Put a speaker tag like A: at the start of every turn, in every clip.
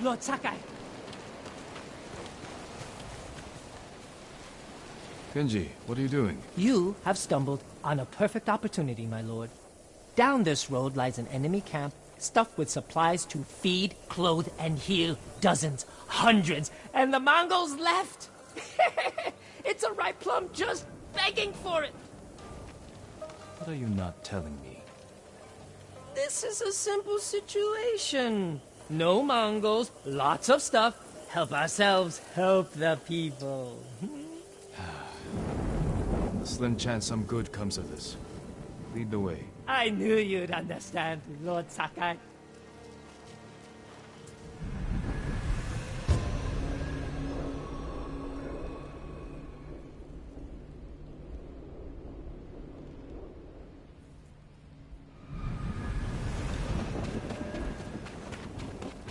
A: Lord Sakai.
B: Kenji, what are you doing?
A: You have stumbled on a perfect opportunity, my lord. Down this road lies an enemy camp stuffed with supplies to feed, clothe, and heal dozens, hundreds, and the Mongols left. It's a ripe plum just begging for it.
B: What are you not telling me?
A: This is a simple situation. No Mongols, lots of stuff. Help ourselves, help the people.
B: A slim chance some good comes of this. Lead the way.
A: I knew you'd understand, Lord Sakai.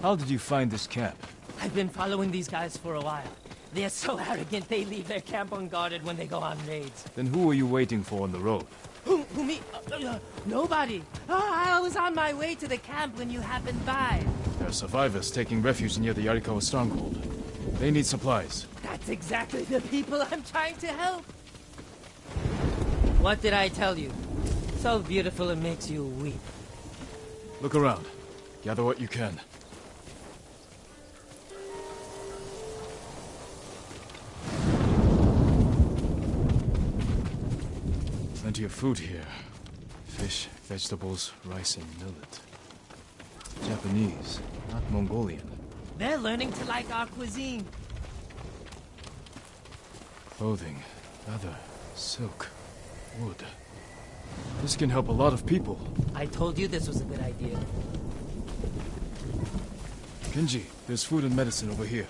B: How did you find this camp?
A: I've been following these guys for a while. They're so arrogant they leave their camp unguarded when they go on raids.
B: Then who were you waiting for on the road?
A: Who me? Nobody. I was on my way to the camp when you happened by.
B: There are survivors taking refuge near the Yarikawa stronghold. They need supplies.
A: That's exactly the people I'm trying to help. What did I tell you? So beautiful it makes you weep.
B: Look around. Gather what you can. Plenty of food here. Fish, vegetables, rice, and millet. Japanese, not Mongolian.
A: They're learning to like our cuisine.
B: Clothing, leather, silk, wood. This can help a lot of people.
A: I told you this was a good idea.
B: Kenji, there's food and medicine over here.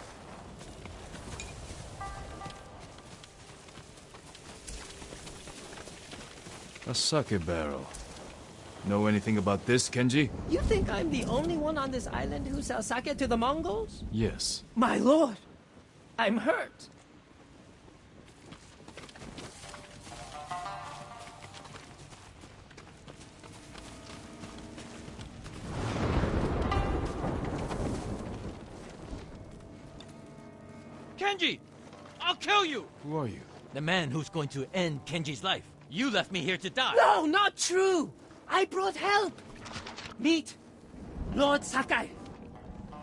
B: A sake barrel. Know anything about this, Kenji?
A: You think I'm the only one on this island who sells sake to the Mongols?
B: Yes.
A: My lord, I'm hurt.
C: Kenji! I'll kill you!
B: Who are you?
C: The man who's going to end Kenji's life. You left me here to die.
A: No, not true. I brought help. Meet Lord Sakai,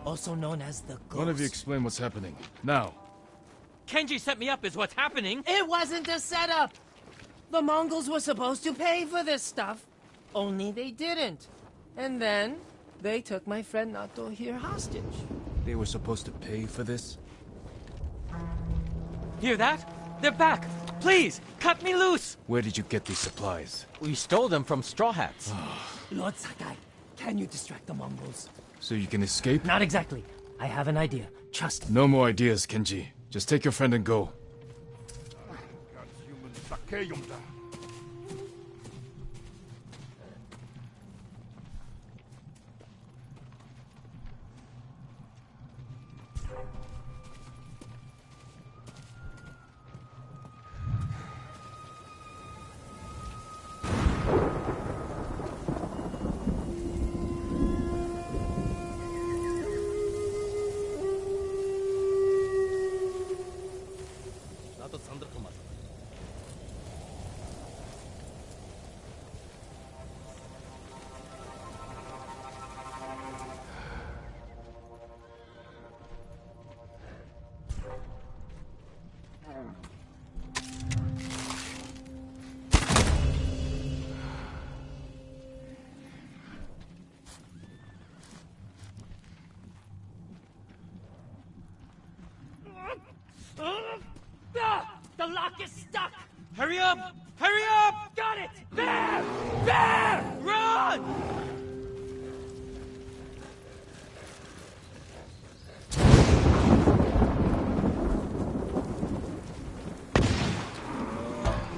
A: also known as the Ghost.
B: One of you explain what's happening. Now.
C: Kenji set me up is what's happening.
A: It wasn't a setup. The Mongols were supposed to pay for this stuff, only they didn't. And then they took my friend Nato here hostage.
B: They were supposed to pay for this?
C: Hear that? They're back. Please, cut me loose.
B: Where did you get these supplies?
C: We stole them from Straw Hats.
A: Lord Sakai, can you distract the Mongols?
B: So you can escape?
A: Not exactly. I have an idea. Trust me.
B: No more ideas, Kenji. Just take your friend and go.
A: The lock is stuck!
C: Hurry up! Hurry up!
A: Got it! There! There!
C: Run!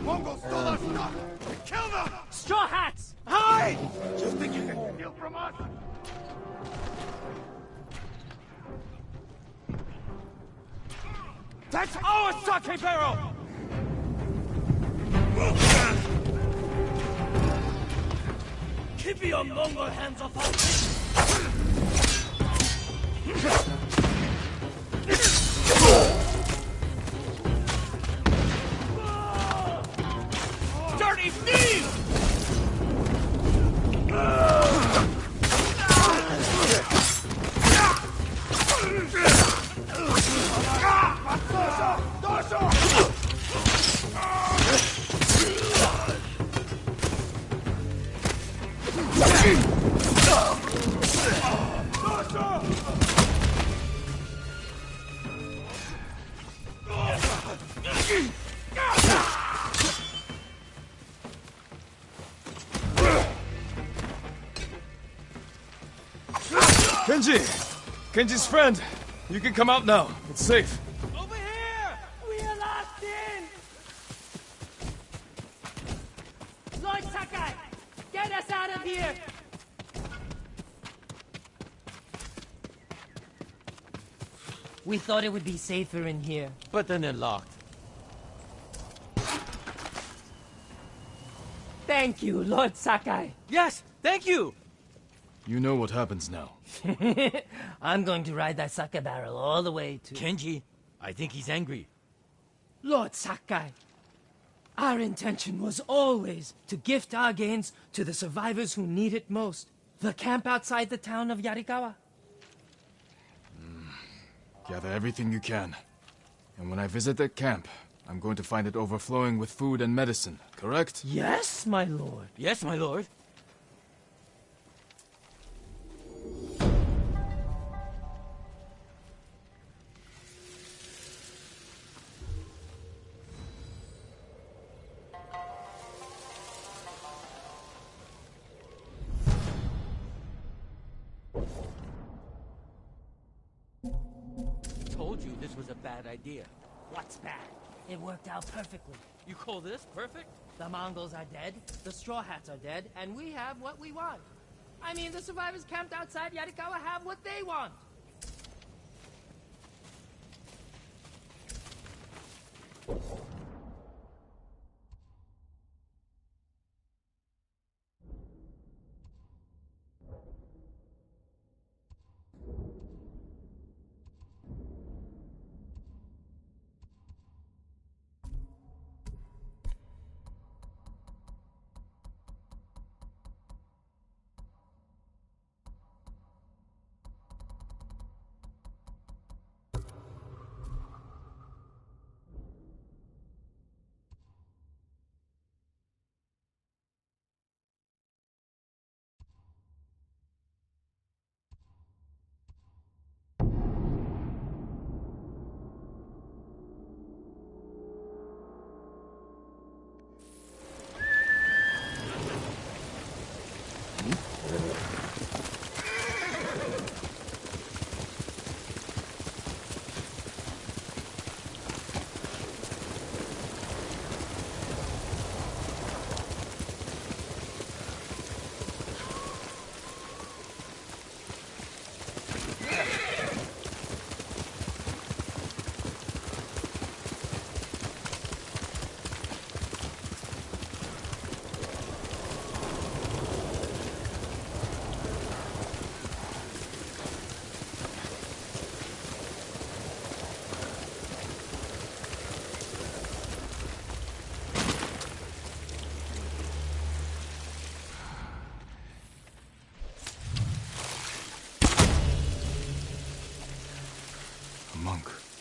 D: Mongols stole our stuff! Kill them!
A: Straw Hats!
C: Hide!
D: Just think you can steal from us?
C: That's our sake barrel!
A: Keep your Mongol hands off our
B: Kenji! Kenji's friend! You can come out now. It's safe.
A: Over here! We are locked in! Lord Sakai! Get us out of here! We thought it would be safer in here.
C: But then they're locked.
A: Thank you, Lord Sakai.
C: Yes, thank you!
B: You know what happens now.
A: I'm going to ride that sake barrel all the way to...
C: Kenji, I think he's angry.
A: Lord Sakai, our intention was always to gift our gains to the survivors who need it most. The camp outside the town of Yarikawa.
B: Gather everything you can. And when I visit that camp, I'm going to find it overflowing with food and medicine, correct?
A: Yes, my lord.
C: Yes, my lord. Told you this was a bad idea.
A: What's bad? It worked out perfectly.
C: You call this perfect?
A: The Mongols are dead, the Straw Hats are dead, and we have what we want. I mean, the survivors camped outside Yarikawa have what they want.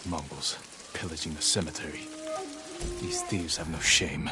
B: Mongols pillaging the cemetery. These thieves have no shame.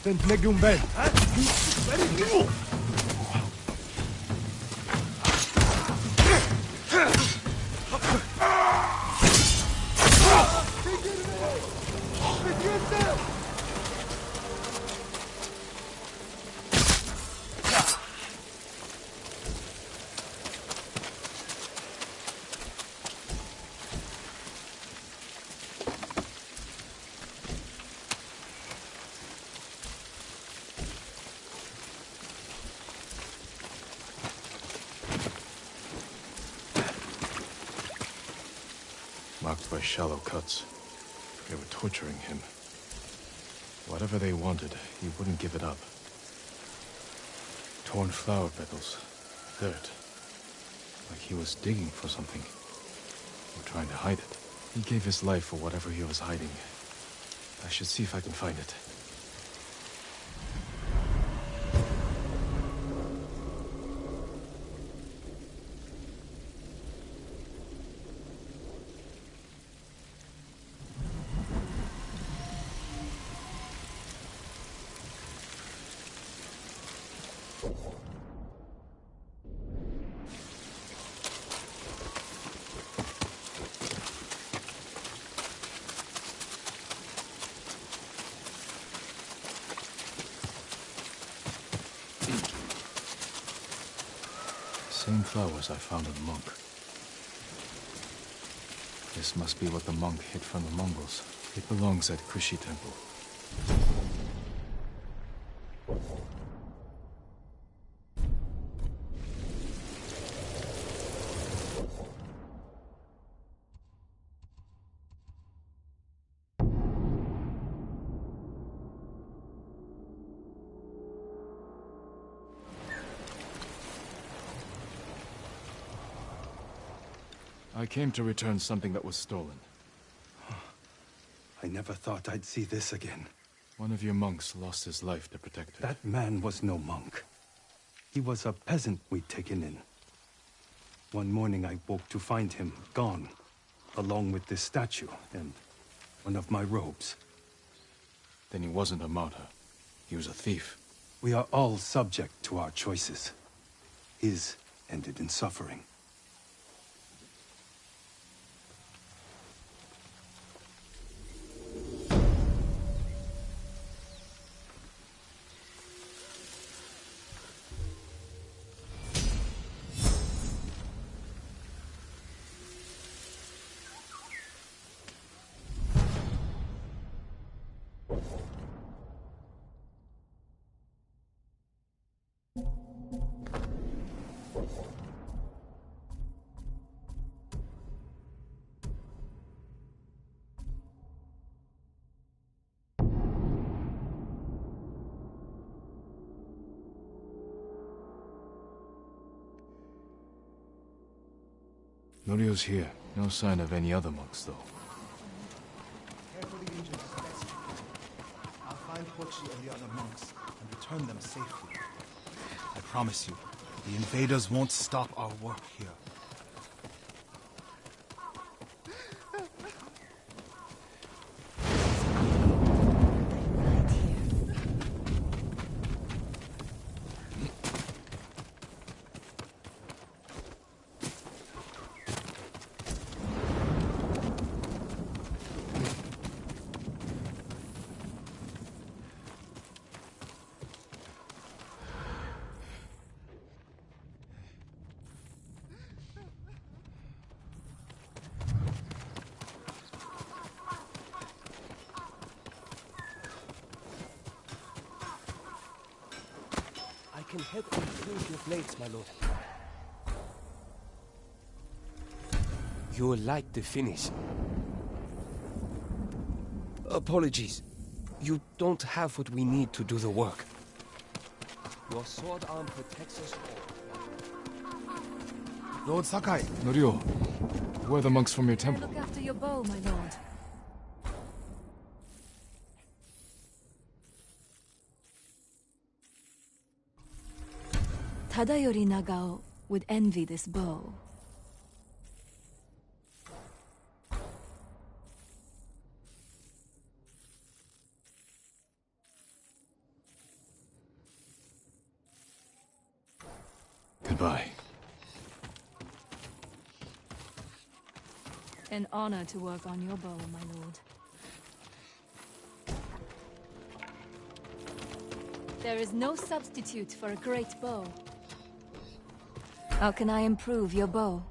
D: Tentleg yung bell.
B: marked by shallow cuts. They were torturing him. Whatever they wanted, he wouldn't give it up. Torn flower petals, dirt. Like he was digging for something, or trying to hide it. He gave his life for whatever he was hiding. I should see if I can find it. Same flowers I found in the monk. This must be what the monk hid from the Mongols. It belongs at Kushi Temple. I came to return something that was stolen.
E: I never thought I'd see this again.
B: One of your monks lost his life to protect it.
E: That man was no monk. He was a peasant we'd taken in. One morning I woke to find him gone, along with this statue and one of my robes.
B: Then he wasn't a martyr. He was a thief.
E: We are all subject to our choices. His ended in suffering.
B: Norio's here. No sign of any other monks, though.
F: Care for the agents as best you can. I'll find Hochi and the other monks and return them safely. I promise you, the invaders won't stop our work here.
G: I can help improve your blades, my lord. You'll like the finish. Apologies. You don't have what we need to do the work. Your sword arm protects us all.
F: Lord Sakai,
B: Norio, who are the monks from your temple?
H: Look after your bow, my lord. Tadayori Nagao would envy this bow.
B: Goodbye.
H: An honor to work on your bow, my lord. There is no substitute for a great bow. How can I improve your bow?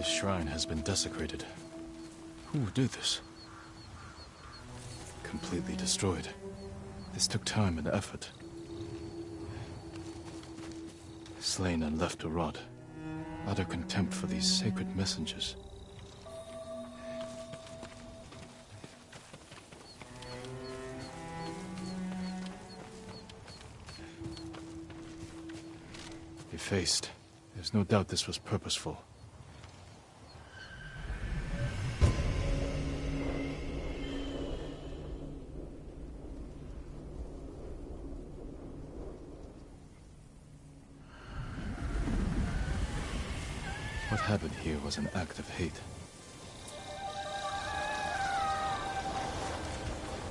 B: shrine has been desecrated. Who did this? Completely destroyed. This took time and effort. Slain and left to rot. Utter contempt for these sacred messengers. Effaced. There's no doubt this was purposeful. What happened here was an act of hate.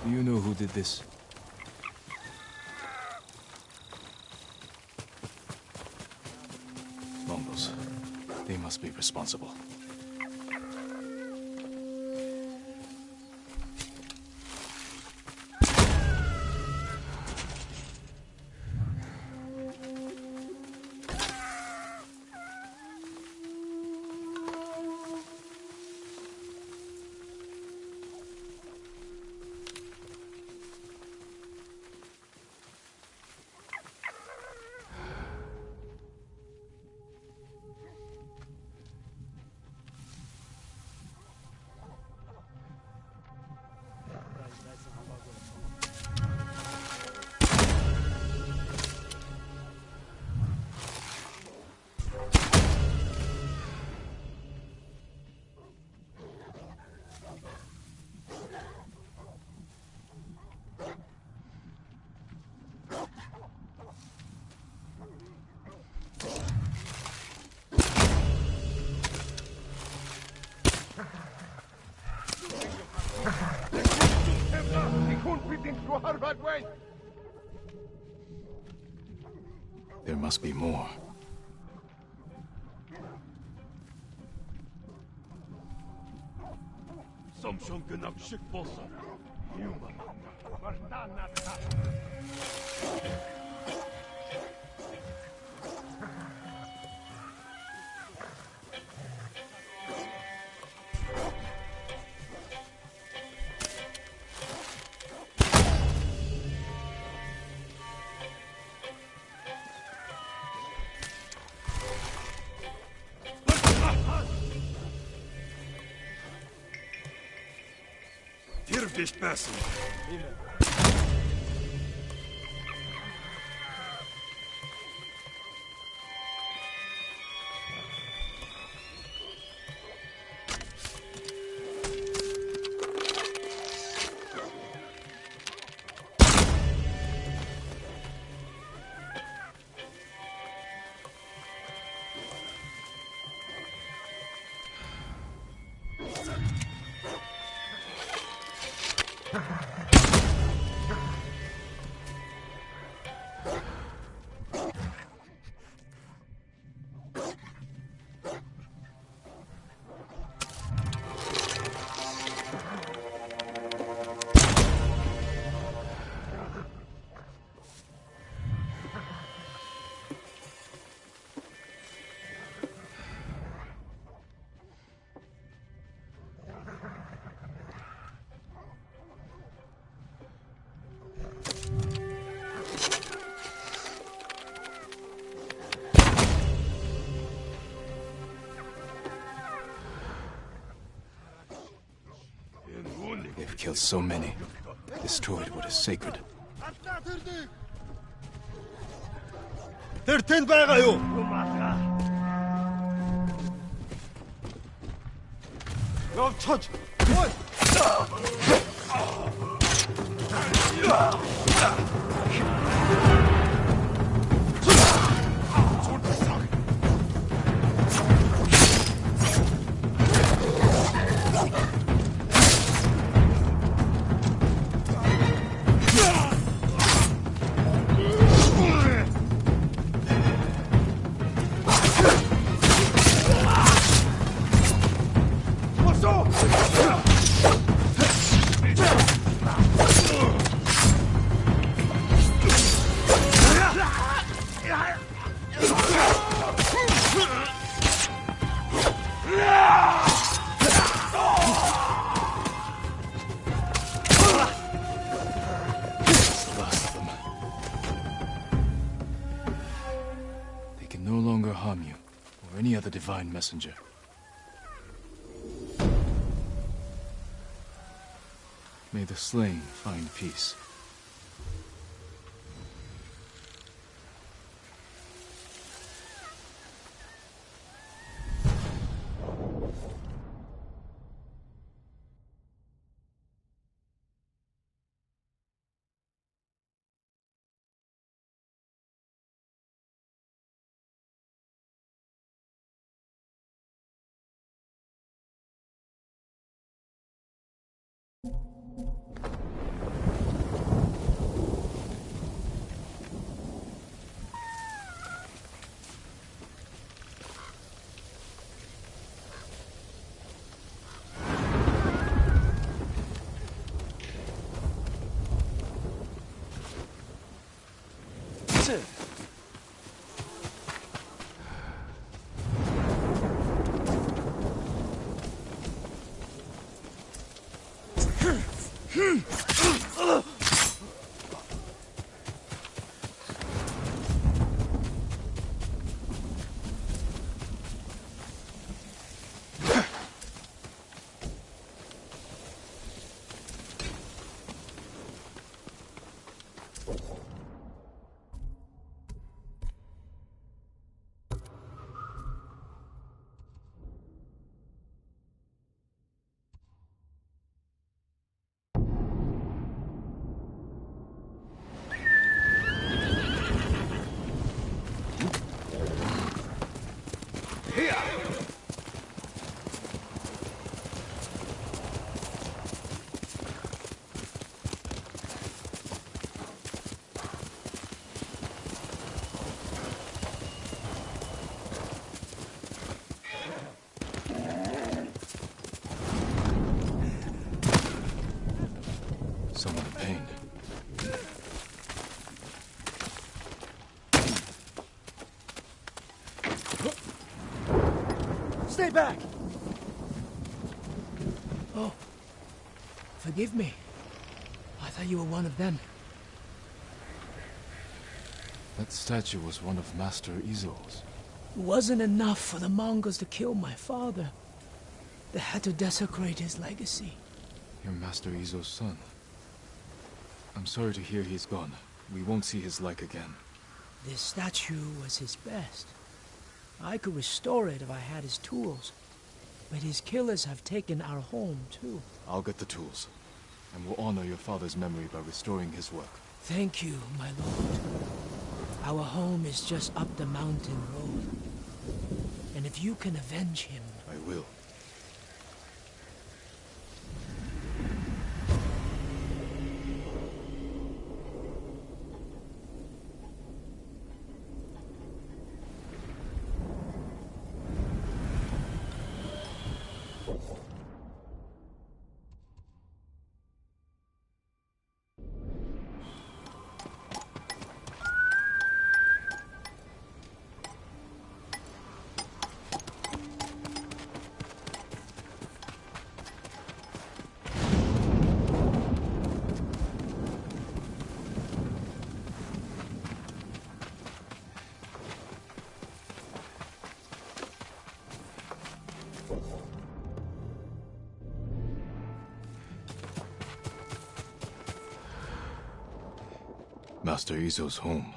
B: Do you know who did this? Mongols. They must be responsible. There must be more.
D: Nicht passen.
B: They've killed so many, destroyed what is sacred.
D: Тэр тэнд байгаа юу? Явчихж. Ой.
B: the divine messenger. May the slain find peace. Someone in pain.
A: Stay back! Oh, forgive me. I thought you were one of them.
B: That statue was one of Master Izo's.
A: It wasn't enough for the Mongols to kill my father. They had to desecrate his legacy.
B: You're Master Izo's son. I'm sorry to hear he's gone. We won't see his like again.
A: This statue was his best. I could restore it if I had his tools. But his killers have taken our home, too.
B: I'll get the tools, and we'll honor your father's memory by restoring his work.
A: Thank you, my lord. Our home is just up the mountain road. And if you can avenge him...
B: I will. Master Izo's home.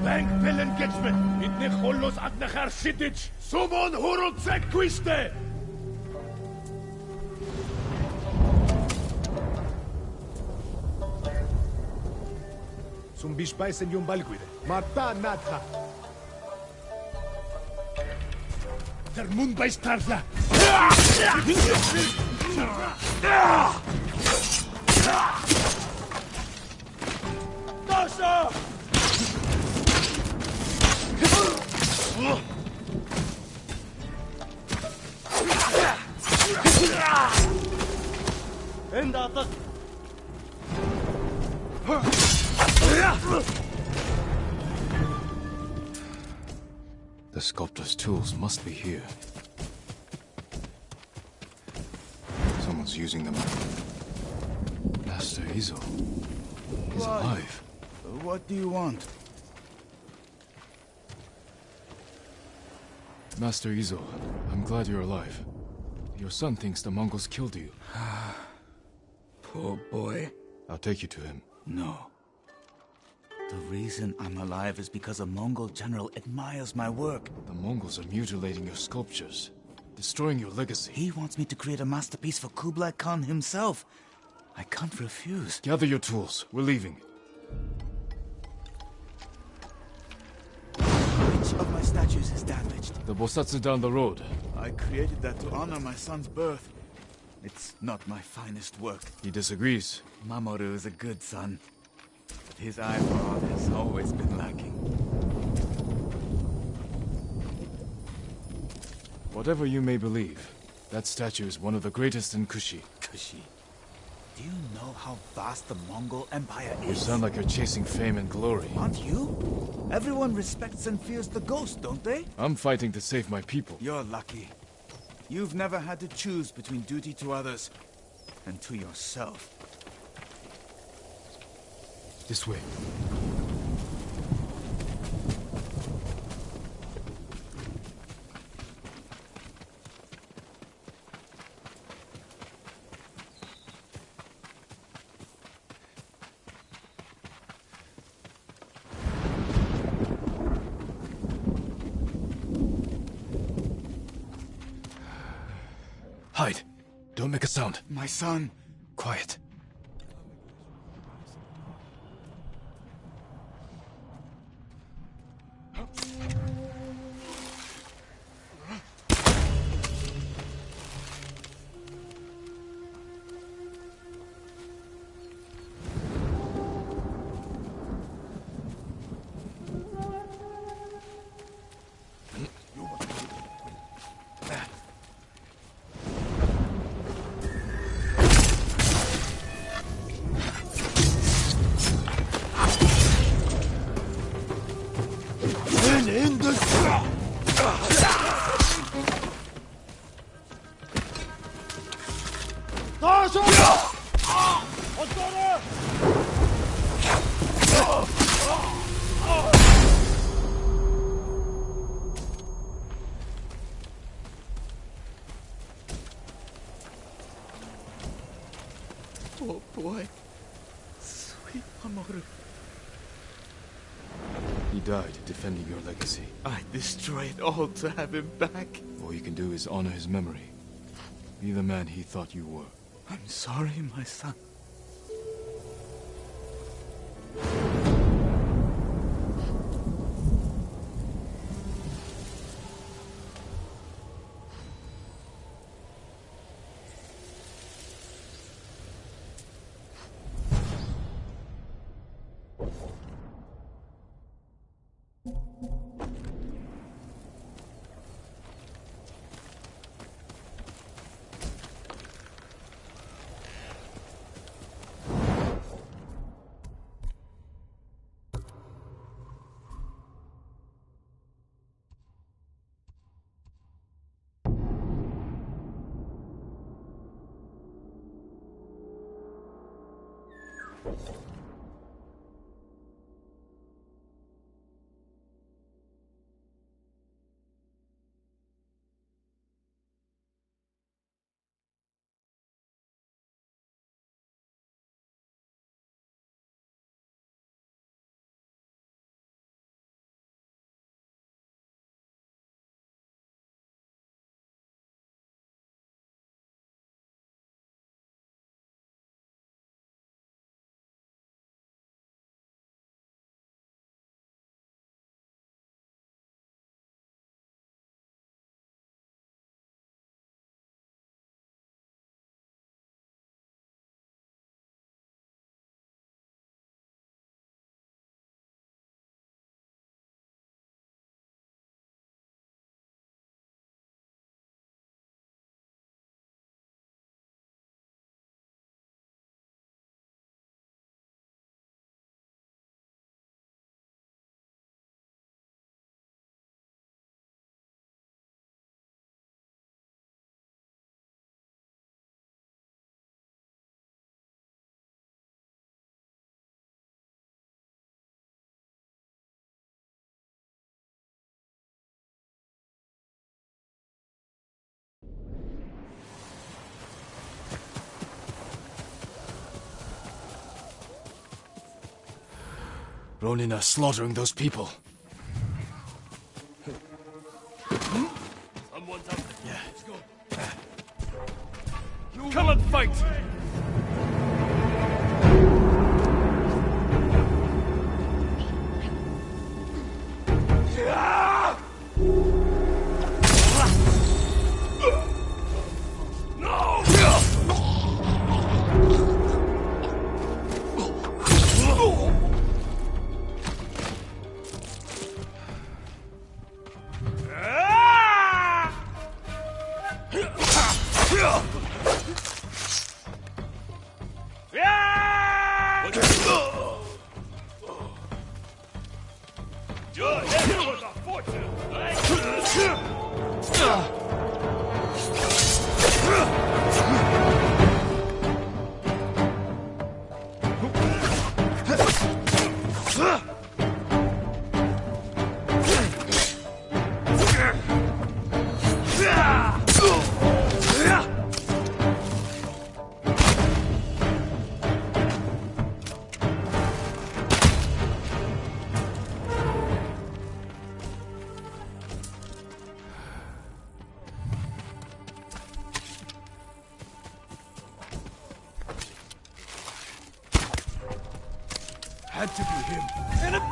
I: Bank Bill engagement. Mit Nicholos at Nechar Sidic. Sumon Hurot Quiste.
D: Zumbishpaisen yung balguide. Mata nadha.
I: Der Moonbase Tarla. Dasha!
D: Enda atak.
B: The sculptor's tools must be here. Someone's using them. Master Izo. He's alive.
F: What do you want?
B: Master Izo, I'm glad you're alive. Your son thinks the Mongols killed you.
F: Poor boy.
B: I'll take you to him.
F: No. The reason I'm alive is because a Mongol general admires my work.
B: The Mongols are mutilating your sculptures, destroying your legacy.
F: He wants me to create a masterpiece for Kublai Khan himself. I can't refuse.
B: Gather your tools. We're leaving.
F: Which of my statues is damaged?
B: The Bosatsu down the road.
F: I created that to honor my son's birth. It's not my finest work.
B: He disagrees.
F: Mamoru is a good son. But his eye for art has always been lacking.
B: Whatever you may believe, that statue is one of the greatest in Kushi.
F: Kushi. Do you know how vast the Mongol Empire is?
B: You sound like you're chasing fame and glory.
F: Aren't you? Everyone respects and fears the ghost, don't they?
B: I'm fighting to save my people.
F: You're lucky. You've never had to choose between duty to others and to yourself.
B: This way. Hide. Don't make a sound.
F: My son.
B: Quiet.
F: Oh boy. Sweet Mamoru.
B: He died defending your legacy.
F: I destroy it all to have him back.
B: All you can do is honor his memory. Be the man he thought you were.
F: I'm sorry, my son.
B: Ronin are slaughtering those people.
I: Someone's out there. Yeah. Let's go. Come and fight!
B: Had to be him.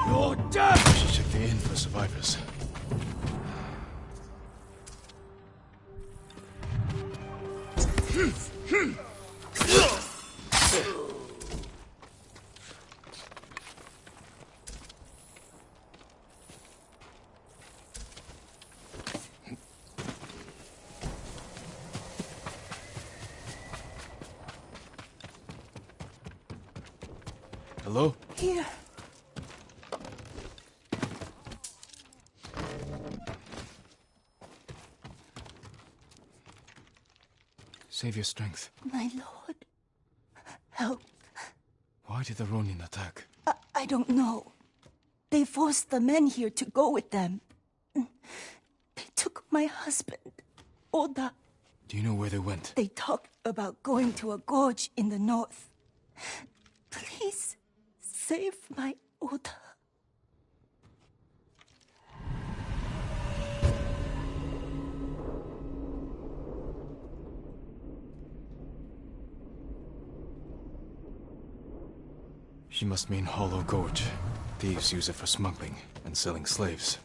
B: You're dead! I should check the inn for survivors. Hello?
J: Here.
B: Save your strength.
J: My lord. Help.
B: Why did the Ronin attack?
J: I don't know. They forced the men here to go with them. They took my husband, Oda.
B: Do you know where they went?
J: They talked about going to a gorge in the north. Please, save my Oda.
B: She must mean Hollow Gorge. Thieves use it for smuggling and selling slaves.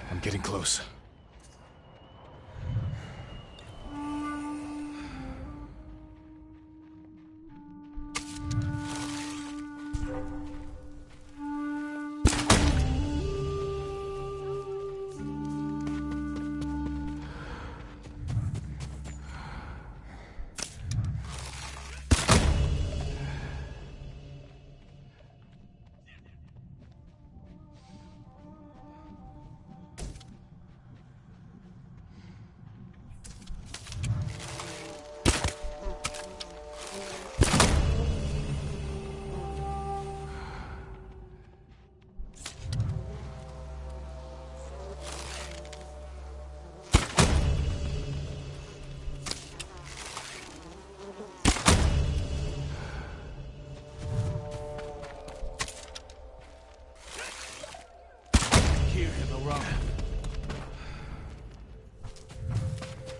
B: I'm getting close.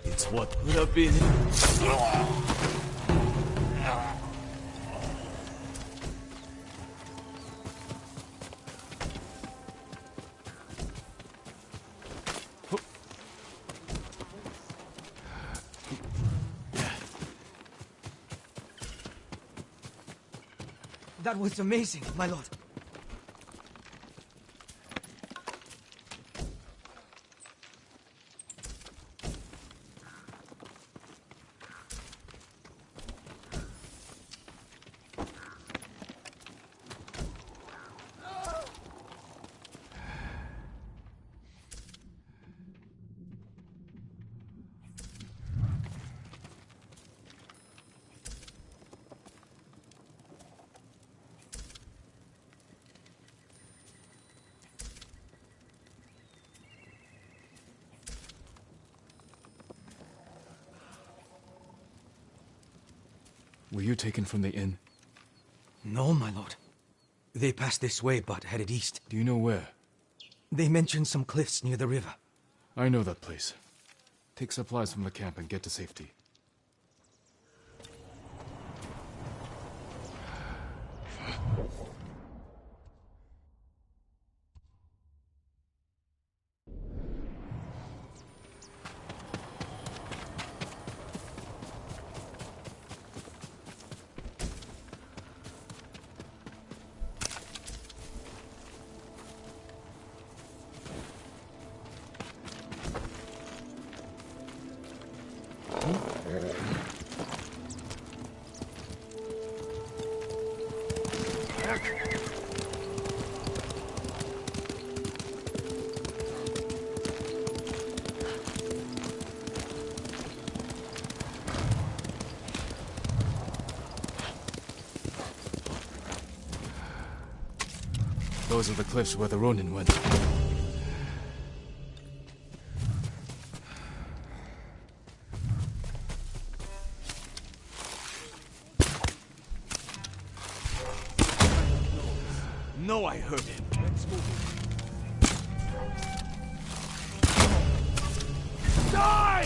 I: It's what could have been.
C: That was amazing, my lord.
B: Were you taken from the inn?
C: No, my lord. They passed this way, but headed east.
B: Do you know where?
C: They mentioned some cliffs near the river.
B: I know that place. Take supplies from the camp and get to safety. Those are the cliffs where the Ronin went.
C: No, I heard him. Let's move.
I: Die!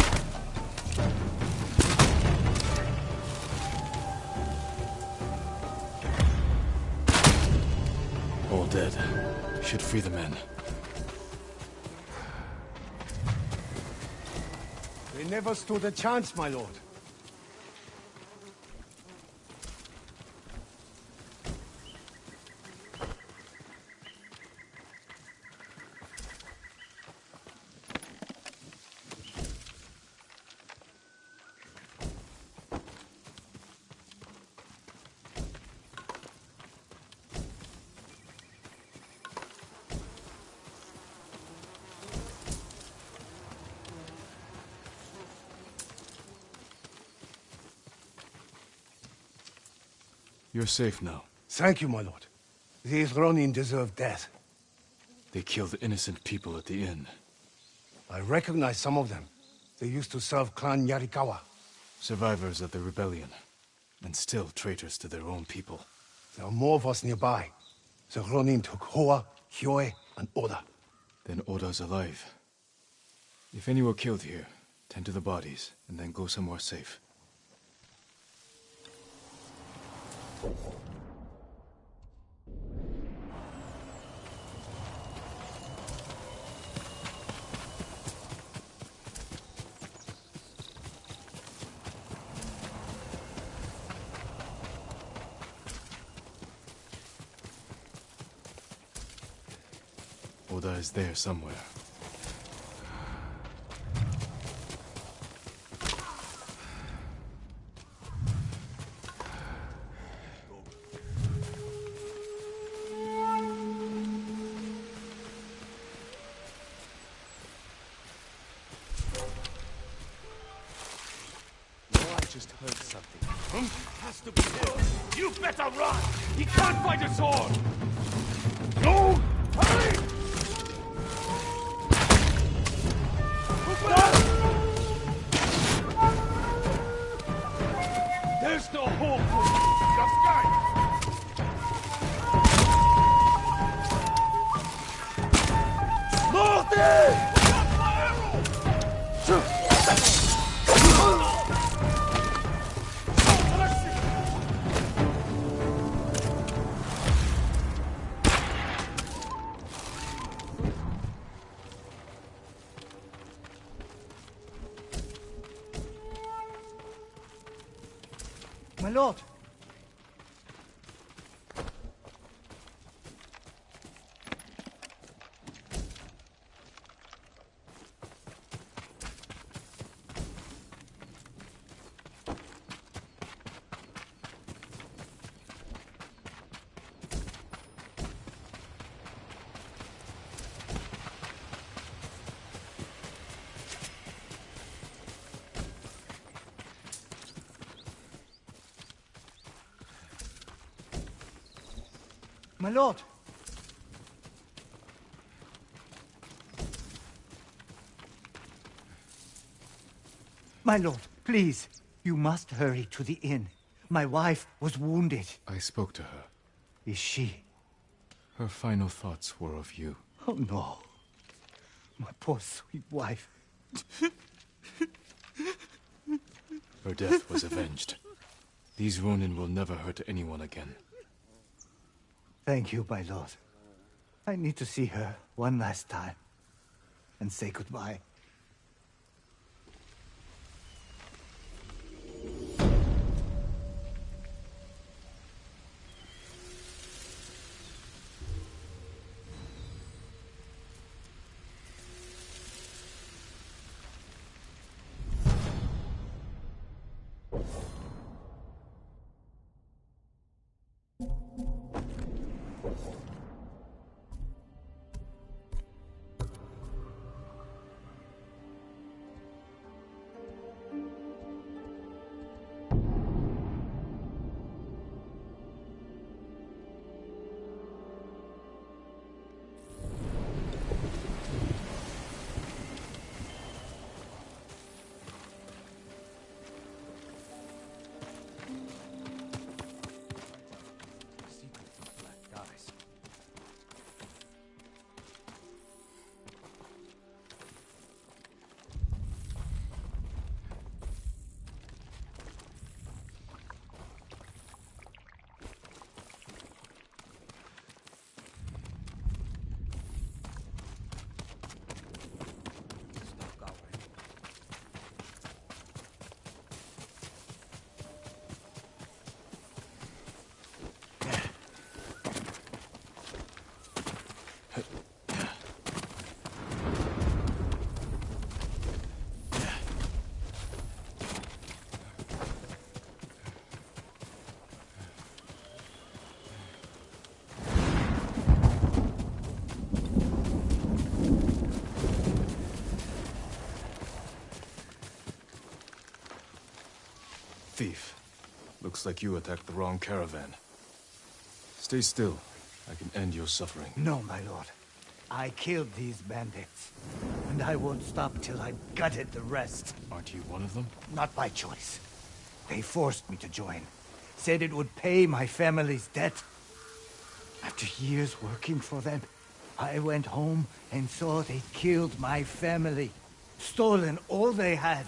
B: All dead. Should free the men.
D: They never stood a chance, my lord.
B: You're safe now.
D: Thank you, my lord. These Ronin deserve death.
B: They killed innocent people at the inn.
D: I recognize some of them. They used to serve Clan Yarikawa.
B: Survivors of the rebellion. And still traitors to their own people.
D: There are more of us nearby. The Ronin took Hoa, Hyoe, and Oda.
B: Then Oda's alive. If any were killed here, tend to the bodies, and then go somewhere safe. Oda is there somewhere.
C: Just heard something.
I: Has to be him. You better run! He can't fight a sword! No! Hurry! There's no hope for you! Morty!
A: My lord! My lord!
K: My lord, please, you must hurry to the inn.
D: My wife was wounded.
B: I spoke to her.
D: Is she?
B: Her final thoughts were of you.
D: Oh no. My poor sweet wife.
B: Her death was avenged. These Ronin will never hurt anyone again.
D: Thank you, my lord. I need to see her one last time and say goodbye.
B: Thief. Looks like you attacked the wrong caravan. Stay still. I can end your suffering.
D: No, my lord. I killed these bandits. And I won't stop till I've gutted the rest.
B: Aren't you one of them?
D: Not by choice. They forced me to join. Said it would pay my family's debt. After years working for them, I went home and saw they killed my family. Stolen all they had.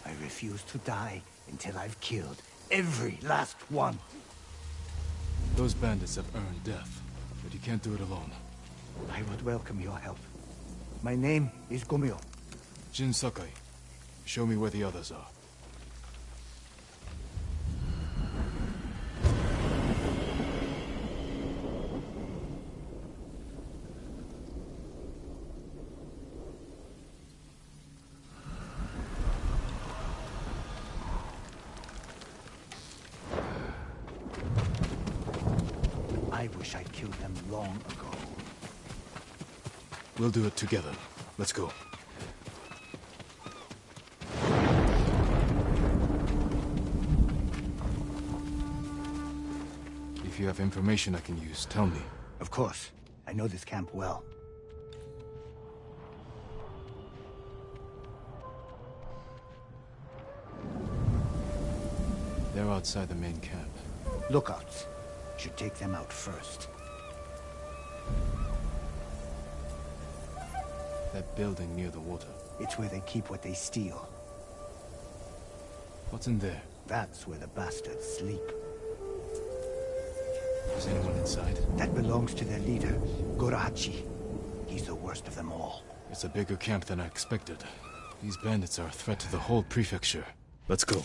D: I refuse to die until I've killed every last one.
B: Those bandits have earned death, but you can't do it alone.
D: I would welcome your help. My name is Gomyo.
B: Jin Sakai. Show me where the others are.
D: I wish I'd killed them long ago.
B: We'll do it together. Let's go. If you have information I can use, tell me.
D: Of course. I know this camp well.
B: They're outside the main camp.
D: Lookouts. Should take them out first.
B: That building near the water.
D: It's where they keep what they steal.
B: What's in there?
D: That's where the bastards sleep.
B: Is anyone inside?
D: That belongs to their leader, Gorahachi. He's the worst of them all.
B: It's a bigger camp than I expected. These bandits are a threat to the whole prefecture. Let's go.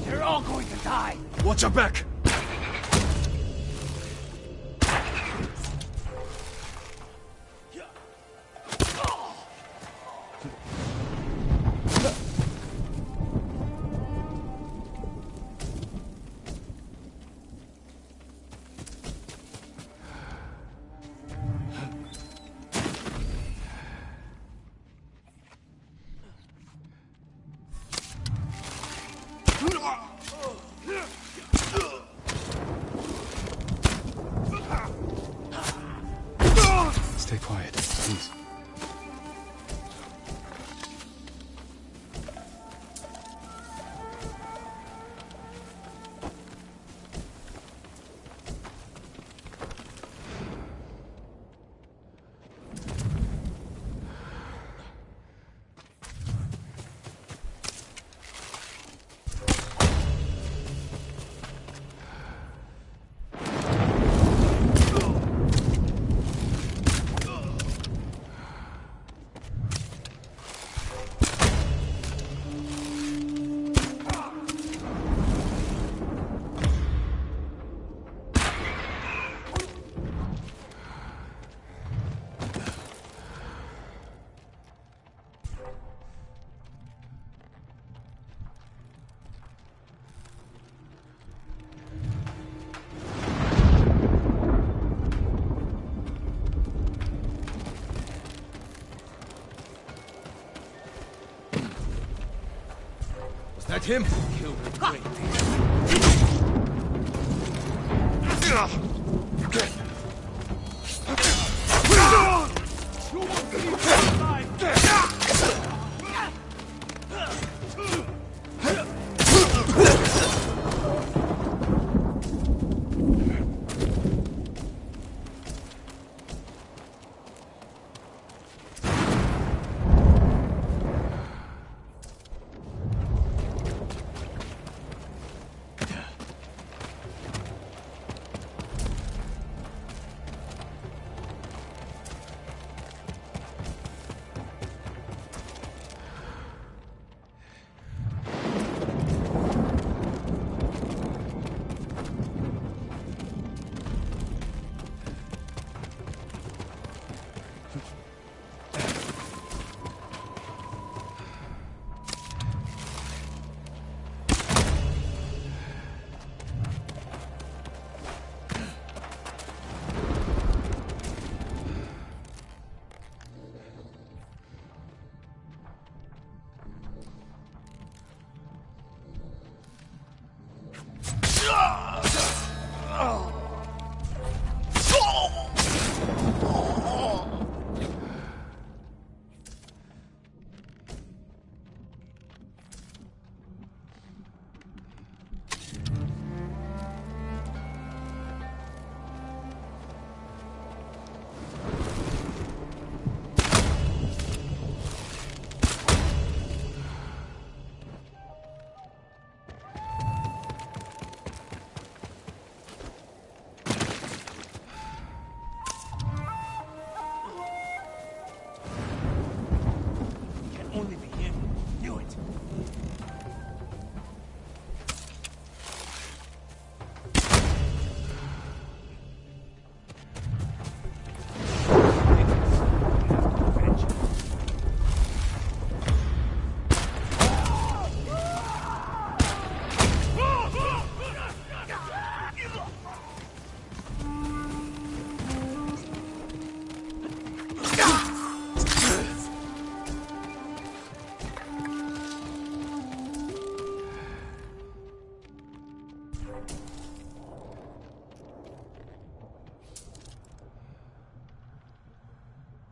D: They're all going to die!
B: Watch your back! Stay quiet, please.
G: him. Kill the great.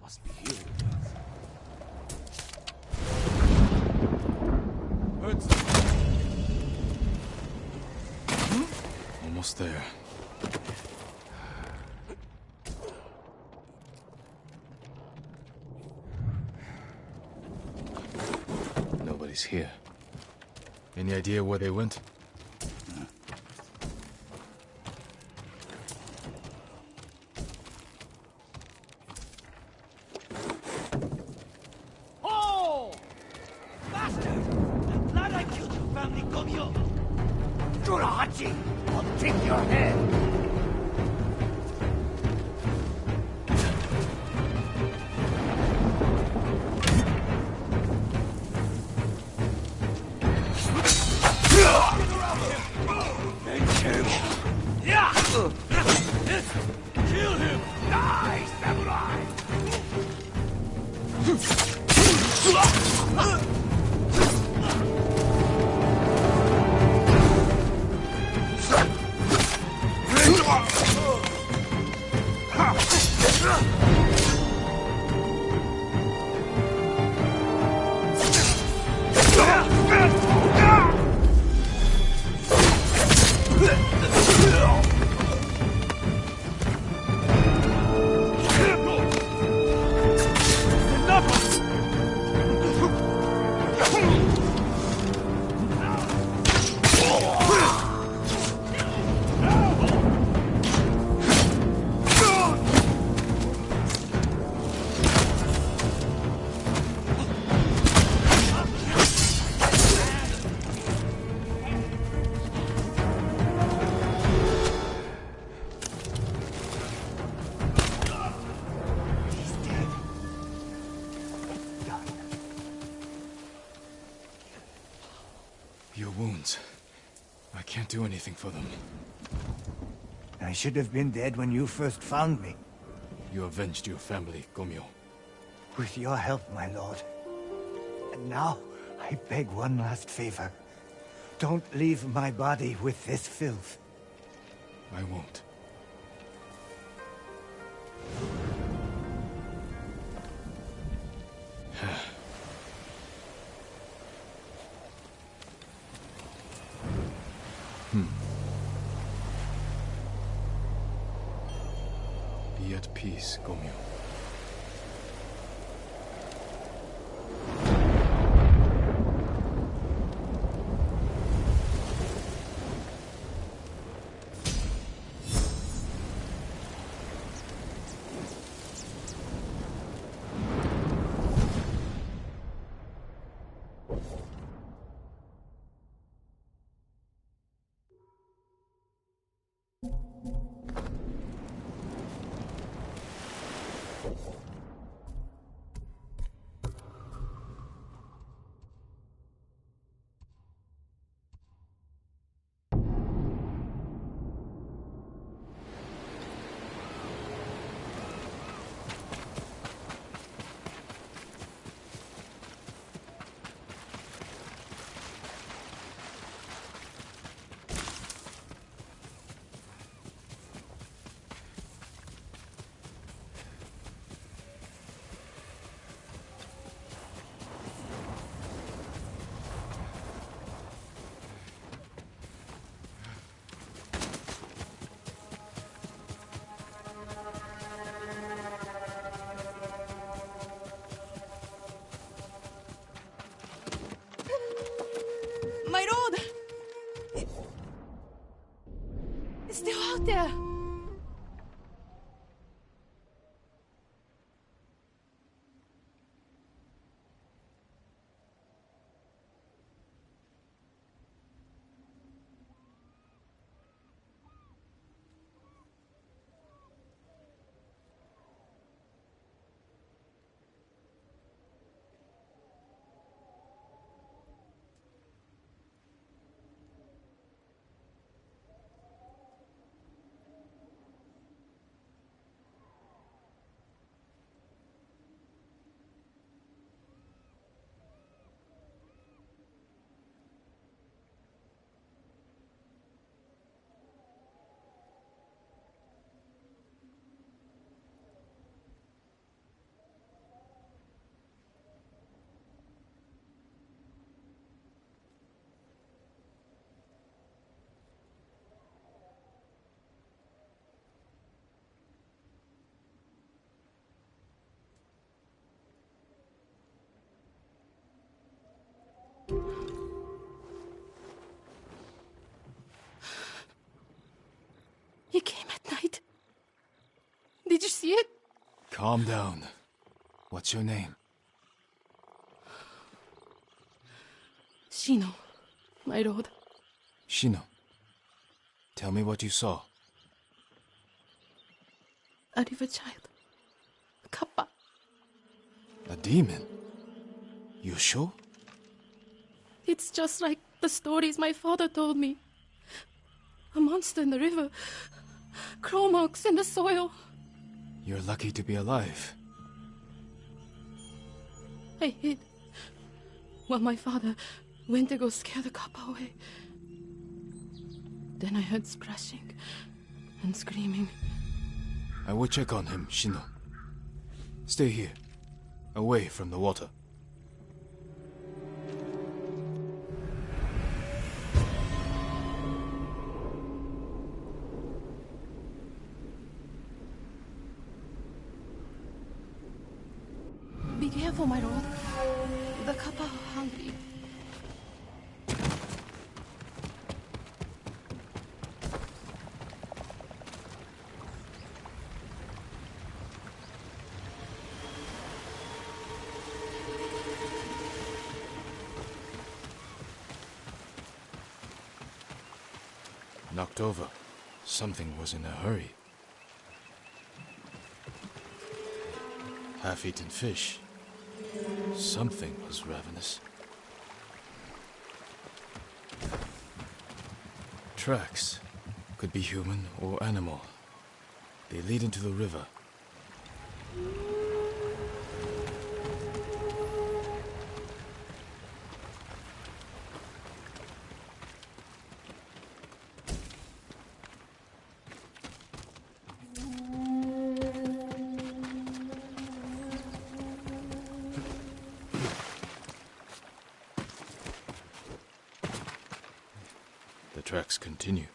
I: Must be here.
B: Almost there. Nobody's here. Any idea where they went?
I: Oh! Bastard! I'm glad I killed your family, Gomyo! Jurahachi! I'll take your head! Kill him! Die, samurai!
B: Your wounds. I can't do anything for them.
D: I should have been dead when you first found me.
B: You avenged your family, Gomyo.
D: With your help, my lord. And now, I beg one last favor. Don't leave my body with this filth.
B: I won't. Be at peace, Gomyo.
H: My road! It's still out there! He came at night. Did you see it?
B: Calm down. What's your name?
H: Shino, my lord.
B: Shino. Tell me what you saw.
H: A river child. Kappa.
B: A demon? You sure?
H: It's just like the stories my father told me. A monster in the river. Claw marks in the soil.
B: You're lucky to be alive.
H: I hid while my father went to go scare the kappa away. Then I heard splashing and screaming.
B: I will check on him, Shino. Stay here, away from the water.
H: Be careful, my lord. The kappa are hungry.
B: Knocked over. Something was in a hurry. Half-eaten fish. Something was ravenous. Tracks. Could be human or animal. They lead into the river. tracks continue.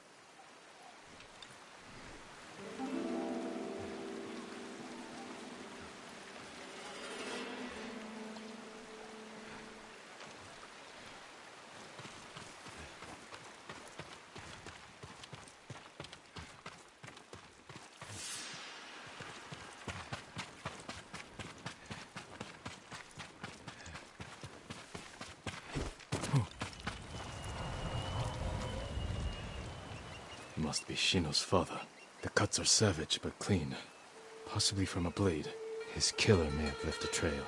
B: Must be Shino's father. The cuts are savage but clean. Possibly from a blade. His killer may have left a trail.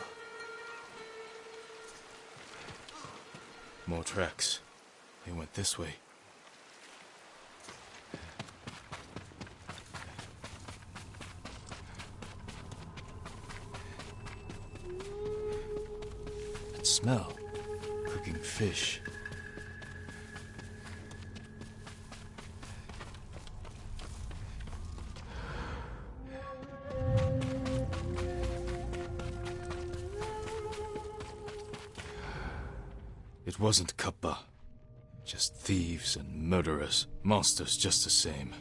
B: More tracks. They went this way. That smell. Cooking fish. It wasn't Kappa. Just thieves and murderers. Monsters just the same.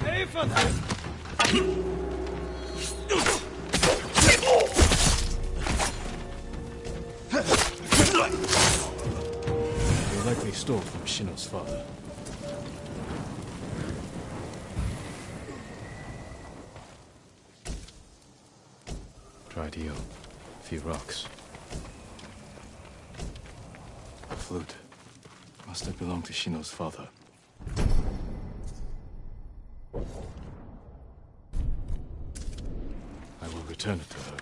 I: Pay for that!
B: They likely stole from Shino's father. Dried eel. A few rocks. A flute. Must have belonged to Shino's father. I will return it to her.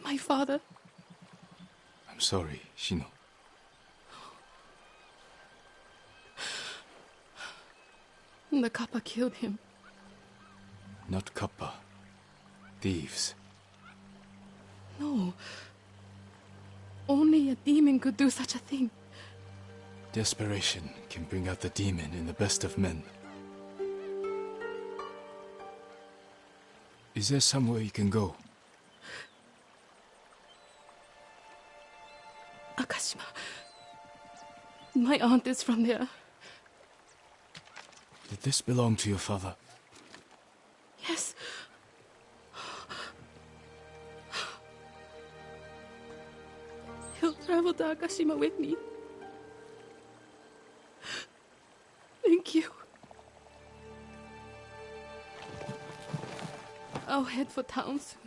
H: My father.
B: I'm sorry, Shino.
H: The Kappa killed him.
B: Not Kappa. Thieves.
H: No. Only a demon could do such a thing.
B: Desperation can bring out the demon in the best of men. Is there somewhere you can go?
H: Akashima. My aunt is from there.
B: Did this belong to your father?
H: Yes. He'll travel to Akashima with me. Thank you. I'll head for town soon.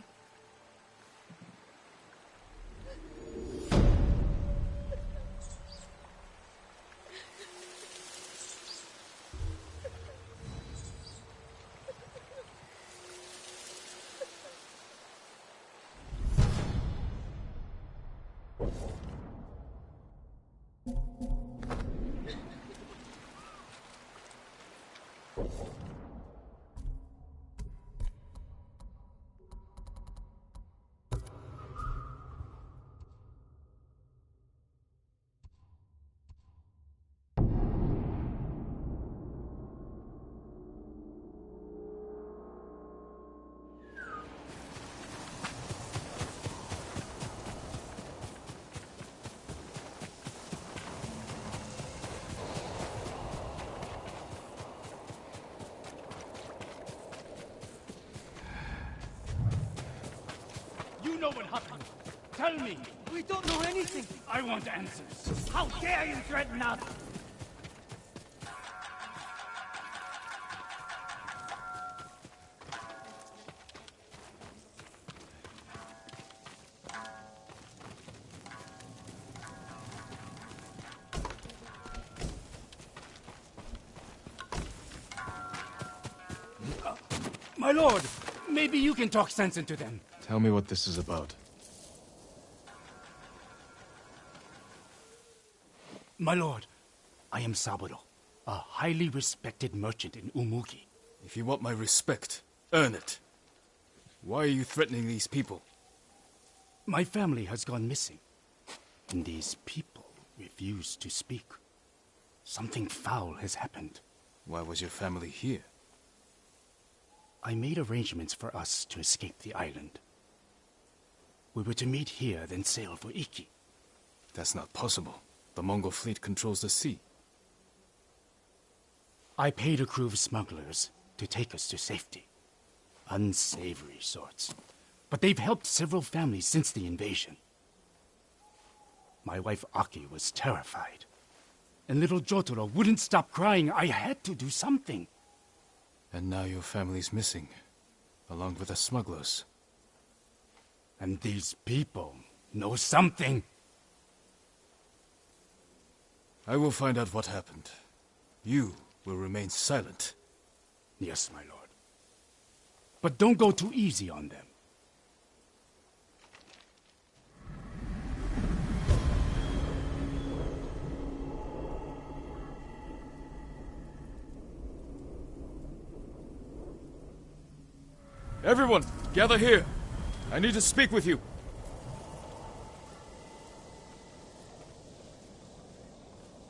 I: You know what happened. Tell me. We don't know anything.
F: I want answers.
I: How dare you threaten us?
F: My lord, maybe you can talk sense into them.
B: Tell me what this is about.
F: My lord, I am Saburo, a highly respected merchant in Umugi.
B: If you want my respect, earn it. Why are you threatening these people?
F: My family has gone missing, and these people refuse to speak. Something foul has happened.
B: Why was your family here?
F: I made arrangements for us to escape the island. We were to meet here, then sail for Iki.
B: That's not possible. The Mongol fleet controls the sea.
F: I paid a crew of smugglers to take us to safety. Unsavory sorts. But they've helped several families since the invasion. My wife Aki was terrified. And little Jotaro wouldn't stop crying. I had to do something.
B: And now your family's missing, along with the smugglers.
F: And these people know something.
B: I will find out what happened. You will remain silent.
F: Yes, my lord. But don't go too easy on them.
B: Everyone, gather here. I need to speak with you.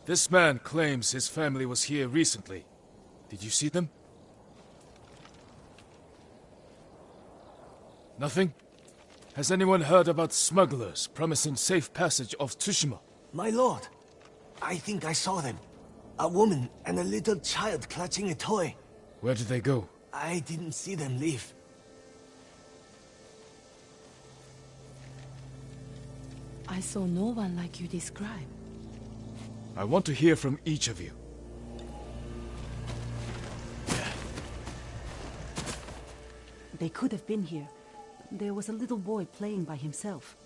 B: This man claims his family was here recently. Did you see them? Nothing? Has anyone heard about smugglers promising safe passage of Tsushima?
I: My lord, I think I saw them. A woman and a little child clutching a toy.
B: Where did they go?
I: I didn't see them leave.
J: I saw no one like you describe.
B: I want to hear from each of you.
J: They could have been here. There was a little boy playing by himself.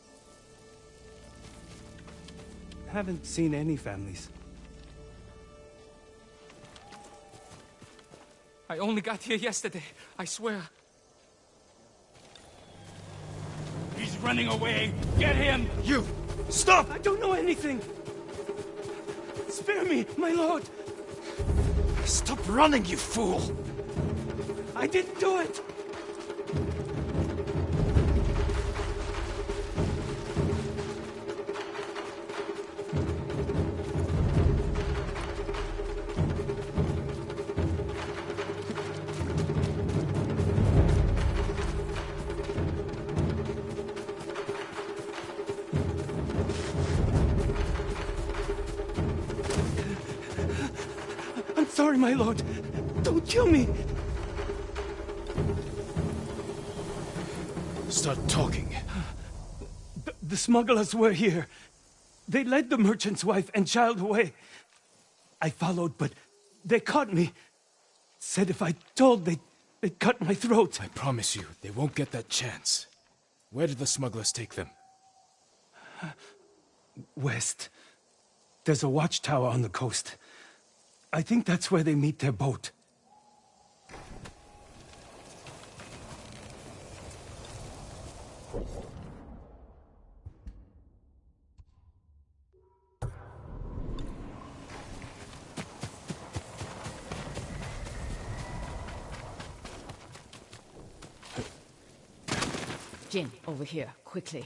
E: Haven't seen any families.
G: I only got here yesterday, I swear.
F: He's running away! Get him!
B: You! Stop!
E: I don't know anything! Spare me, my lord!
B: Stop running, you fool!
E: I didn't do it! I'm sorry, my lord. Don't kill me.
B: Start talking.
E: The smugglers were here. They led the merchant's wife and child away. I followed, but they caught me. Said if I told, they'd cut my throat.
B: I promise you, they won't get that chance. Where did the smugglers take them?
E: West. There's a watchtower on the coast. I think that's where they meet their boat.
K: Jin, over here, quickly.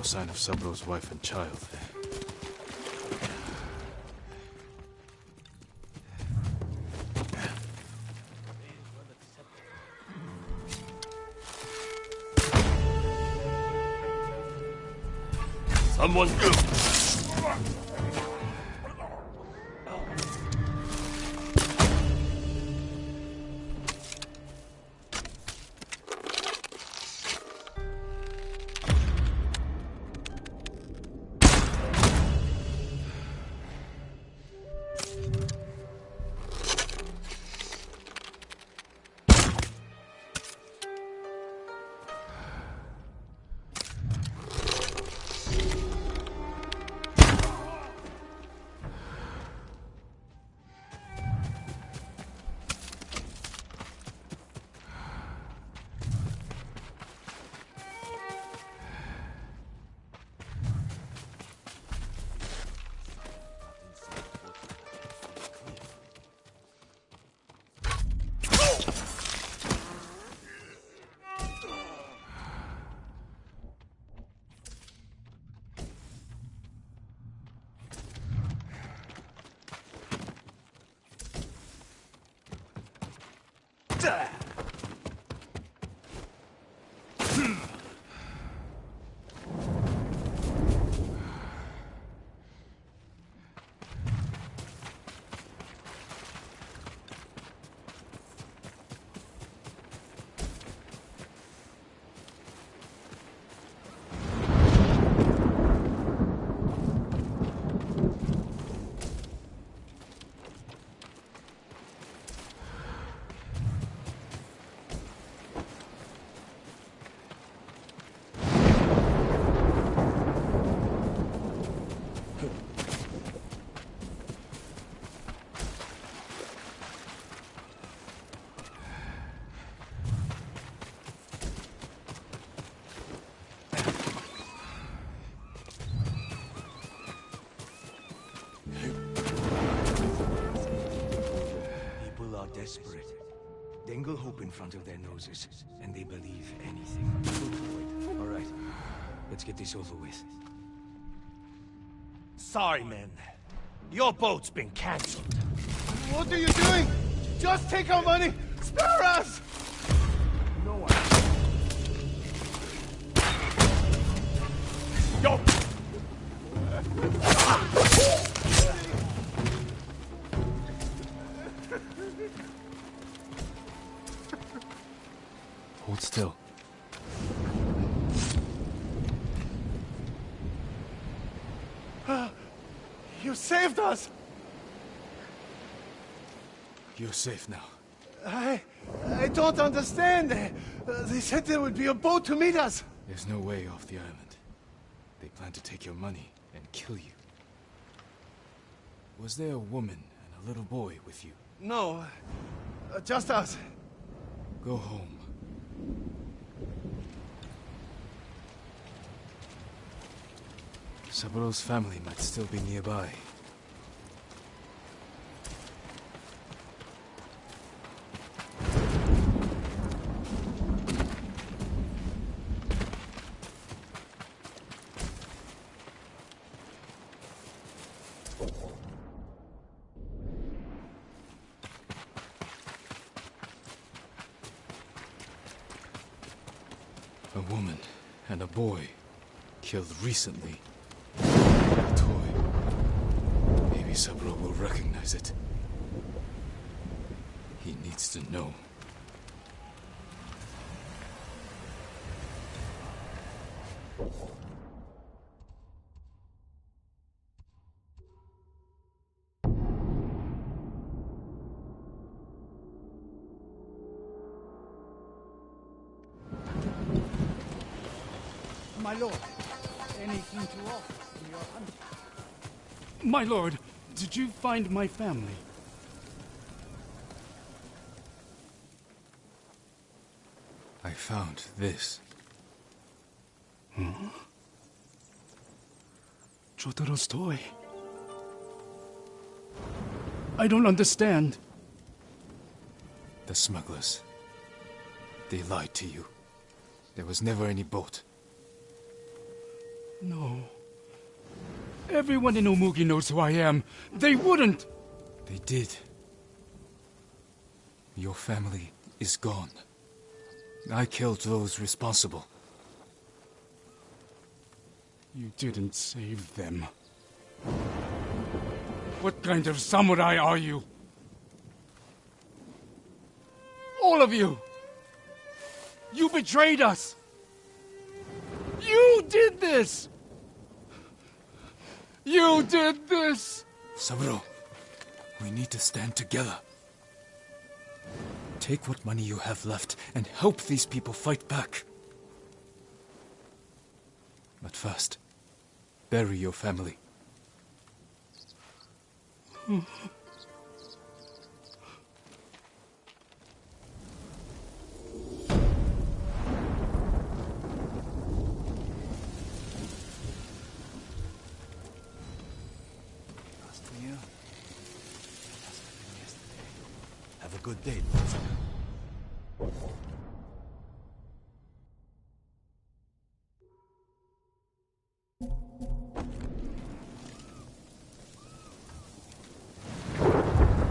B: sign of Sabro's wife and child.
I: Someone...
C: Desperate. Dangle hope in front of their noses, and they believe anything. All right, let's get this over with.
I: Sorry, men. Your boat's been cancelled.
F: What are you doing? Just take our money! Spare us!
I: No one. Yo!
B: Hold still.
F: You saved us!
B: You're safe now.
F: I don't understand. They said there would be a boat to meet us.
B: There's no way off the island. They plan to take your money and kill you. Was there a woman and a little boy with you?
F: No, just us.
B: Go home. Sabro's family might still be nearby. A woman and a boy killed recently. A toy. Maybe Sabro will recognize it. He needs to know.
D: My lord, anything to offer in your hunting?
E: My lord, did you find my family?
B: I found this.
E: Huh? Jotaro's toy. I don't understand.
B: The smugglers. They lied to you. There was never any boat.
E: No. Everyone in Umugi knows who I am. They wouldn't!
B: They did. Your family is gone. I killed those responsible.
E: You didn't save them. What kind of samurai are you? All of you! You betrayed us! You did this! You did this!
B: Saburo, we need to stand together. Take what money you have left and help these people fight back. But first, bury your family.
C: Have a good day.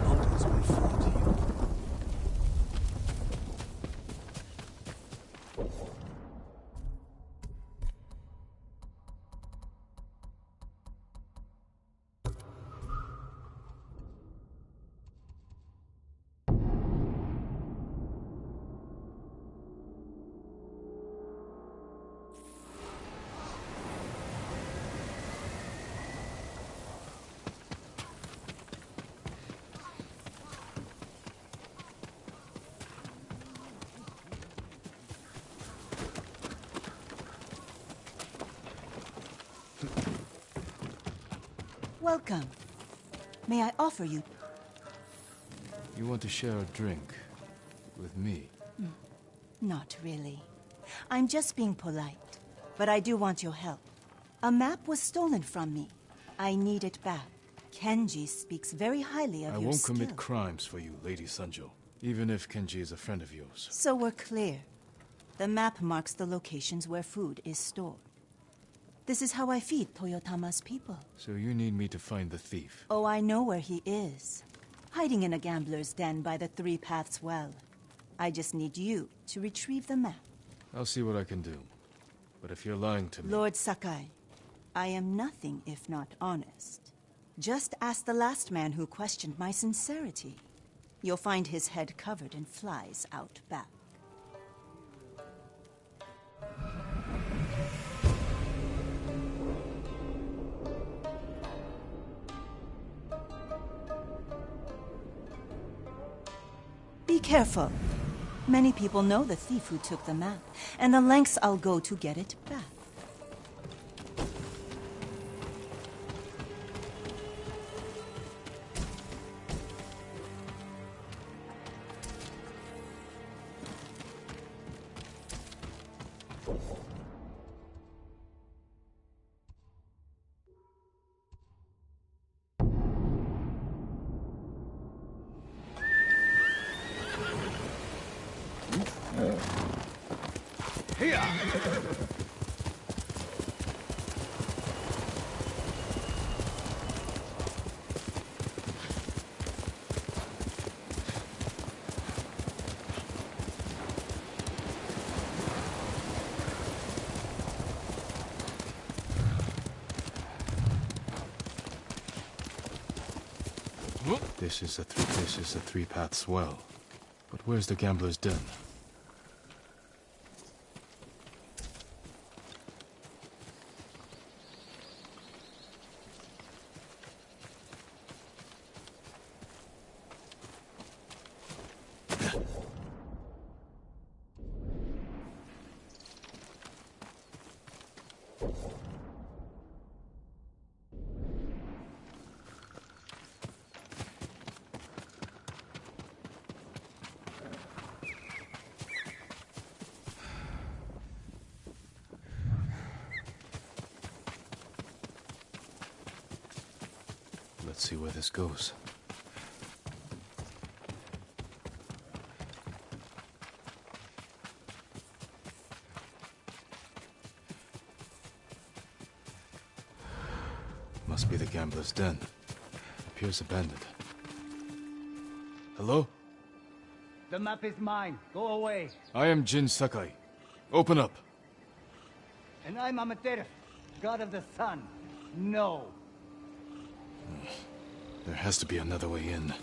C: Mountains will fall to you.
J: Welcome. May I offer you?
B: You want to share a drink with me?
J: Not really. I'm just being polite. But I do want your help. A map was stolen from me. I need it back. Kenji speaks very highly of
B: I
J: your
B: won't
J: skill.
B: commit crimes for you, Lady Sanjo. Even if Kenji is a friend of yours.
J: So we're clear. The map marks the locations where food is stored. This is how I feed Toyotama's people.
B: So you need me to find the thief.
J: Oh, I know where he is. Hiding in a gambler's den by the Three Paths Well. I just need you to retrieve the map.
B: I'll see what I can do. But if you're lying to me...
J: Lord Sakai, I am nothing if not honest. Just ask the last man who questioned my sincerity. You'll find his head covered in flies out back. Be careful. Many people know the thief who took the map, and the lengths I'll go to get it back.
B: This is a Three Paths Well. But where's the gambler's den? Let's see where this goes. be the gambler's den. Appears abandoned. Hello?
D: The map is mine. Go away.
B: I am Jin Sakai. Open up.
D: And I'm Amaterasu, god of the sun. No.
B: There has to be another way in.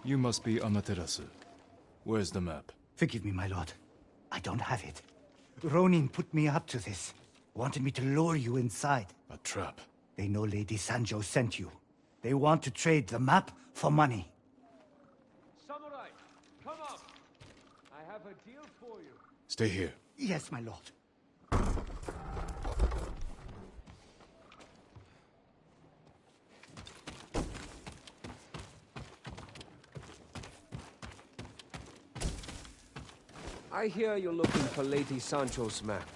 B: You must be Amaterasu. Where's the map?
D: Forgive me, my lord. I don't have it. Ronin put me up to this. Wanted me to lure you inside.
B: A trap.
D: They know Lady Sanjo sent you. They want to trade the map for money.
G: Samurai, come up! I have a deal for you.
B: Stay here.
D: Yes, my lord.
G: I hear you're looking for Lady Sancho's map.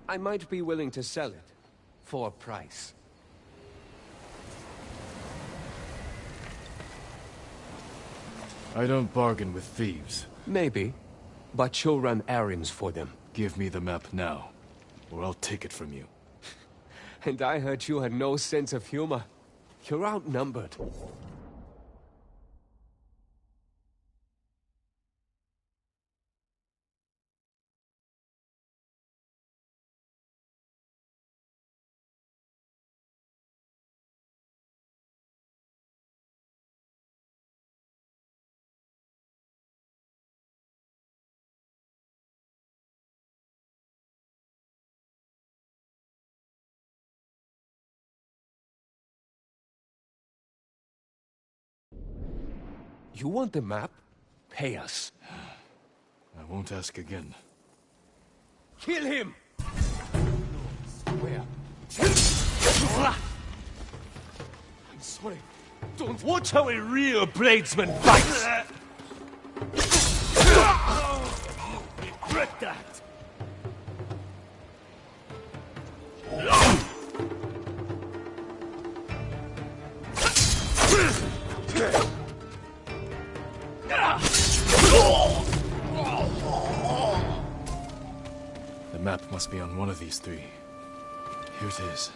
G: I might be willing to sell it for a price.
B: I don't bargain with thieves.
G: Maybe, but you'll run errands for them.
B: Give me the map now, or I'll take it from you.
G: And I heard you had no sense of humor. You're outnumbered. You want the map?
C: pay us.
B: I won't ask again.
C: Kill him!
B: Where?
C: I'm sorry. Don't watch how a real bladesman bites! Regret that!
B: The map must be on one of these three. Here it is.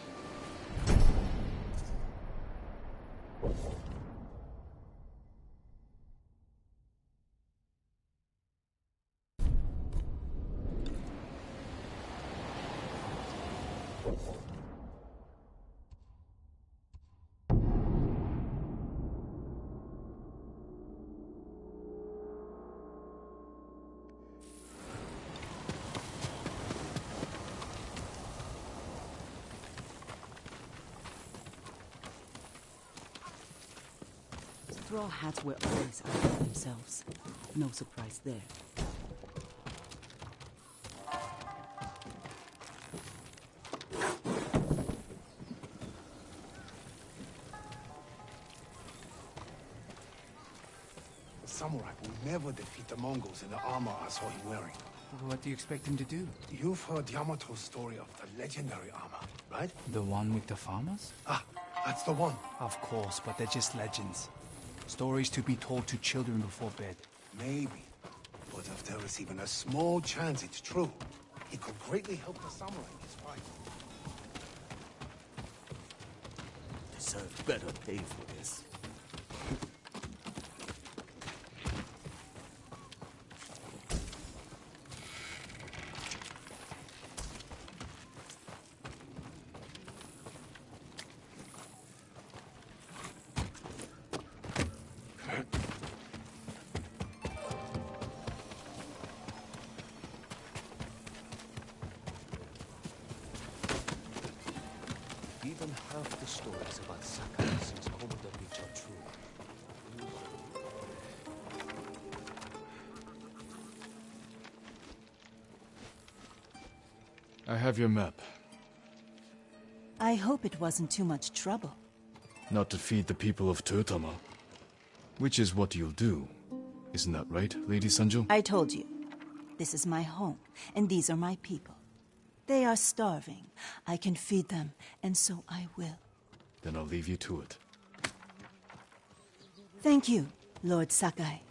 K: Straw hats were always out for themselves. No surprise there.
F: Samurai will never defeat the Mongols in the armor I saw him wearing.
L: What do you expect him to do?
F: You've heard Yamato's story of the legendary armor, right?
L: The one with the farmers?
F: Ah, that's the one.
L: Of course, but they're just legends. Stories to be told to children before bed.
F: Maybe. But if there is even a small chance it's true, it could greatly help the samurai in his fight.
C: Deserve better pay for this. Even half the stories about Sakai since Komoda Beach are true.
B: I have your map.
J: I hope it wasn't too much trouble.
B: Not to feed the people of Totama. Which is what you'll do. Isn't that right, Lady Sanjo?
J: I told you. This is my home, and these are my people. They are starving. I can feed them, and so I will.
B: Then I'll leave you to it.
J: Thank you, Lord Sakai.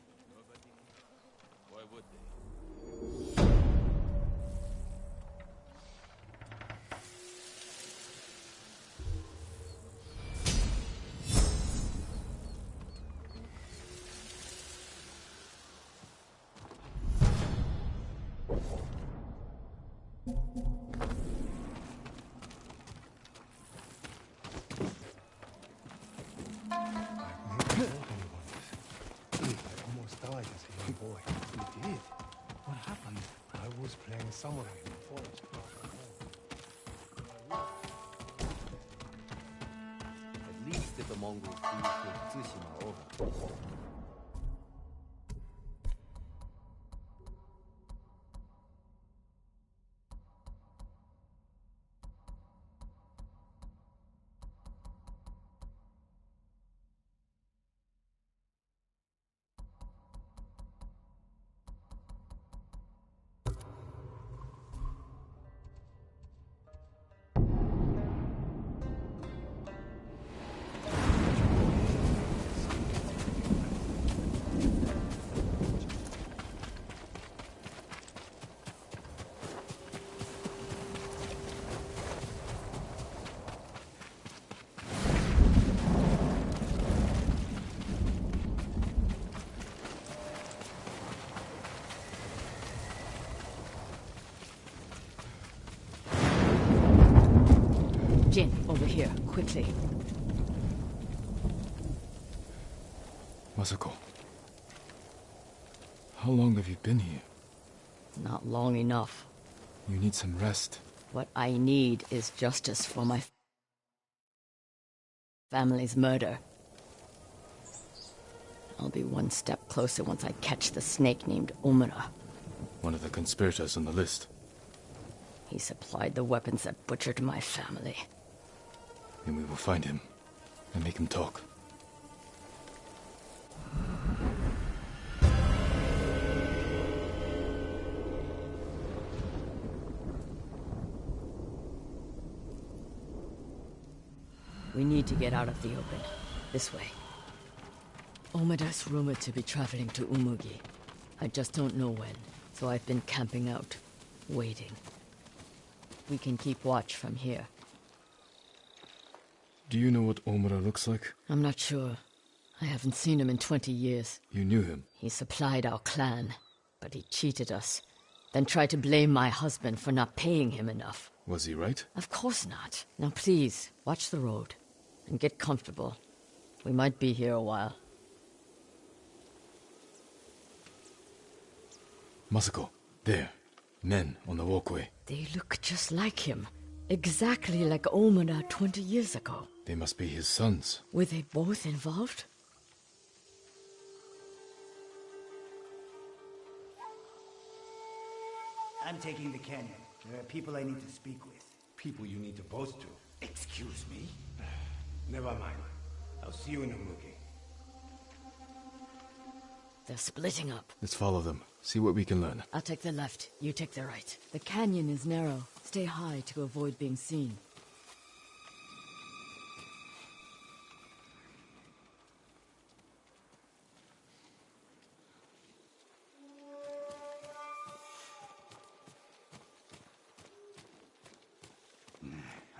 F: Samurai in the forest.
C: At least if the Mongols do take Tsushima over.
K: Jin, over here, quickly.
B: Masako. How long have you been here?
K: Not long enough.
B: You need some rest.
K: What I need is justice for my family's murder.
M: I'll be one step closer once I catch the snake named Omura.
B: One of the conspirators on the list.
M: He supplied the weapons that butchered my family.
B: Then we will find him and make him talk.
M: We need to get out of the open. This way. Omura's rumored to be traveling to Umugi. I just don't know when, so I've been camping out, waiting. We can keep watch from here.
B: Do you know what Omura looks like?
M: I'm not sure. I haven't seen him in 20 years.
B: You knew him?
M: He supplied our clan, but he cheated us. Then tried to blame my husband for not paying him enough.
B: Was he right?
M: Of course not. Now please, watch the road. And get comfortable. We might be here a while.
B: Masako, there. Men on the walkway.
M: They look just like him. Exactly like Omura 20 years ago.
B: They must be his sons.
M: Were they both involved?
D: I'm taking the canyon. There are people I need to speak with.
C: People you need to boast to.
D: Excuse me?
C: Never mind. I'll see you in Umugi.
M: They're splitting up.
B: Let's follow them. See what we can learn.
M: I'll take the left. You take the right. The canyon is narrow. Stay high to avoid being seen.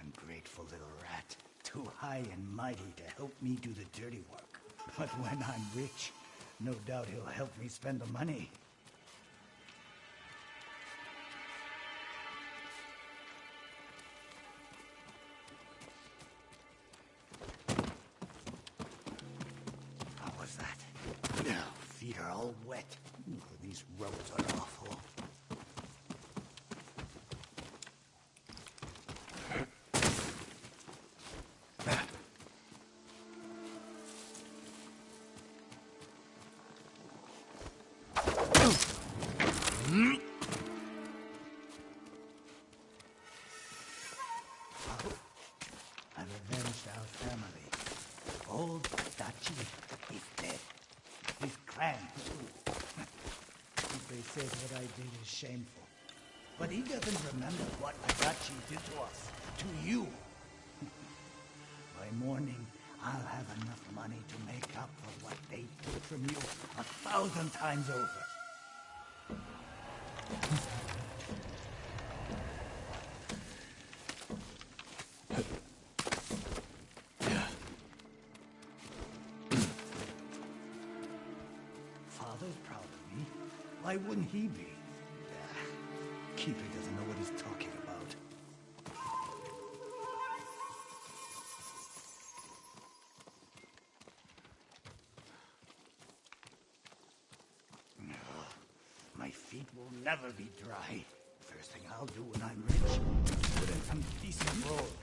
D: Ungrateful little rat. Too high and mighty to help me do the dirty work. But when I'm rich, no doubt he'll help me spend the money. How was that? Now, feet are all wet. These roads are awful. I've avenged our family. Old Dachi is dead. His clan, too. They say what I did is shameful. But he doesn't remember what Adachi did to us. To you. By morning, I'll have enough money to make up for what they took from you 1,000 times over. Father's proud of me. Why wouldn't he be? Keeper doesn't know what he's talking about. My feet will never be dry. First thing I'll do when I'm rich, put in some decent rolls.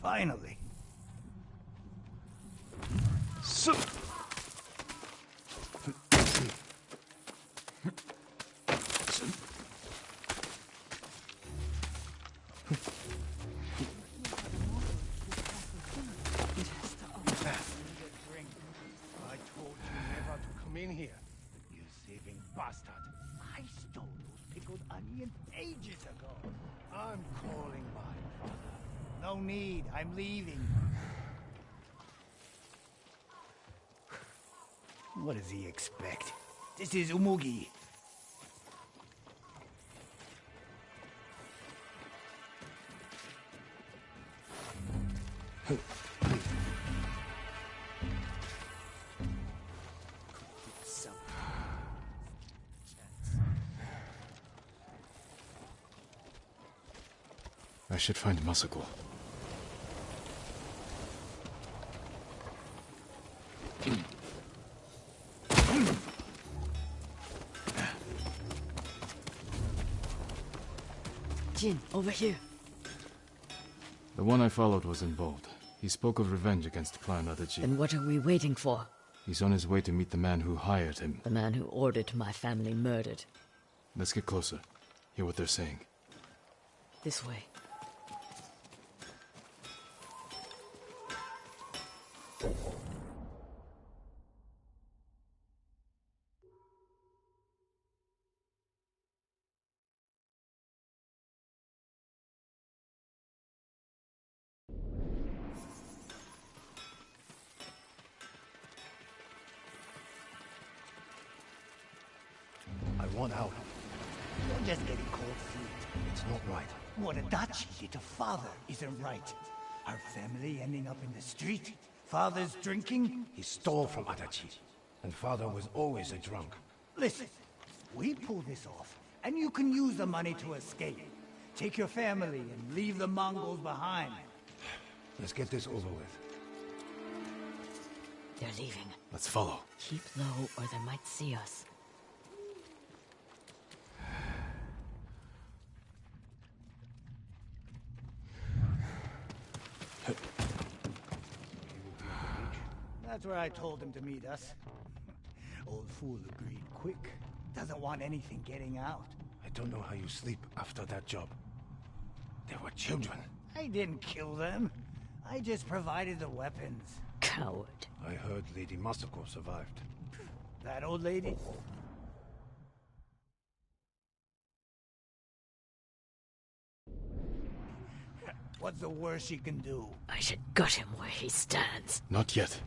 D: Finally. So I told you never to come in here. You thieving bastard. I stole those pickled onions ages ago. I'm calling my father. No need. I'm leaving. What does he expect? This is Umugi.
B: I should find Masako.
M: Jin, over here.
B: The one I followed was involved. He spoke of revenge against Clan Adachi.
M: Then what are we waiting for?
B: He's on his way to meet the man who hired him.
M: The man who ordered my family murdered.
B: Let's get closer. Hear what they're saying.
M: This way.
D: I want out. You're just getting cold feet. It's not right. What Adachi did to Father isn't right. Our family ending up in the street. Father's drinking.
C: He stole from Adachi, and Father was always a drunk.
D: Listen, we pull this off, and you can use the money to escape. Take your family and leave the Mongols behind.
C: Let's get this over with.
M: They're leaving.
B: Let's follow.
M: Keep low or they might see us.
D: That's where I told him to meet us. Old fool agreed quick. Doesn't want anything getting out.
C: I don't know how you sleep after that job. They were children.
D: I didn't kill them. I just provided the weapons.
M: Coward.
C: I heard Lady Masako survived.
D: That old lady? What's the worst she can do?
M: I should gut him where he stands.
B: Not yet.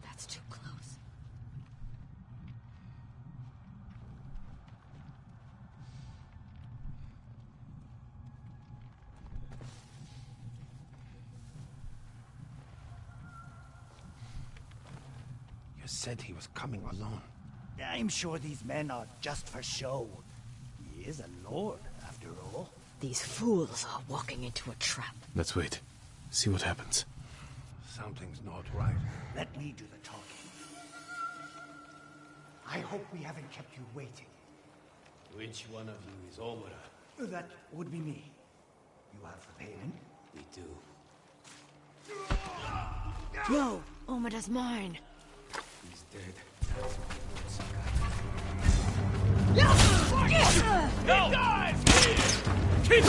M: That's too close.
C: You said he was coming alone.
D: I'm sure these men are just for show. He is a lord, after all.
M: These fools are walking into a trap.
B: Let's wait. See what happens.
C: Something's not right.
D: Let me do the talking. I hope we haven't kept you waiting.
N: Which one of you is Omura?
D: That would be me. You have the payment?
N: We do.
M: No! Omada's mine!
N: He's dead.
I: No! Keep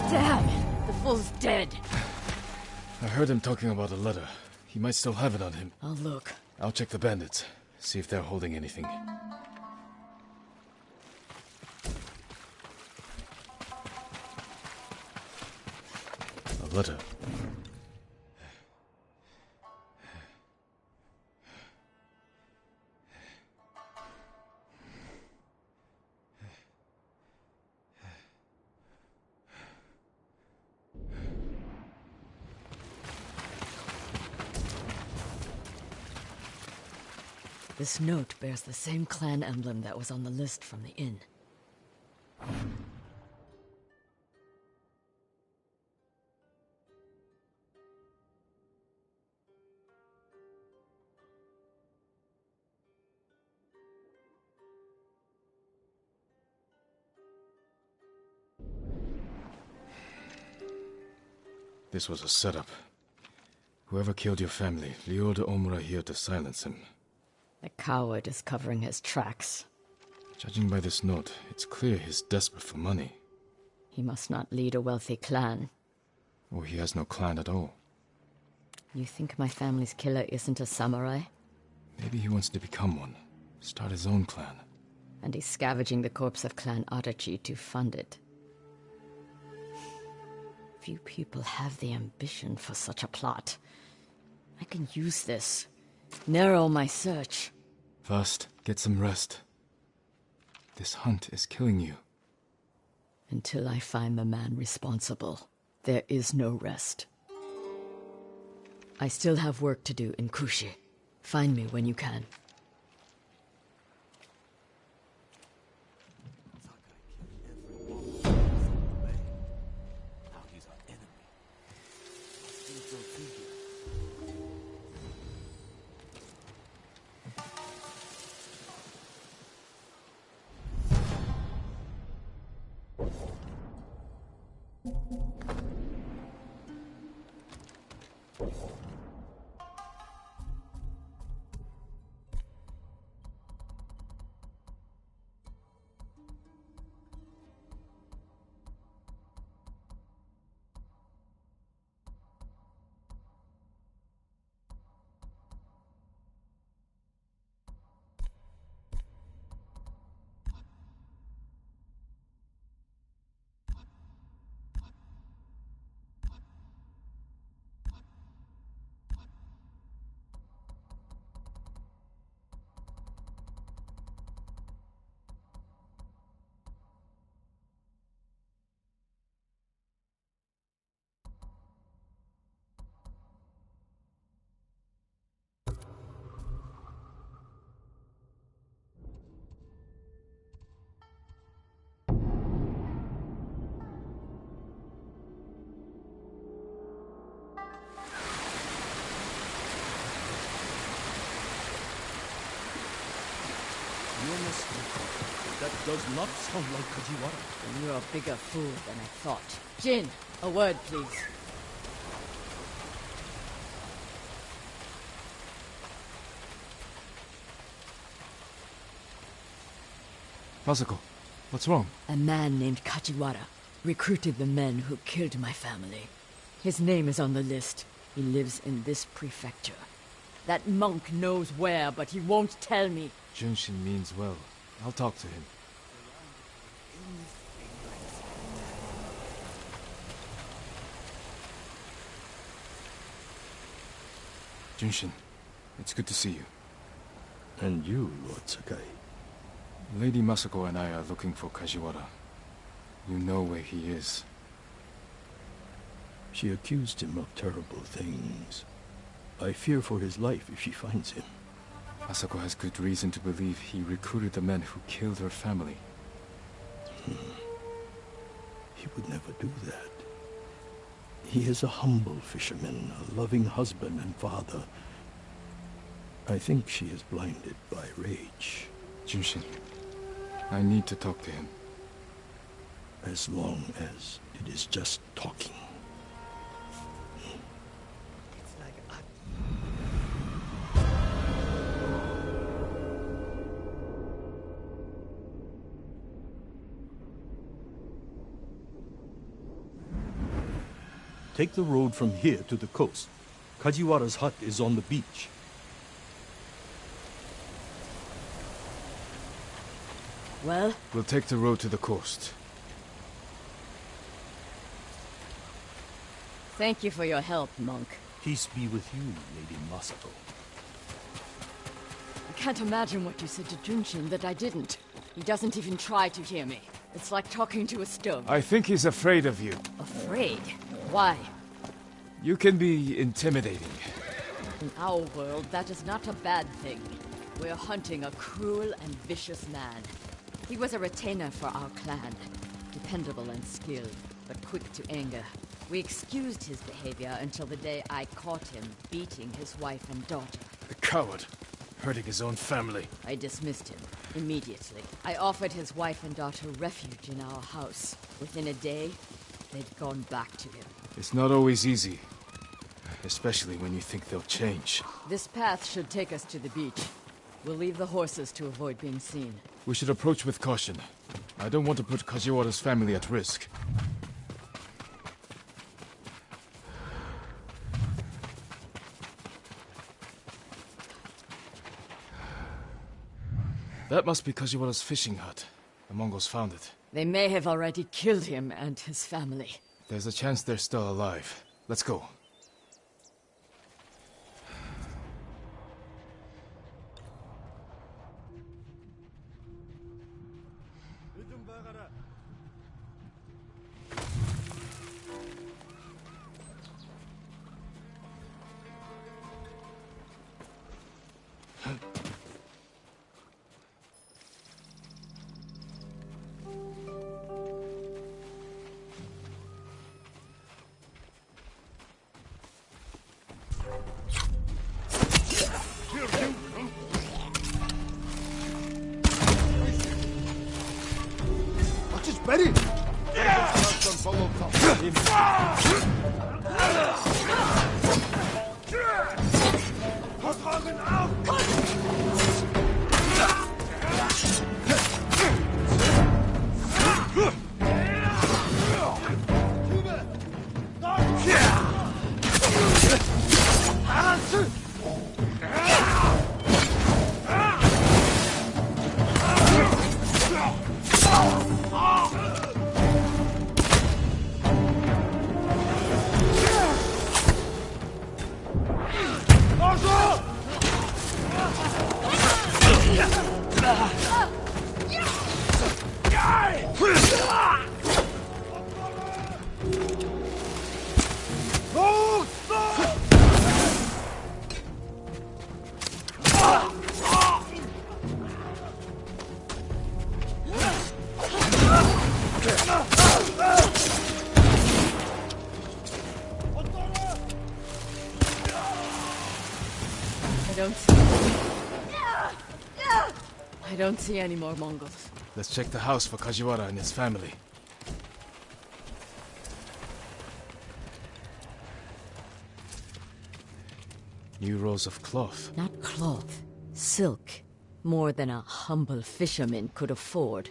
M: Damn! The fool's dead.
B: I heard him talking about a letter. He might still have it on him.
M: I'll look.
B: I'll check the bandits. See if they're holding anything. A letter.
M: This note bears the same clan emblem that was on the list from the inn.
B: This was a setup. Whoever killed your family lured Omura here to silence him.
M: The coward is covering his tracks.
B: Judging by this note, it's clear he's desperate for money.
M: He must not lead a wealthy clan.
B: Or he has no clan at all.
M: You think my family's killer isn't a samurai?
B: Maybe he wants to become one. Start his own clan.
M: And he's scavenging the corpse of Clan Adachi to fund it. Few people have the ambition for such a plot. I can use this. Narrow my search.
B: First, get some rest. This hunt is killing you.
M: Until I find the man responsible, there is no rest. I still have work to do in Kushi. Find me when you can.
O: That does not sound like Kajiwara.
M: Then you're a bigger fool than I thought. Jin, a word, please.
B: Masako, what's wrong?
M: A man named Kajiwara recruited the men who killed my family. His name is on the list. He lives in this prefecture. That monk knows where, but he won't tell me.
B: Junshin means well. I'll talk to him. Junshin, it's good to see you.
O: And you, Lord Sakai.
B: Lady Masako and I are looking for Kajiwara. You know where he is.
O: She accused him of terrible things. I fear for his life if she finds him.
B: Masako has good reason to believe he recruited the men who killed her family.
O: He would never do that. He is a humble fisherman, a loving husband and father. I think she is blinded by rage.
B: Junshin, I need to talk to him.
O: As long as it is just talking. Take the road from here to the coast. Kajiwara's hut is on the beach.
M: Well?
B: We'll take the road to the coast.
M: Thank you for your help, monk.
O: Peace be with you, Lady Masako.
M: I can't imagine what you said to Junshin that I didn't. He doesn't even try to hear me. It's like talking to a stone.
B: I think he's afraid of you.
M: Afraid? Why?
B: You can be intimidating.
M: In our world, that is not a bad thing. We're hunting a cruel and vicious man. He was a retainer for our clan. Dependable and skilled, but quick to anger. We excused his behavior until the day I caught him beating his wife and daughter.
B: A coward. Hurting his own family.
M: I dismissed him immediately. I offered his wife and daughter refuge in our house. Within a day, they'd gone back to him.
B: It's not always easy. Especially when you think they'll change.
M: This path should take us to the beach. We'll leave the horses to avoid being seen.
B: We should approach with caution. I don't want to put Kajiwara's family at risk. That must be Kajiwara's fishing hut. The Mongols found it.
M: They may have already killed him and his family.
B: There's a chance they're still alive. Let's go.
I: Ready?
M: I don't see any more Mongols.
B: Let's check the house for Kajiwara and his family. New rolls of cloth.
M: Not cloth. Silk. More than a humble fisherman could afford.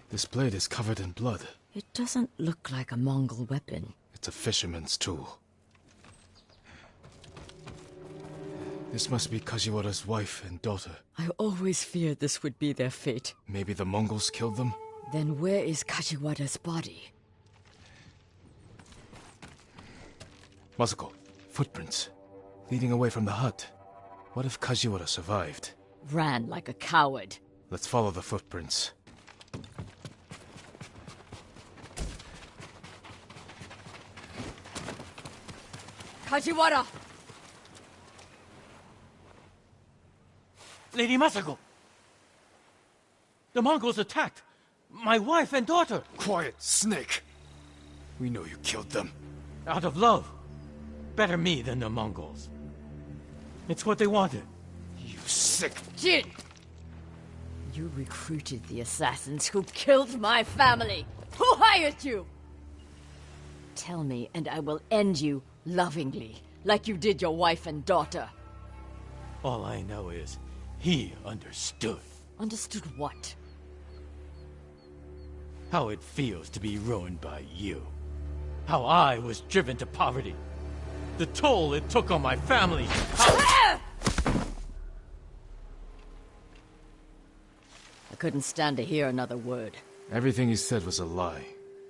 B: This blade is covered in blood.
M: It doesn't look like a Mongol weapon.
B: It's a fisherman's tool. This must be Kajiwara's wife and daughter.
M: I always feared this would be their fate.
B: Maybe the Mongols killed them?
M: Then where is Kajiwara's body?
B: Masako, footprints. Leading away from the hut. What if Kajiwara survived?
M: Ran like a coward.
B: Let's follow the footprints.
M: Kajiwara!
A: Lady Masako! The Mongols attacked my wife and daughter!
B: Quiet, snake! We know you killed them.
A: Out of love. Better me than the Mongols. It's what they wanted.
B: You sick...
M: Jin! You recruited the assassins who killed my family! Who hired you? Tell me, and I will end you lovingly, like you did your wife and daughter.
A: All I know is, he understood.
M: Understood what?
A: How it feels to be ruined by you. How I was driven to poverty. The toll it took on my family.
M: I couldn't stand to hear another word.
B: Everything he said was a lie.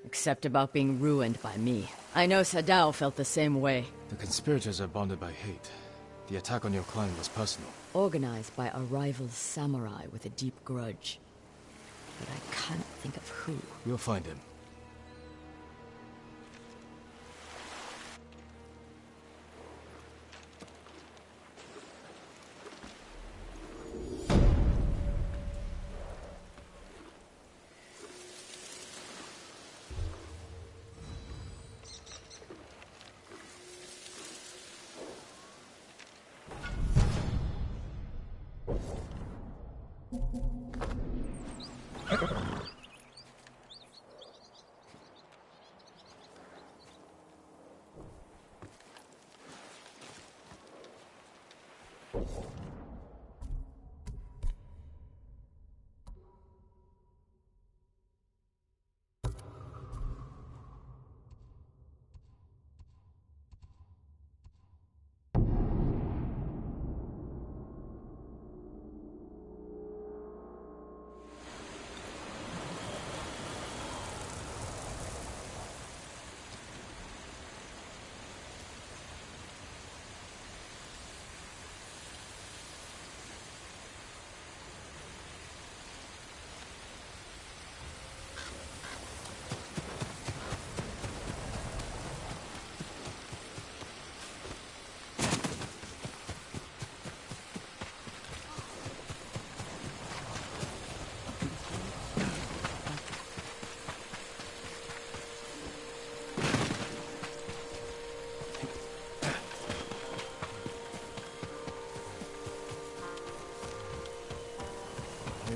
M: Except about being ruined by me. I know Sadao felt the same way.
B: The conspirators are bonded by hate. The attack on your clan was personal.
M: Organized by a rival samurai with a deep grudge. But I can't think of who.
B: We'll find him.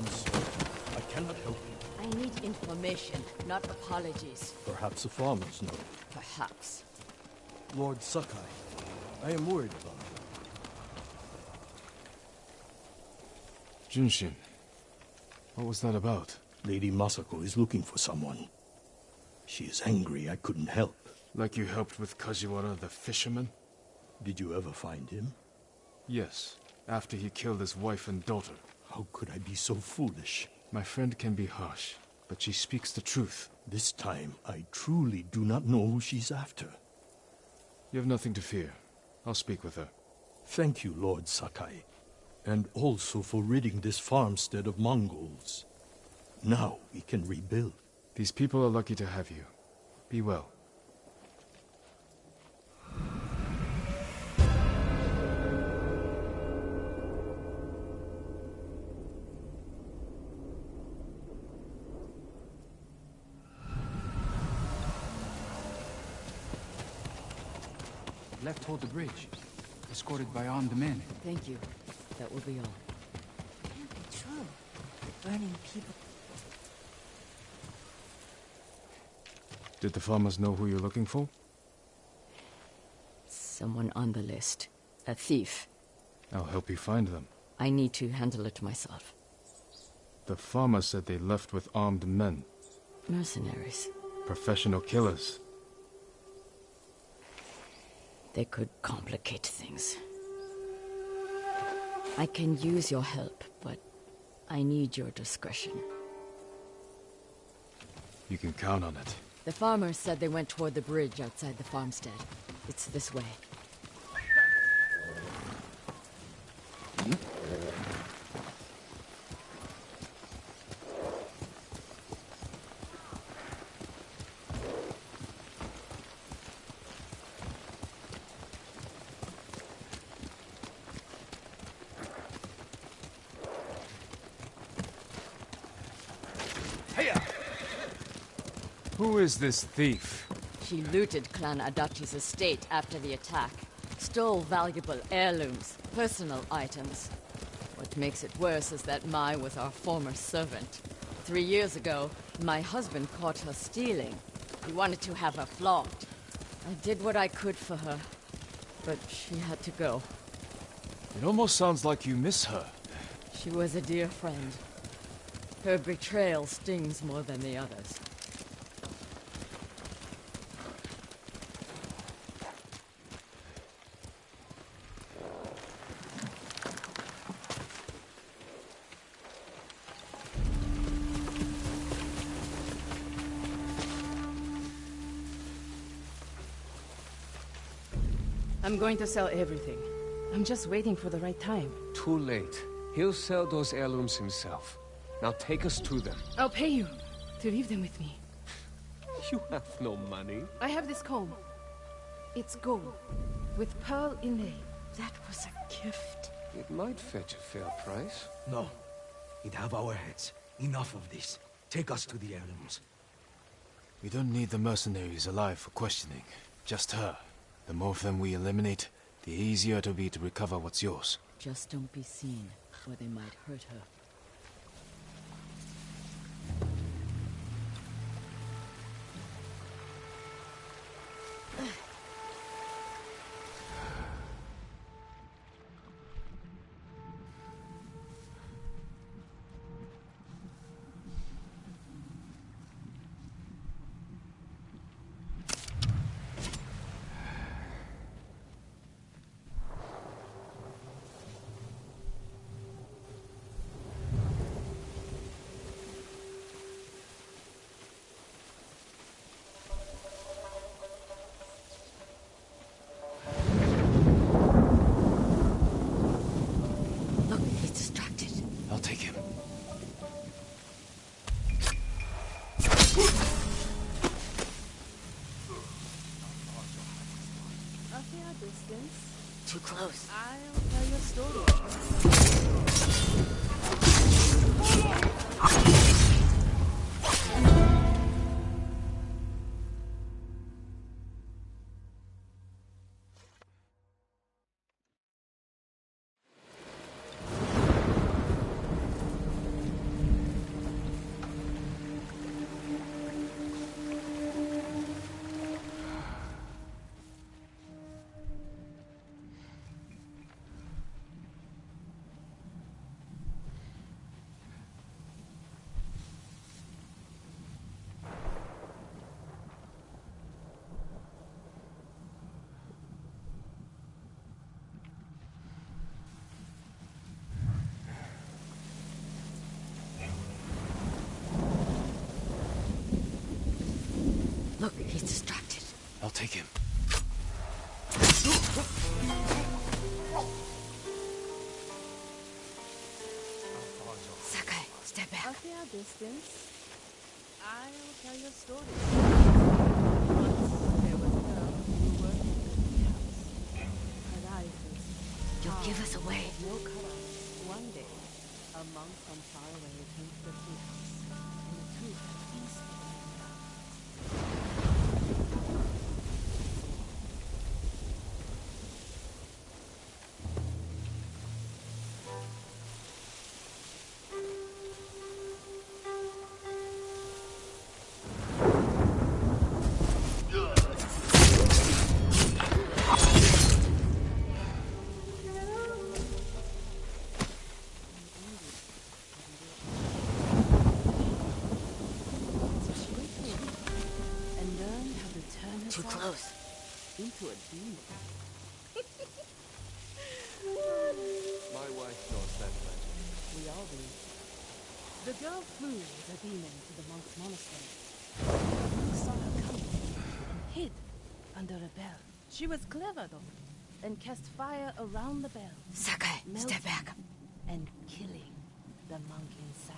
O: am sorry. I cannot help you.
M: I need information, not apologies.
O: Perhaps the farmers know.
M: Perhaps.
O: Lord Sakai, I am worried about you.
B: Junshin, what was that about?
O: Lady Masako is looking for someone. She is angry I couldn't help.
B: Like you helped with Kajiwara the fisherman?
O: Did you ever find him?
B: Yes, after he killed his wife and daughter.
O: How could I be so foolish?
B: My friend can be harsh, but she speaks the truth.
O: This time, I truly do not know who she's after.
B: You have nothing to fear. I'll speak with her.
O: Thank you, Lord Sakai. And also for ridding this farmstead of Mongols. Now we can rebuild.
B: These people are lucky to have you. Be well.
L: Left toward the bridge, escorted by armed men.
M: Thank you. That will be all.
J: Can't be true. Burning people.
B: Did the farmers know who you're looking for?
M: Someone on the list. A thief.
B: I'll help you find them.
M: I need to handle it myself.
B: The farmer said they left with armed men.
M: Mercenaries.
B: Professional killers.
M: They could complicate things. I can use your help, but I need your discretion.
B: You can count on it.
M: The farmers said they went toward the bridge outside the farmstead. It's this way.
B: Who is this thief?
M: She looted Clan Adachi's estate after the attack. Stole valuable heirlooms, personal items. What makes it worse is that Mai was our former servant. 3 years ago, my husband caught her stealing. He wanted to have her flogged. I did what I could for her, but she had to go.
B: It almost sounds like you miss her.
M: She was a dear friend. Her betrayal stings more than the others.
H: I'm going to sell everything. I'm just waiting for the right time.
G: Too late. He'll sell those heirlooms himself. Now take us to them.
H: I'll pay you to leave them with me.
G: You have no money.
H: I have this comb. It's gold, with pearl inlay. That was a gift.
G: It might fetch a fair price.
C: No. We'd have our heads. Enough of this. Take us to the heirlooms.
B: We don't need the mercenaries alive for questioning. Just her. The more of them we eliminate, the easier it'll be to recover what's yours.
M: Just don't be seen, or they might hurt her. Too close.
H: I'll tell you a story.
B: take him.
M: Sakai, step back.
P: A fair distance. I'll tell you a story. Once there was a girl who worked in the tea house. Her eyes were
M: You'll give us away.
P: no color. One day, a monk from far away came to the tea house, and the two fell instantly in love. And learn how to turn
M: Too
P: herself
M: close.
P: into a demon.
G: My wife knows that magic.
P: We all do. The girl flew as a demon to the monk's monastery. The monk saw her coming and hid under a bell. She was clever though, and cast fire around the bell.
M: Sakai, step back.
P: And killing the monk inside.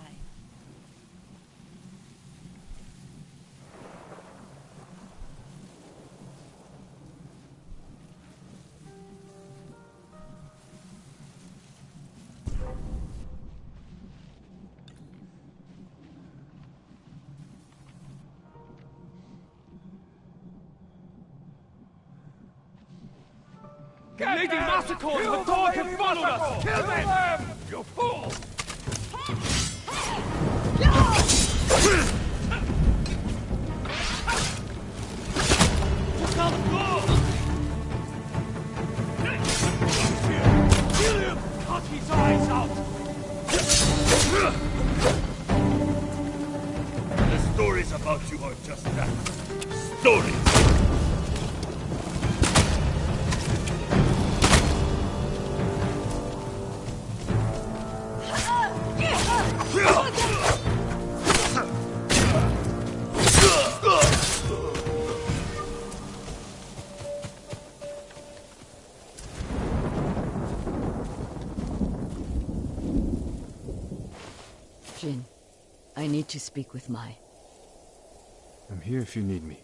I: They're leading massacres! The dog have followed us! Kill them! You fool! Kill him! Cut his eyes out! The stories about you are just that. Stories!
M: Jin, I need to speak with Mai.
B: I'm here if you need me.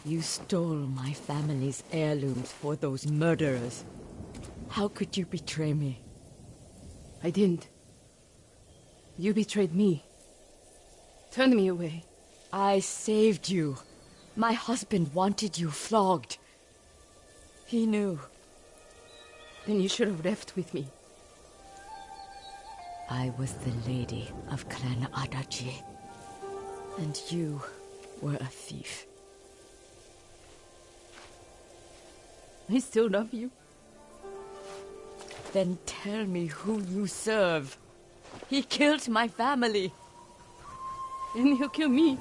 M: You stole my family's heirlooms for those murderers. How could you betray me?
H: I didn't. You betrayed me. Turned me away.
M: I saved you. My husband wanted you flogged. He knew.
H: Then you should have left with me.
M: I was the lady of Clan Adachi. And you were a thief.
H: I still love you.
M: Then tell me who you serve. He killed my family.
H: And he'll kill me.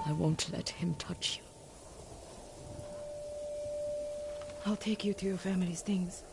M: I won't let him touch you.
H: I'll take you to your family's things.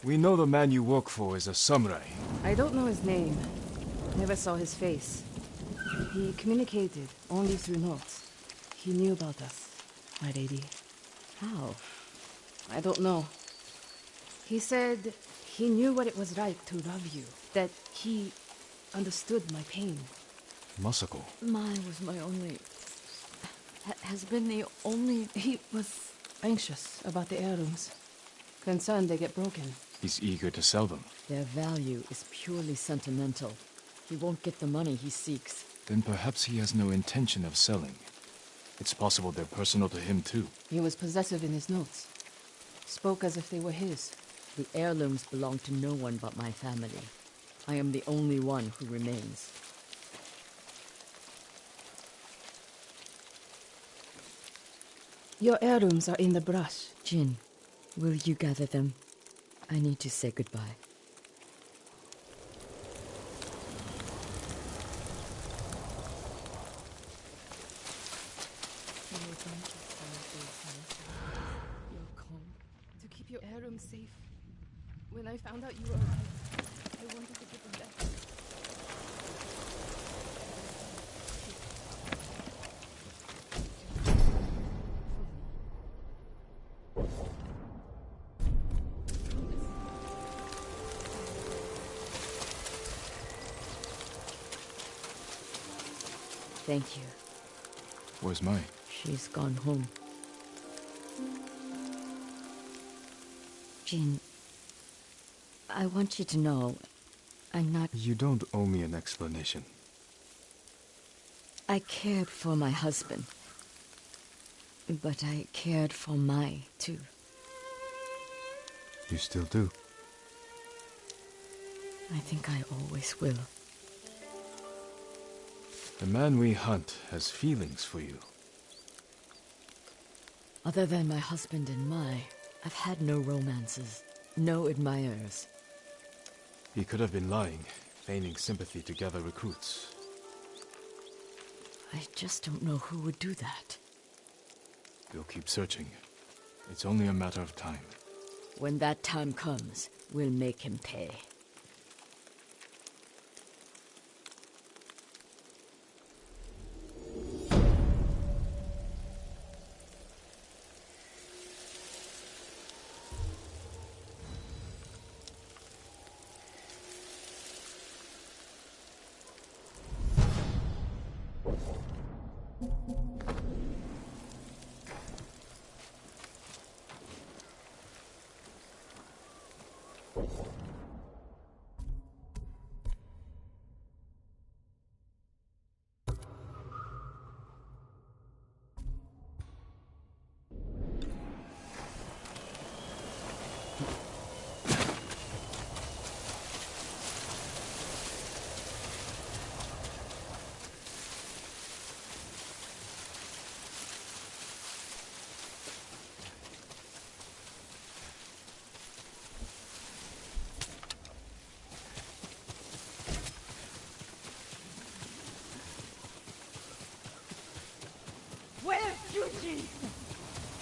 B: We know the man you work for is a samurai.
P: I don't know his name. Never saw his face. He communicated only through notes. He knew about us, my lady.
M: How?
P: I don't know. He said he knew what it was like to love you. That he understood my pain.
B: Masako.
M: Mai was my only... has been the only...
P: He was anxious about the heirlooms. Concerned they get broken.
B: He's eager to sell them.
M: Their value is purely sentimental. He won't get the money he seeks.
B: Then perhaps he has no intention of selling. It's possible they're personal to him too.
P: He was possessive in his notes. Spoke as if they were his.
M: The heirlooms belong to no one but my family. I am the only one who remains.
P: Your heirlooms are in the brush.
M: Jin, will you gather them? I need to say goodbye.
P: To keep your heirlooms safe. When I found out you were alive, I wanted to give them back.
M: Thank you.
B: Where's Mai?
M: She's gone home. Jin, I want you to know, I'm not...
B: You don't owe me an explanation.
M: I cared for my husband. But I cared for Mai, too.
B: You still do?
M: I think I always will.
B: The man we hunt has feelings for you.
M: Other than my husband and Mai, I've had no romances, no admirers.
B: He could have been lying, feigning sympathy to gather recruits.
M: I just don't know who would do that.
B: We'll keep searching. It's only a matter of time.
M: When that time comes, we'll make him pay.
I: Where's Junshin?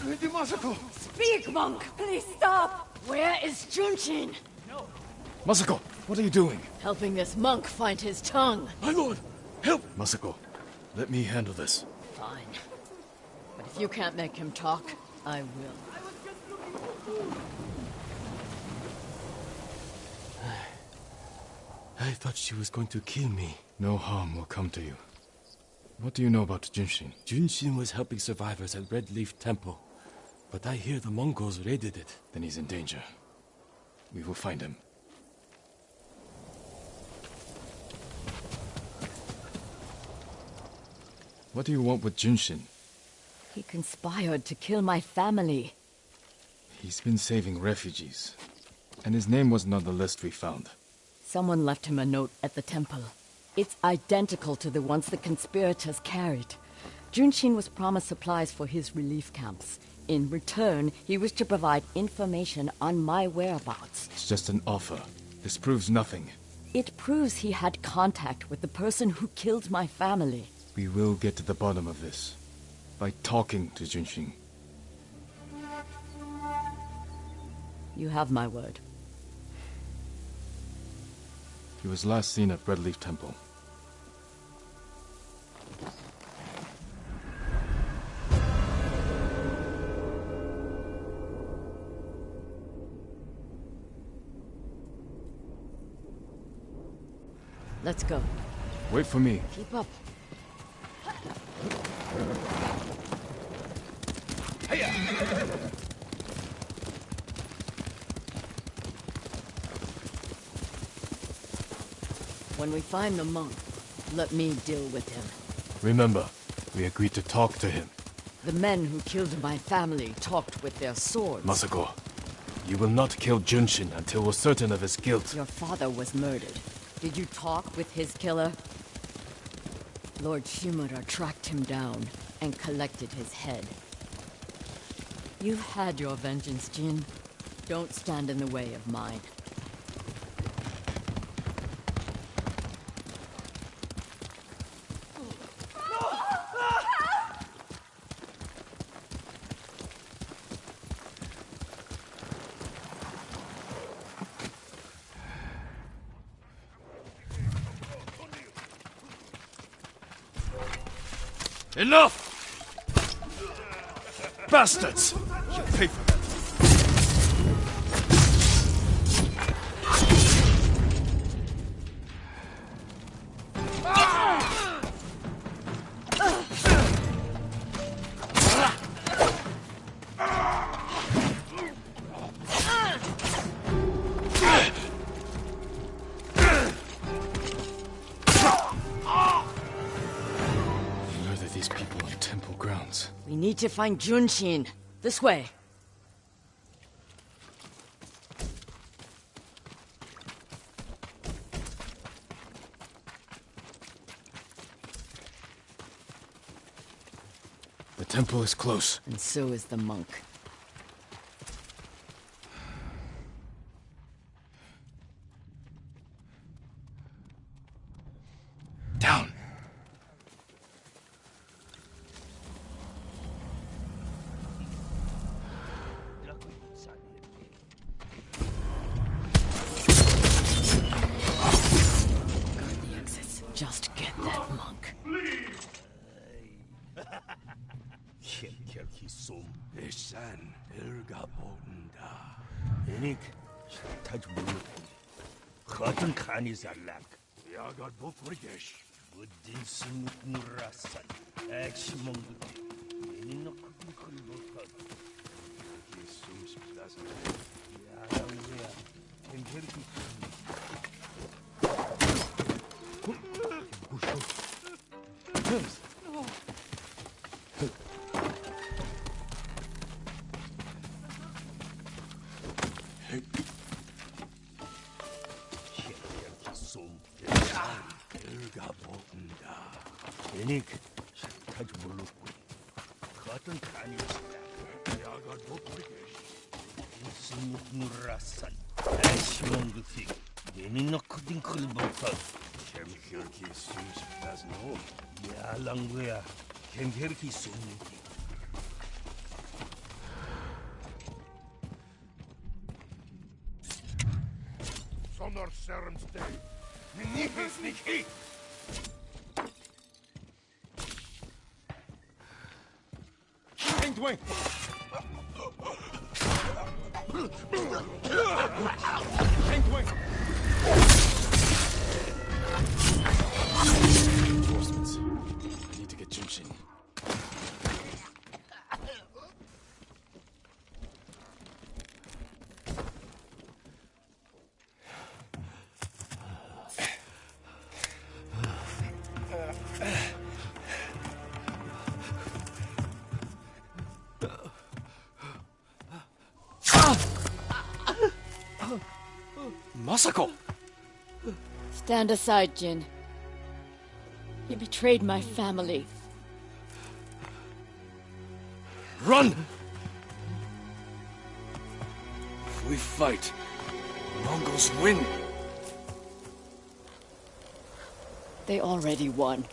D: Lady Masako!
M: Speak, monk! Please stop! Where is Junshin?
B: Masako, what are you doing?
M: Helping this monk find his tongue.
B: My lord, help! Masako, let me handle this.
M: Fine. But if you can't make him talk, I will.
N: I thought she was going to kill me.
B: No harm will come to you. What do you know about Junshin?
N: Junshin was helping survivors at Red Leaf Temple. But I hear the Mongols raided it.
B: Then he's in danger. We will find him. What do you want with Junshin?
M: He conspired to kill my family.
B: He's been saving refugees. And his name wasn't on the list we found.
M: Someone left him a note at the temple. It's identical to the ones the conspirators carried. Junshin was promised supplies for his relief camps. In return, he was to provide information on my whereabouts.
B: It's just an offer. This proves nothing.
M: It proves he had contact with the person who killed my family.
B: We will get to the bottom of this. By talking to Junshin.
M: You have my word.
B: He was last seen at Redleaf Temple.
M: Let's go.
B: Wait for me.
M: Keep up. When we find the monk, let me deal with him.
B: Remember, we agreed to talk to him.
M: The men who killed my family talked with their swords.
B: Masako, you will not kill Junshin until we're certain of his guilt.
M: Your father was murdered. Did you talk with his killer? Lord Shimura tracked him down and collected his head. You've had your vengeance, Jin. Don't stand in the way of mine.
B: Enough! Bastards! You'll pay for that.
M: We need to find Junshin. This way.
B: The temple is close.
M: And so is the monk.
B: Down.
M: Just get that monk.
I: Esan erga본다. Enik tajbulu. Khatun khani zalak. Yagat bokrigesh. Buddin sunuk nurasan. Ekshmong. Enin khul bokad. Jesus doesn't. Ya ya. Engerki. Enik, touch buluk. Cotton canny. Yagat bokrigesh. Sunuk nurasan. Ekshmong. Enin khul bokad. Kemherki sus doesn't know. Ya langwea. Kemherki sunuk. Sonor serums day. Minifis niki. Dwayne.
B: Reinforcements. I need to get Junshin. Masako!
M: Stand aside, Jin. You betrayed my family.
B: Run! If we fight, the Mongols win.
M: They already won.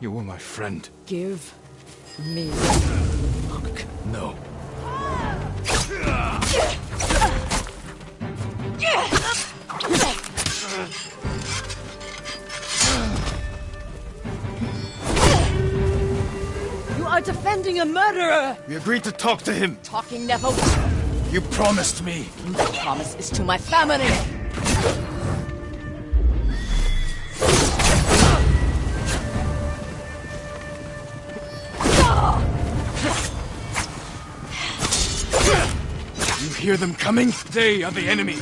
B: You were my friend.
M: Give me monk.
B: No.
M: You are defending a murderer!
B: We agreed to talk to him.
M: Talking never...
B: You promised me.
M: My promise is to my family.
B: You hear them coming? They are the enemy.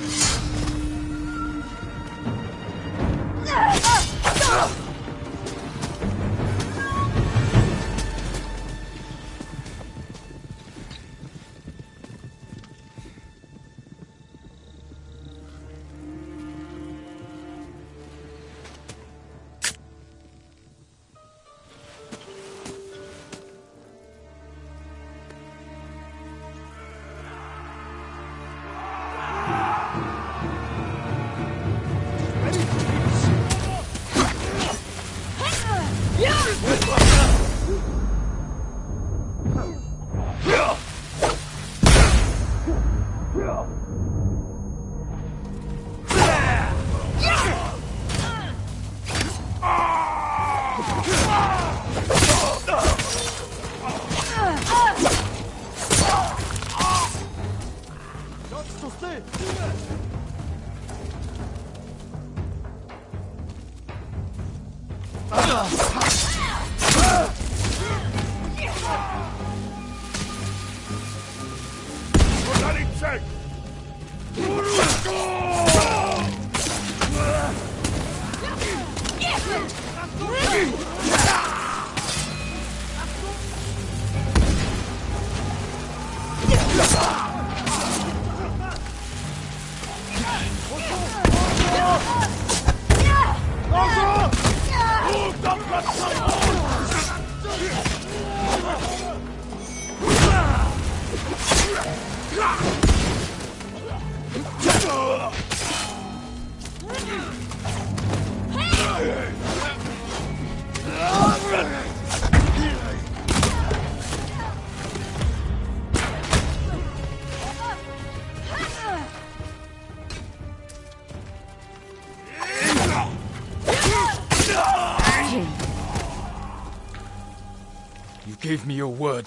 B: Gave me your word.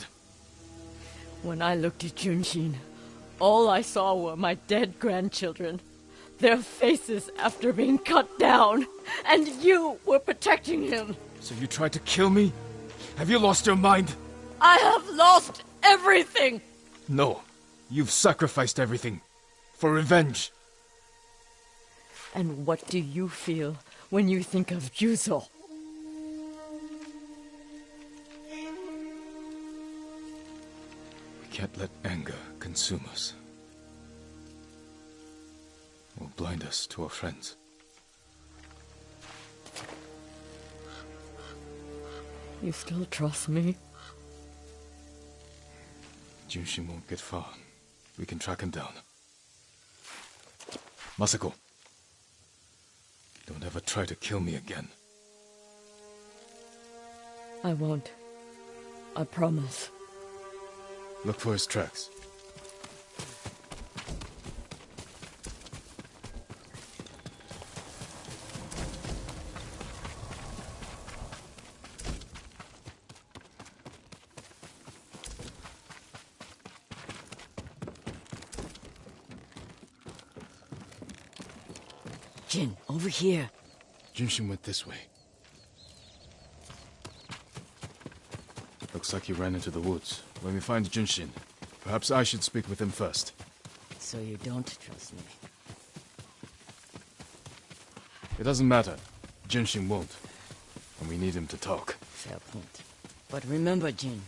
M: When I looked at Junshin, all I saw were my dead grandchildren, their faces after being cut down, and you were protecting him.
B: So you tried to kill me? Have you lost your mind?
M: I have lost everything!
B: No, you've sacrificed everything. For revenge.
M: And what do you feel when you think of Juzo?
B: Can't let anger consume us. Or blind us to our friends.
M: You still trust me?
B: Junshin won't get far. We can track him down. Masako. Don't ever try to kill me again.
M: I won't. I promise.
B: Look for his tracks.
M: Jin, over here.
B: Junshin went this way. Looks like he ran into the woods. When we find Junshin, perhaps I should speak with him first.
M: So you don't trust me?
B: It doesn't matter. Junshin won't. And we need him to talk.
M: Fair point. But remember, Jin,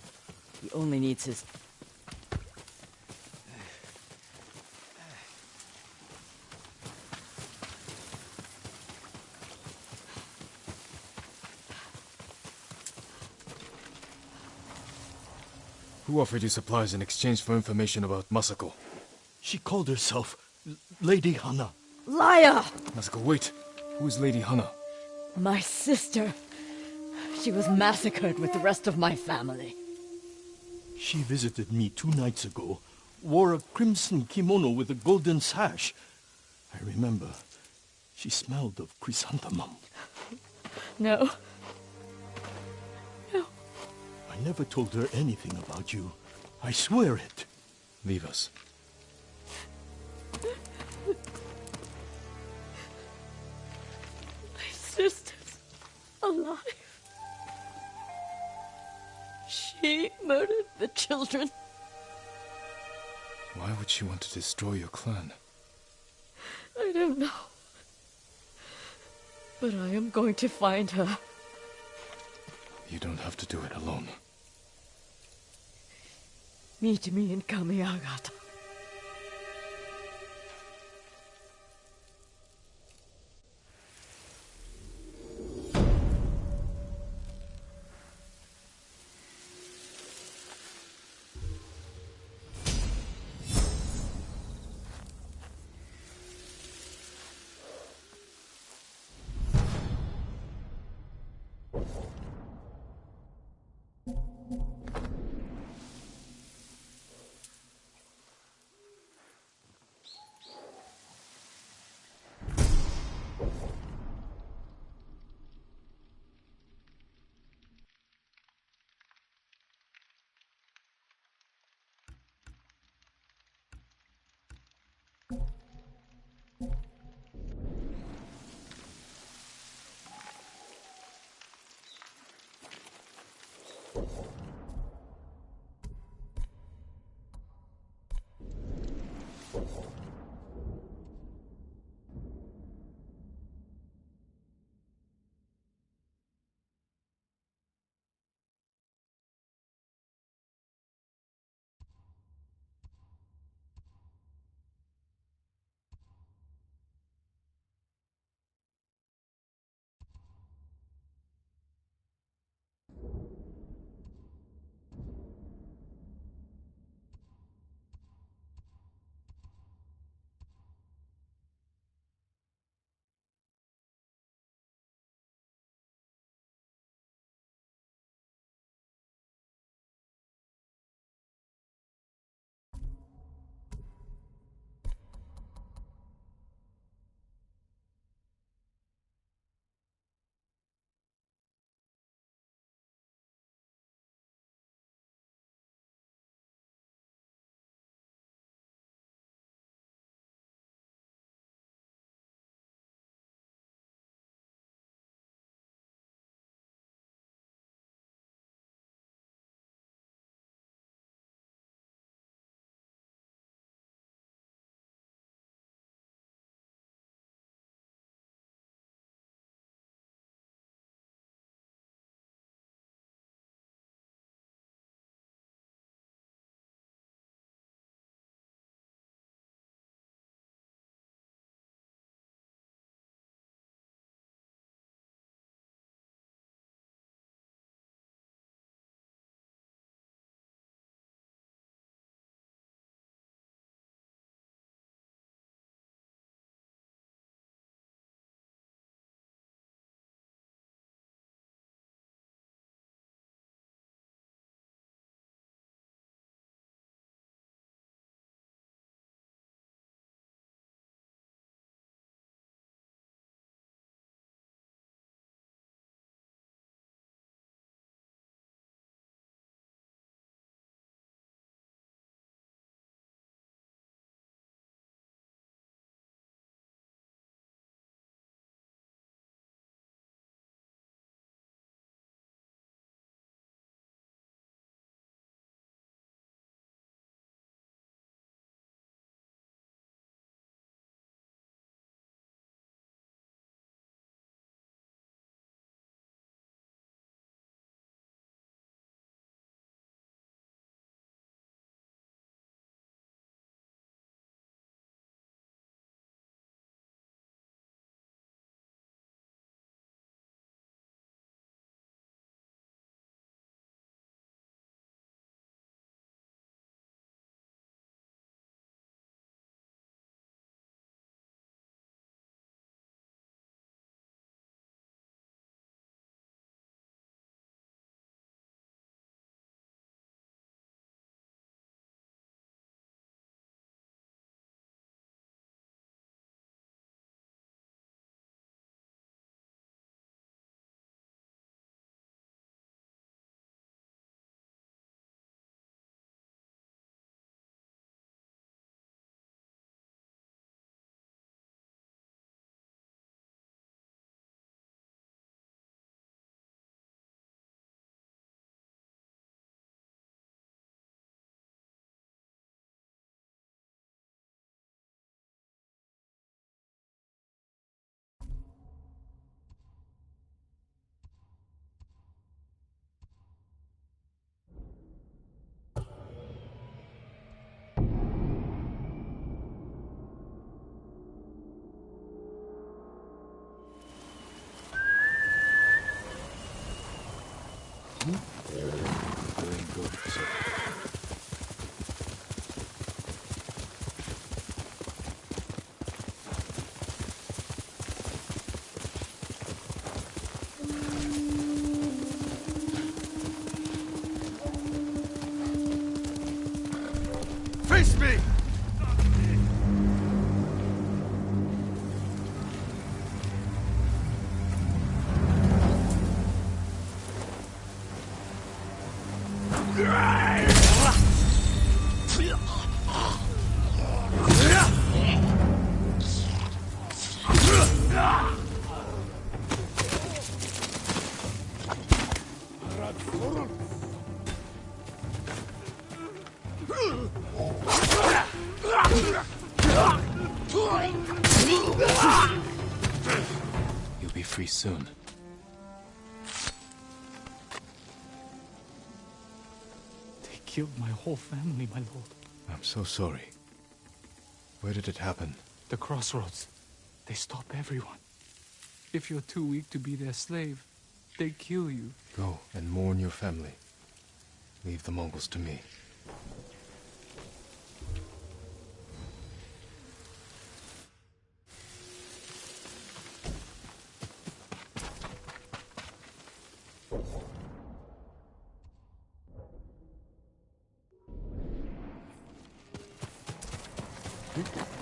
M: he only needs his...
B: Who offered you supplies in exchange for information about Masako?
O: She called herself Lady Hana.
M: Liar!
B: Masako, wait. Who is Lady Hana?
M: My sister. She was massacred with the rest of my family.
O: She visited me 2 nights ago, wore a crimson kimono with a golden sash. I remember. She smelled of chrysanthemum.
M: No. No.
O: I never told her anything about you. I swear it.
B: Leave us.
M: My sister's alive. She murdered the children.
B: Why would she want to destroy your clan?
M: I don't know. But I am going to find her.
B: You don't have to do it alone.
M: Meet me in Kamiagata.
B: Doing good, sir.
F: Face me!
B: You'll be free soon.
L: They killed my whole family, my lord.
B: I'm so sorry. Where did it happen?
L: The crossroads. They stop everyone. If you're too weak to be their slave, they kill you.
B: Go and mourn your family. Leave the Mongols to me.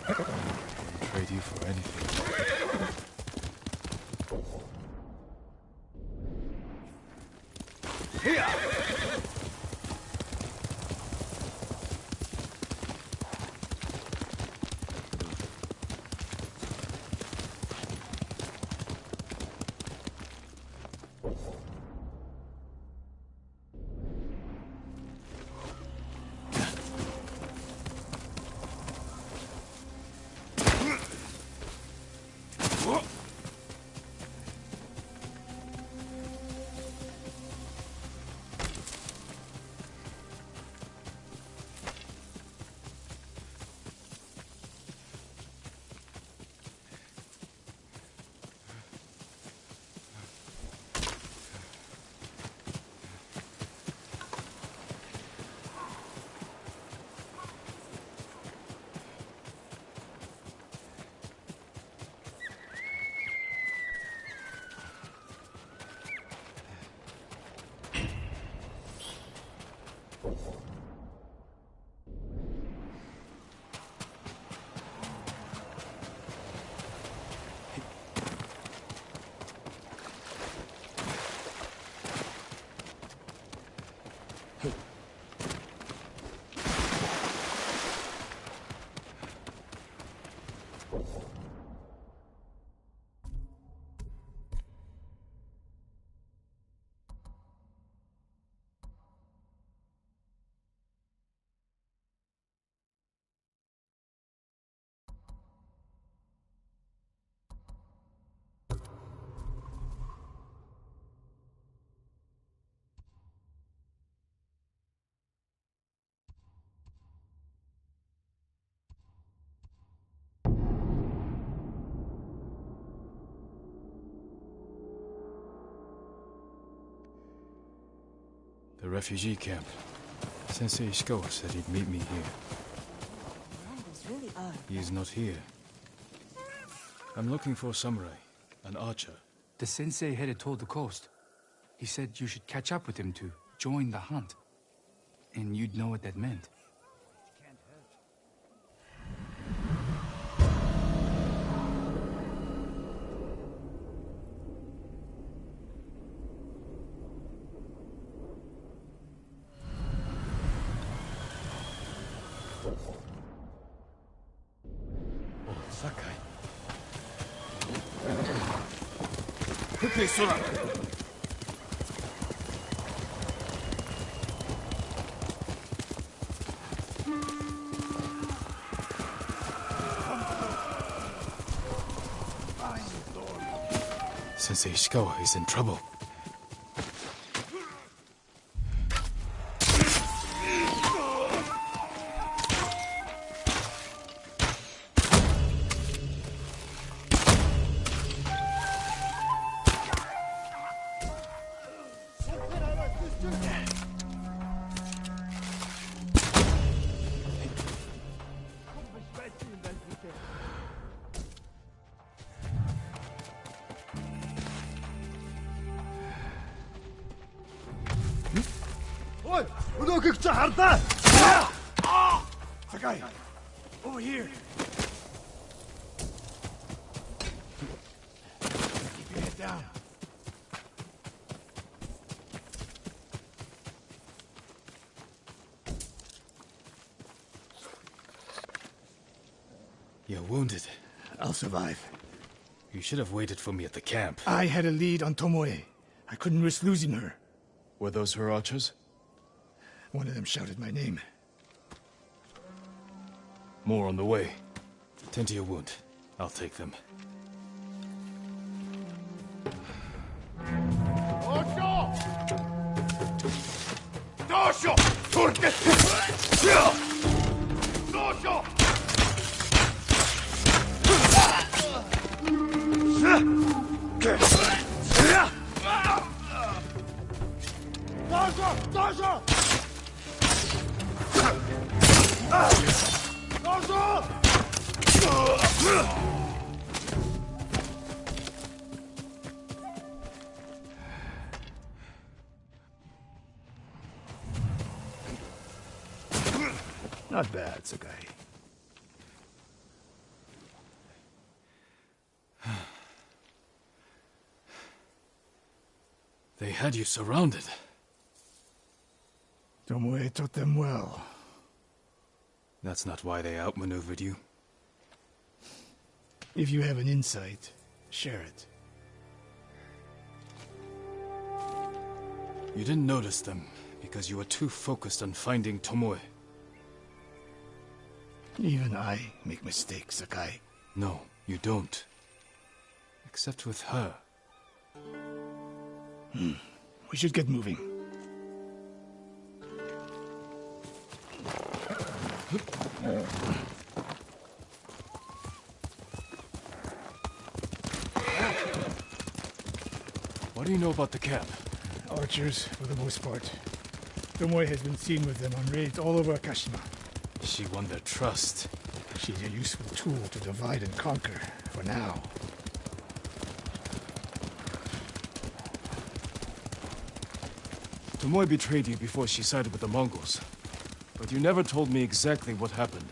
B: I'll trade you for anything.
F: Here!
B: The refugee camp. Sensei Ishikawa said he'd meet me here.
J: Mongols really are.
B: He is not here. I'm looking for a samurai, an archer.
L: The sensei headed toward the coast. He said you should catch up with him to join the hunt. And you'd know what that meant.
B: Sakai.
F: Quickly, Sora!
B: Sensei Ishikawa is in trouble.
D: Oi! Sakai! Over here! Keep your head down.
B: You're wounded.
D: I'll survive.
B: You should have waited for me at the camp.
D: I had a lead on Tomoe. I couldn't risk losing her.
B: Were those her archers?
D: One of them shouted my name.
B: More on the way. Tend to your wound. I'll take them.
D: Dosho! Turke! Dosho! Dosho! Not bad, Sakai.
B: They had you surrounded.
D: Tomoe taught them well.
B: That's not why they outmaneuvered you.
D: If you have an insight, share it.
B: You didn't notice them because you were too focused on finding Tomoe.
D: Even I make mistakes, Sakai.
B: No, you don't. Except with her.
D: We should get moving.
B: What do you know about the camp?
D: Archers, for the most part. Tomoe has been seen with them on raids all over Akashima.
B: She won their trust.
D: She's a useful tool to divide and conquer, for now.
B: Tomoe betrayed you before she sided with the Mongols. But you never told me exactly what happened.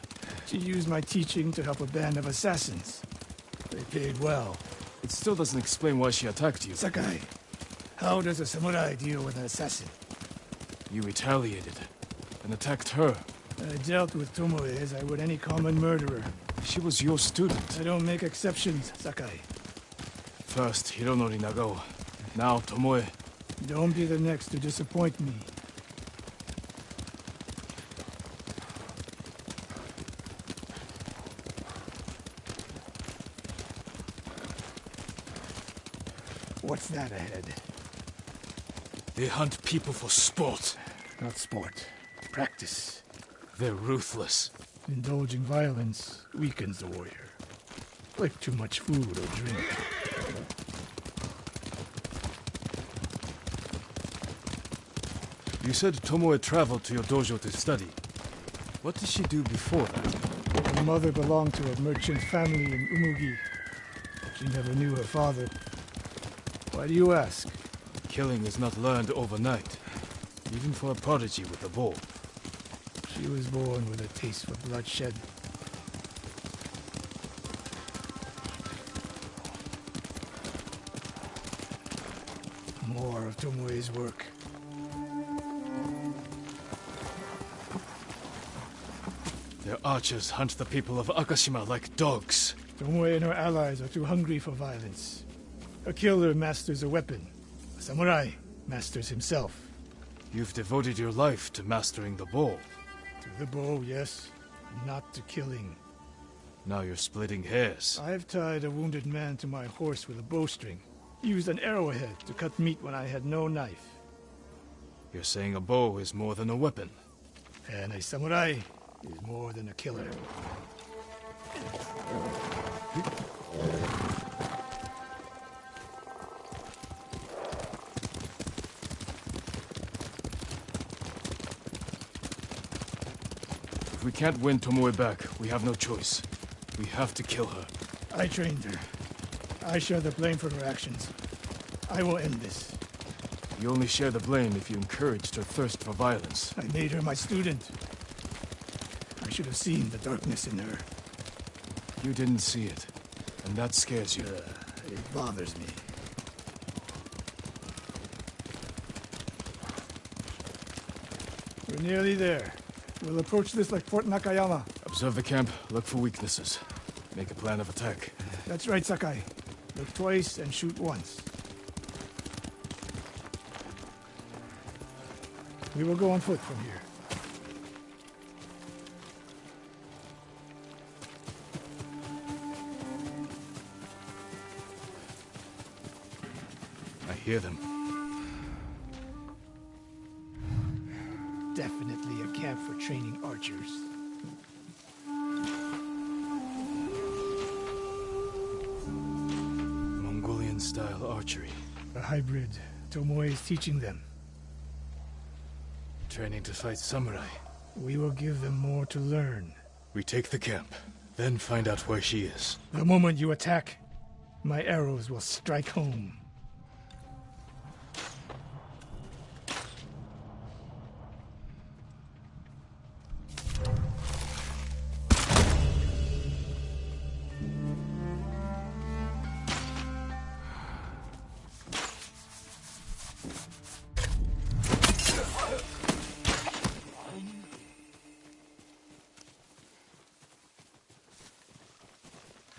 D: She used my teaching to help a band of assassins. They paid well.
B: It still doesn't explain why she attacked you.
D: Sakai, how does a samurai deal with an assassin?
B: You retaliated and attacked her.
D: I dealt with Tomoe as I would any common murderer.
B: She was your student.
D: I don't make exceptions, Sakai.
B: First Hironori Nagao, now Tomoe.
D: Don't be the next to disappoint me. What's that ahead?
B: They hunt people for sport.
D: Not sport. Practice.
B: They're ruthless.
D: Indulging violence weakens the warrior. Like too much food or drink.
B: You said Tomoe traveled to your dojo to study. What did she do before that?
D: Her mother belonged to a merchant family in Umugi. She never knew her father. Why do you ask?
B: Killing is not learned overnight, even for a prodigy with a bow.
D: She was born with a taste for bloodshed. More of Tomoe's work.
B: Their archers hunt the people of Akashima like dogs.
D: Tomoe and her allies are too hungry for violence. A killer masters a weapon. A samurai masters himself.
B: You've devoted your life to mastering the bow.
D: To the bow, yes. Not to killing.
B: Now you're splitting hairs.
D: I've tied a wounded man to my horse with a bowstring. Used an arrowhead to cut meat when I had no knife.
B: You're saying a bow is more than a weapon.
D: And a samurai is more than a killer.
B: If we can't win Tomoe back, we have no choice. We have to kill her.
D: I trained her. I share the blame for her actions. I will end this.
B: You only share the blame if you encouraged her thirst for violence.
O: I made her my student. I should have seen the darkness in her.
B: You didn't see it, and that scares you.
O: It bothers me. We're nearly there. We'll approach this like Fort Nakayama.
B: Observe the camp, look for weaknesses. Make a plan of attack.
O: That's right, Sakai. Look twice and shoot once. We will go on foot from here.
B: I hear them.
O: Definitely a camp for training archers.
B: Mongolian-style archery.
O: A hybrid. Tomoe is teaching them.
B: Training to fight samurai.
O: We will give them more to learn.
B: We take the camp, then find out where she is.
O: The moment you attack, my arrows will strike home.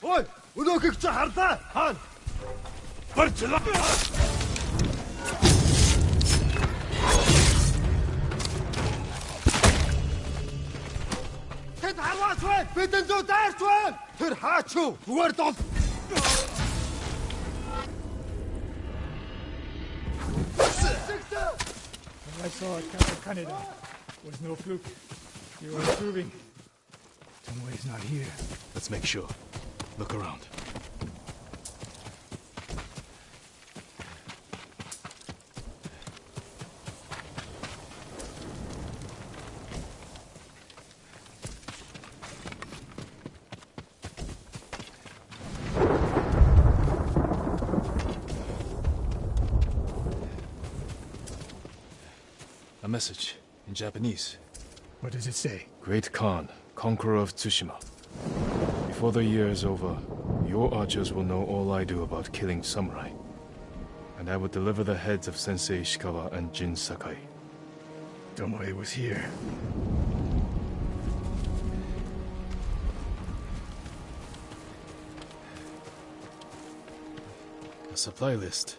I: Ой, өнөөхийг чи харлаа. Хаан. Барчлаа. Тэд харваач вэ? Бидэн зүү дайрч вэ? Тэр хаач юу? Зүгээр дол.
O: What I saw at Camp Canada was no fluke. You are improving. Tomoe is not here.
B: Let's make sure. Look around. A message in Japanese.
O: What does it say?
B: Great Khan, conqueror of Tsushima. Before the year is over, your archers will know all I do about killing samurai. And I will deliver the heads of Sensei Ishikawa and Jin Sakai.
O: Tomoe was here.
B: A supply list.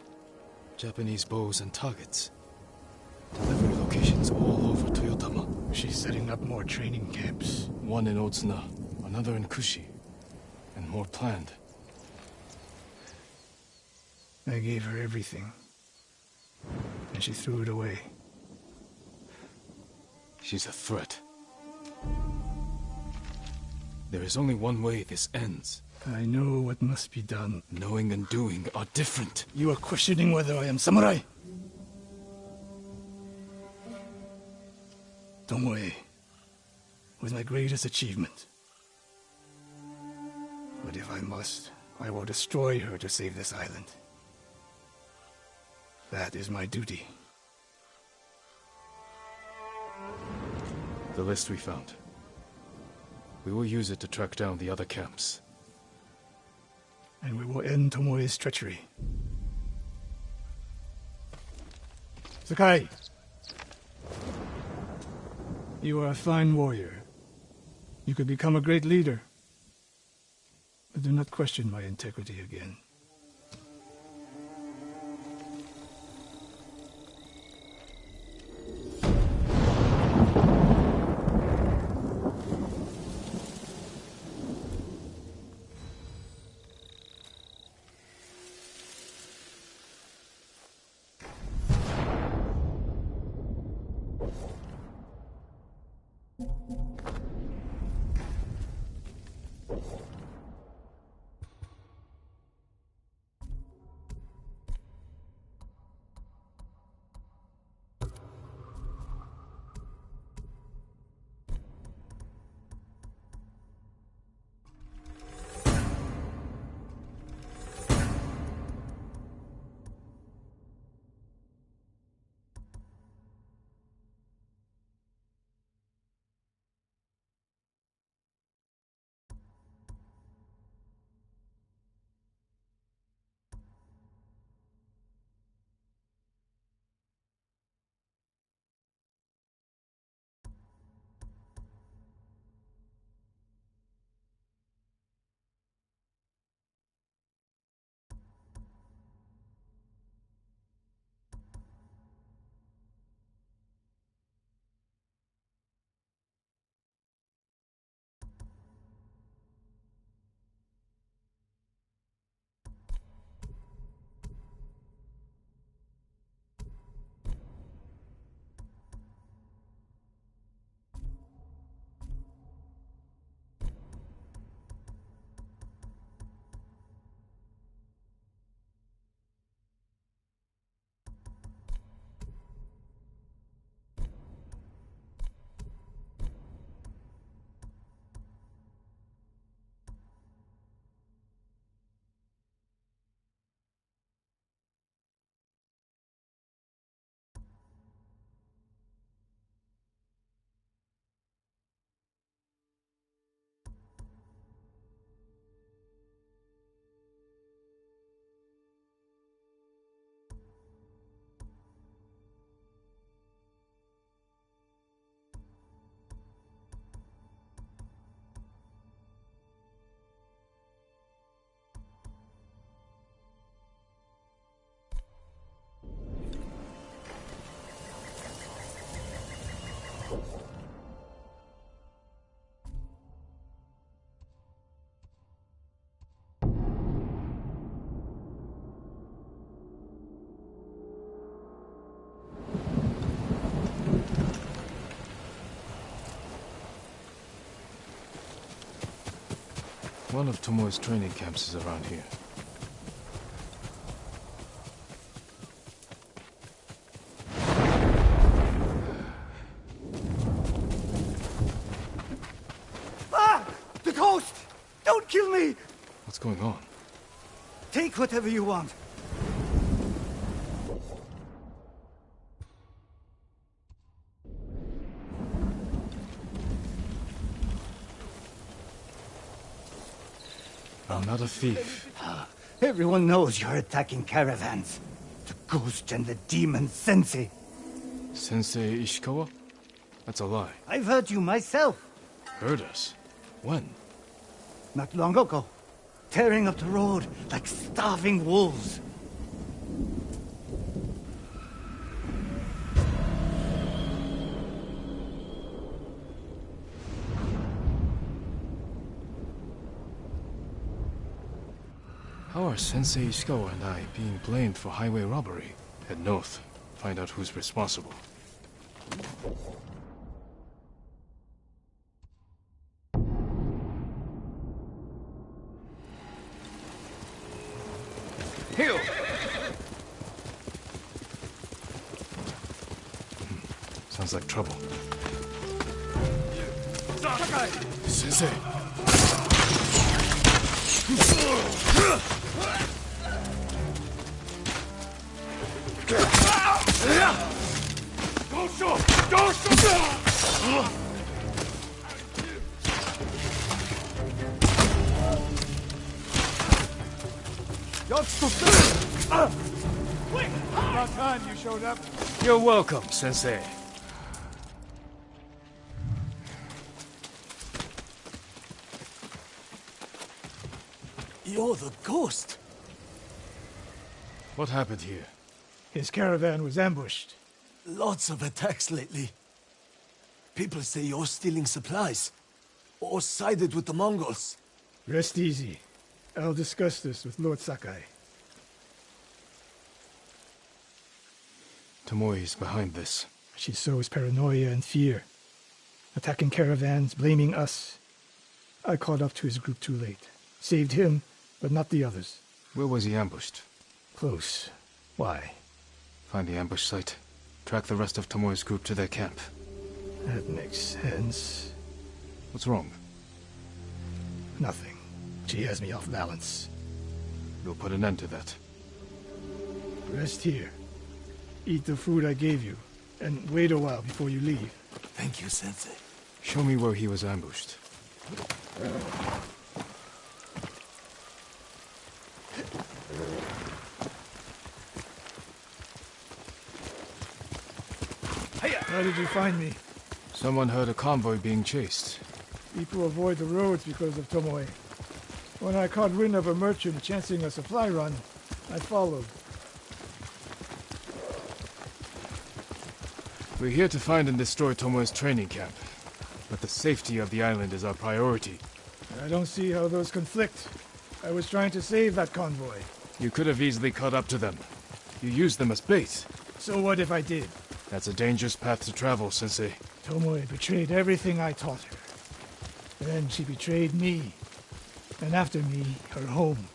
B: Japanese bows and targets. Delivery locations all over Toyotama.
O: She's setting up more training camps.
B: One in Otsuna, another in Kushi. And more planned.
O: I gave her everything. And she threw it away.
B: She's a threat. There is only one way this ends.
O: I know what must be done.
B: Knowing and doing are different.
O: You are questioning whether I am samurai? Tomoe was my greatest achievement. But if I must, I will destroy her to save this island. That is my duty.
B: The list we found. We will use it to track down the other camps.
O: And we will end Tomoe's treachery. Sakai! You are a fine warrior. You could become a great leader. But do not question my integrity again.
B: One of Tomoe's training camps is around here.
D: Ah! The coast! Don't kill me!
B: What's going on?
D: Take whatever you want.
B: I'm not a thief.
D: Everyone knows you're attacking caravans. The ghost and the demon Sensei.
B: Sensei Ishikawa? That's a lie.
D: I've heard you myself.
B: Heard us? When?
D: Not long ago. Tearing up the road like starving wolves.
B: How are Sensei Ishikawa and I being blamed for highway robbery? Head north. Find out who's responsible.
I: Hill!
B: Sounds like trouble.
I: Sensei! Don't shoot! Don't shoot!
F: About time you showed up.
B: You're welcome, Sensei.
Q: You're the ghost.
B: What happened here?
O: His caravan was ambushed.
Q: Lots of attacks lately. People say you're stealing supplies. Or sided with the Mongols.
O: Rest easy. I'll discuss this with Lord Sakai.
B: Tomoe is behind this.
O: She sows paranoia and fear. Attacking caravans, blaming us. I caught up to his group too late. Saved him, but not the others.
B: Where was he ambushed?
O: Close. Why?
B: Find the ambush site. Track the rest of Tomoe's group to their camp.
O: That makes sense.
B: What's wrong?
O: Nothing. She has me off balance.
B: We'll put an end to that.
O: Rest here. Eat the food I gave you, and wait a while before you leave.
Q: Thank you, Sensei.
B: Show me where he was ambushed.
O: How did you find me?
B: Someone heard a convoy being chased.
O: People avoid the roads because of Tomoe. When I caught wind of a merchant chancing a supply run, I followed.
B: We're here to find and destroy Tomoe's training camp. But the safety of the island is our priority.
O: I don't see how those conflict. I was trying to save that convoy.
B: You could have easily caught up to them. You used them as bait.
O: So what if I did?
B: That's a dangerous path to travel, Sensei.
O: Tomoe betrayed everything I taught her. Then she betrayed me. And after me, her home.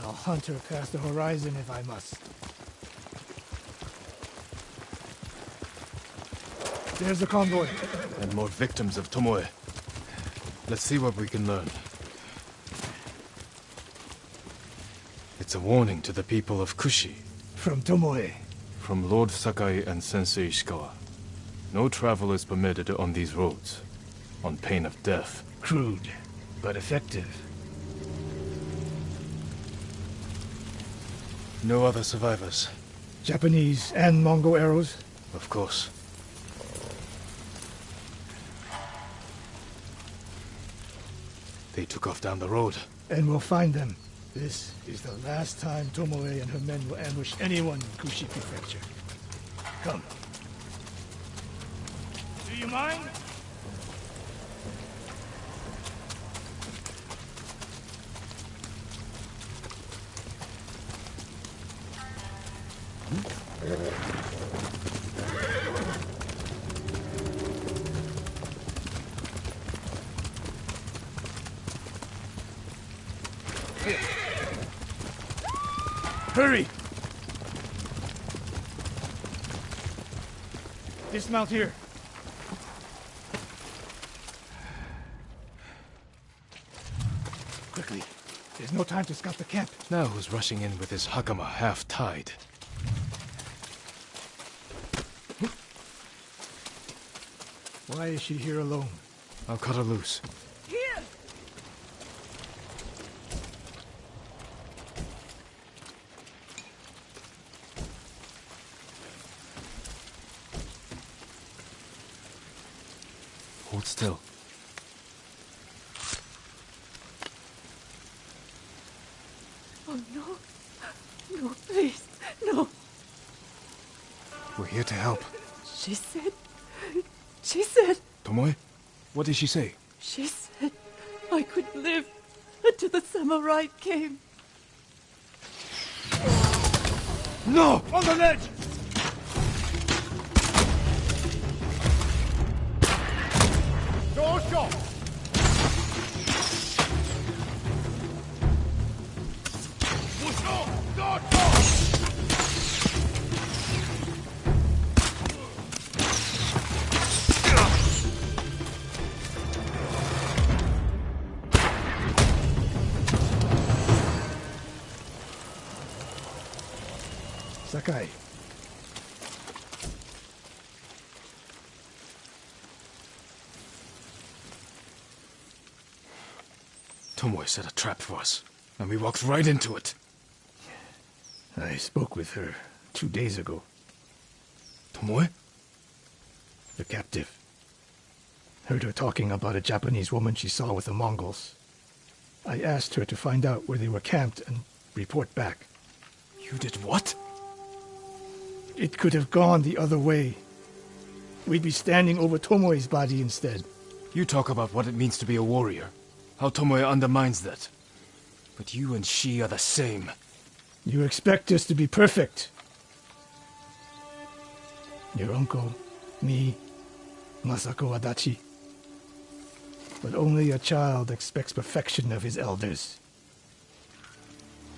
O: I'll hunt her past the horizon if I must. There's the convoy.
B: And more victims of Tomoe. Let's see what we can learn. It's a warning to the people of Kushi.
O: From Tomoe.
B: From Lord Sakai and Sensei Ishikawa. No travel is permitted on these roads, on pain of death.
O: Crude, but effective.
B: No other survivors.
O: Japanese and Mongol arrows?
B: Of course. They took off down the road.
O: And we'll find them. This is the last time Tomoe and her men will ambush anyone in Kushi Prefecture. Come. Do you mind?
R: Hurry! Dismount here. Quickly. There's no time to scout the camp.
B: Now who's rushing in with his hakama half-tied?
R: Why is she here alone?
B: I'll cut her loose.
P: Here!
B: Hold still.
M: Oh, no. No, please. No.
B: We're here to help.
M: She said...
B: Tomoe? What did she say?
M: She said I could live until the samurai came.
R: No! On the ledge! Dorsho! Sakai.
B: Tomoe set a trap for us, and we walked right into it.
R: I spoke with her 2 days ago.
B: Tomoe?
R: The captive. Heard her talking about a Japanese woman she saw with the Mongols. I asked her to find out where they were camped and report back.
B: You did what?
R: It could have gone the other way. We'd be standing over Tomoe's body instead.
B: You talk about what it means to be a warrior. How Tomoe undermines that. But you and she are the same.
R: You expect us to be perfect. Your uncle, me, Masako Adachi. But only a child expects perfection of his elders.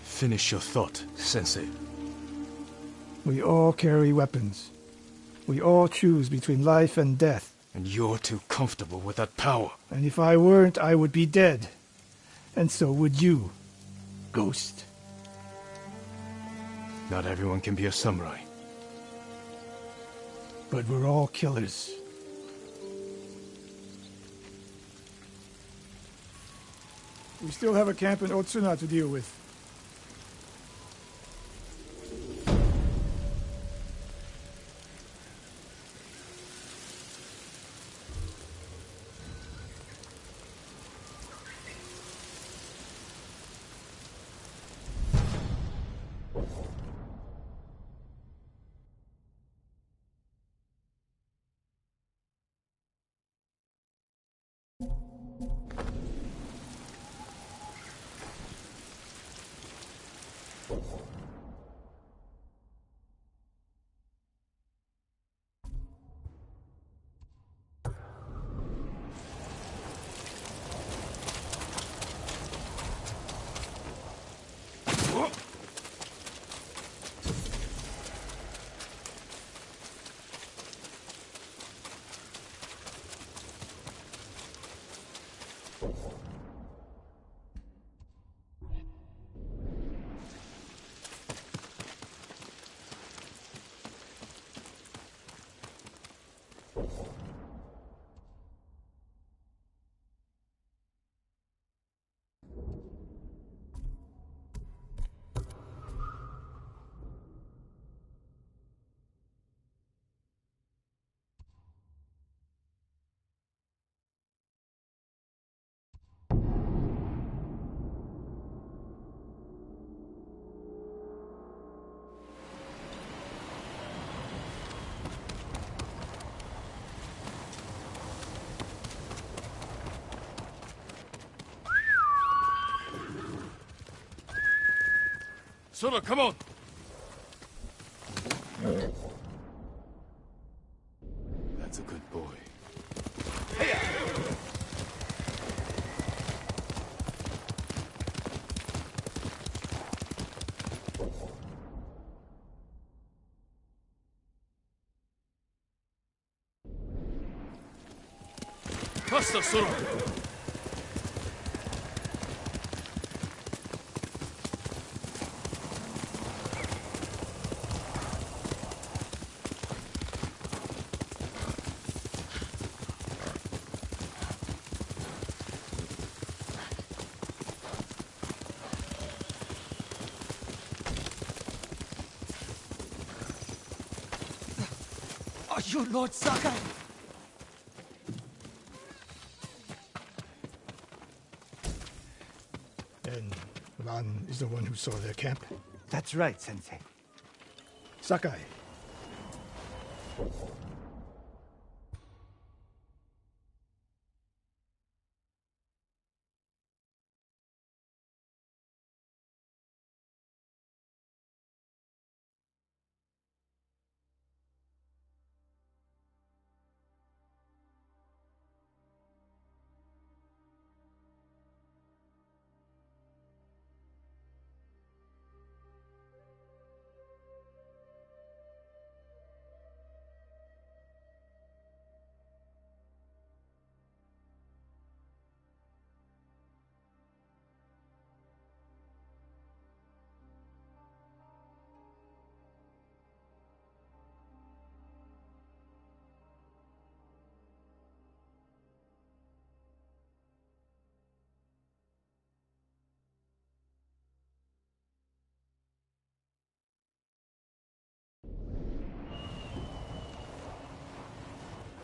B: Finish your thought, Sensei.
R: We all carry weapons. We all choose between life and death.
B: And you're too comfortable with that power.
R: And if I weren't, I would be dead. And so would you, Ghost.
B: Not everyone can be a samurai.
R: But we're all killers. We still have a camp in Otsuna to deal with.
B: Sora, come on! That's a good boy.
N: Faster, Sora!
I: Are you Lord Sakai?
R: And Ran is the one who saw their camp?
D: That's right, Sensei.
R: Sakai.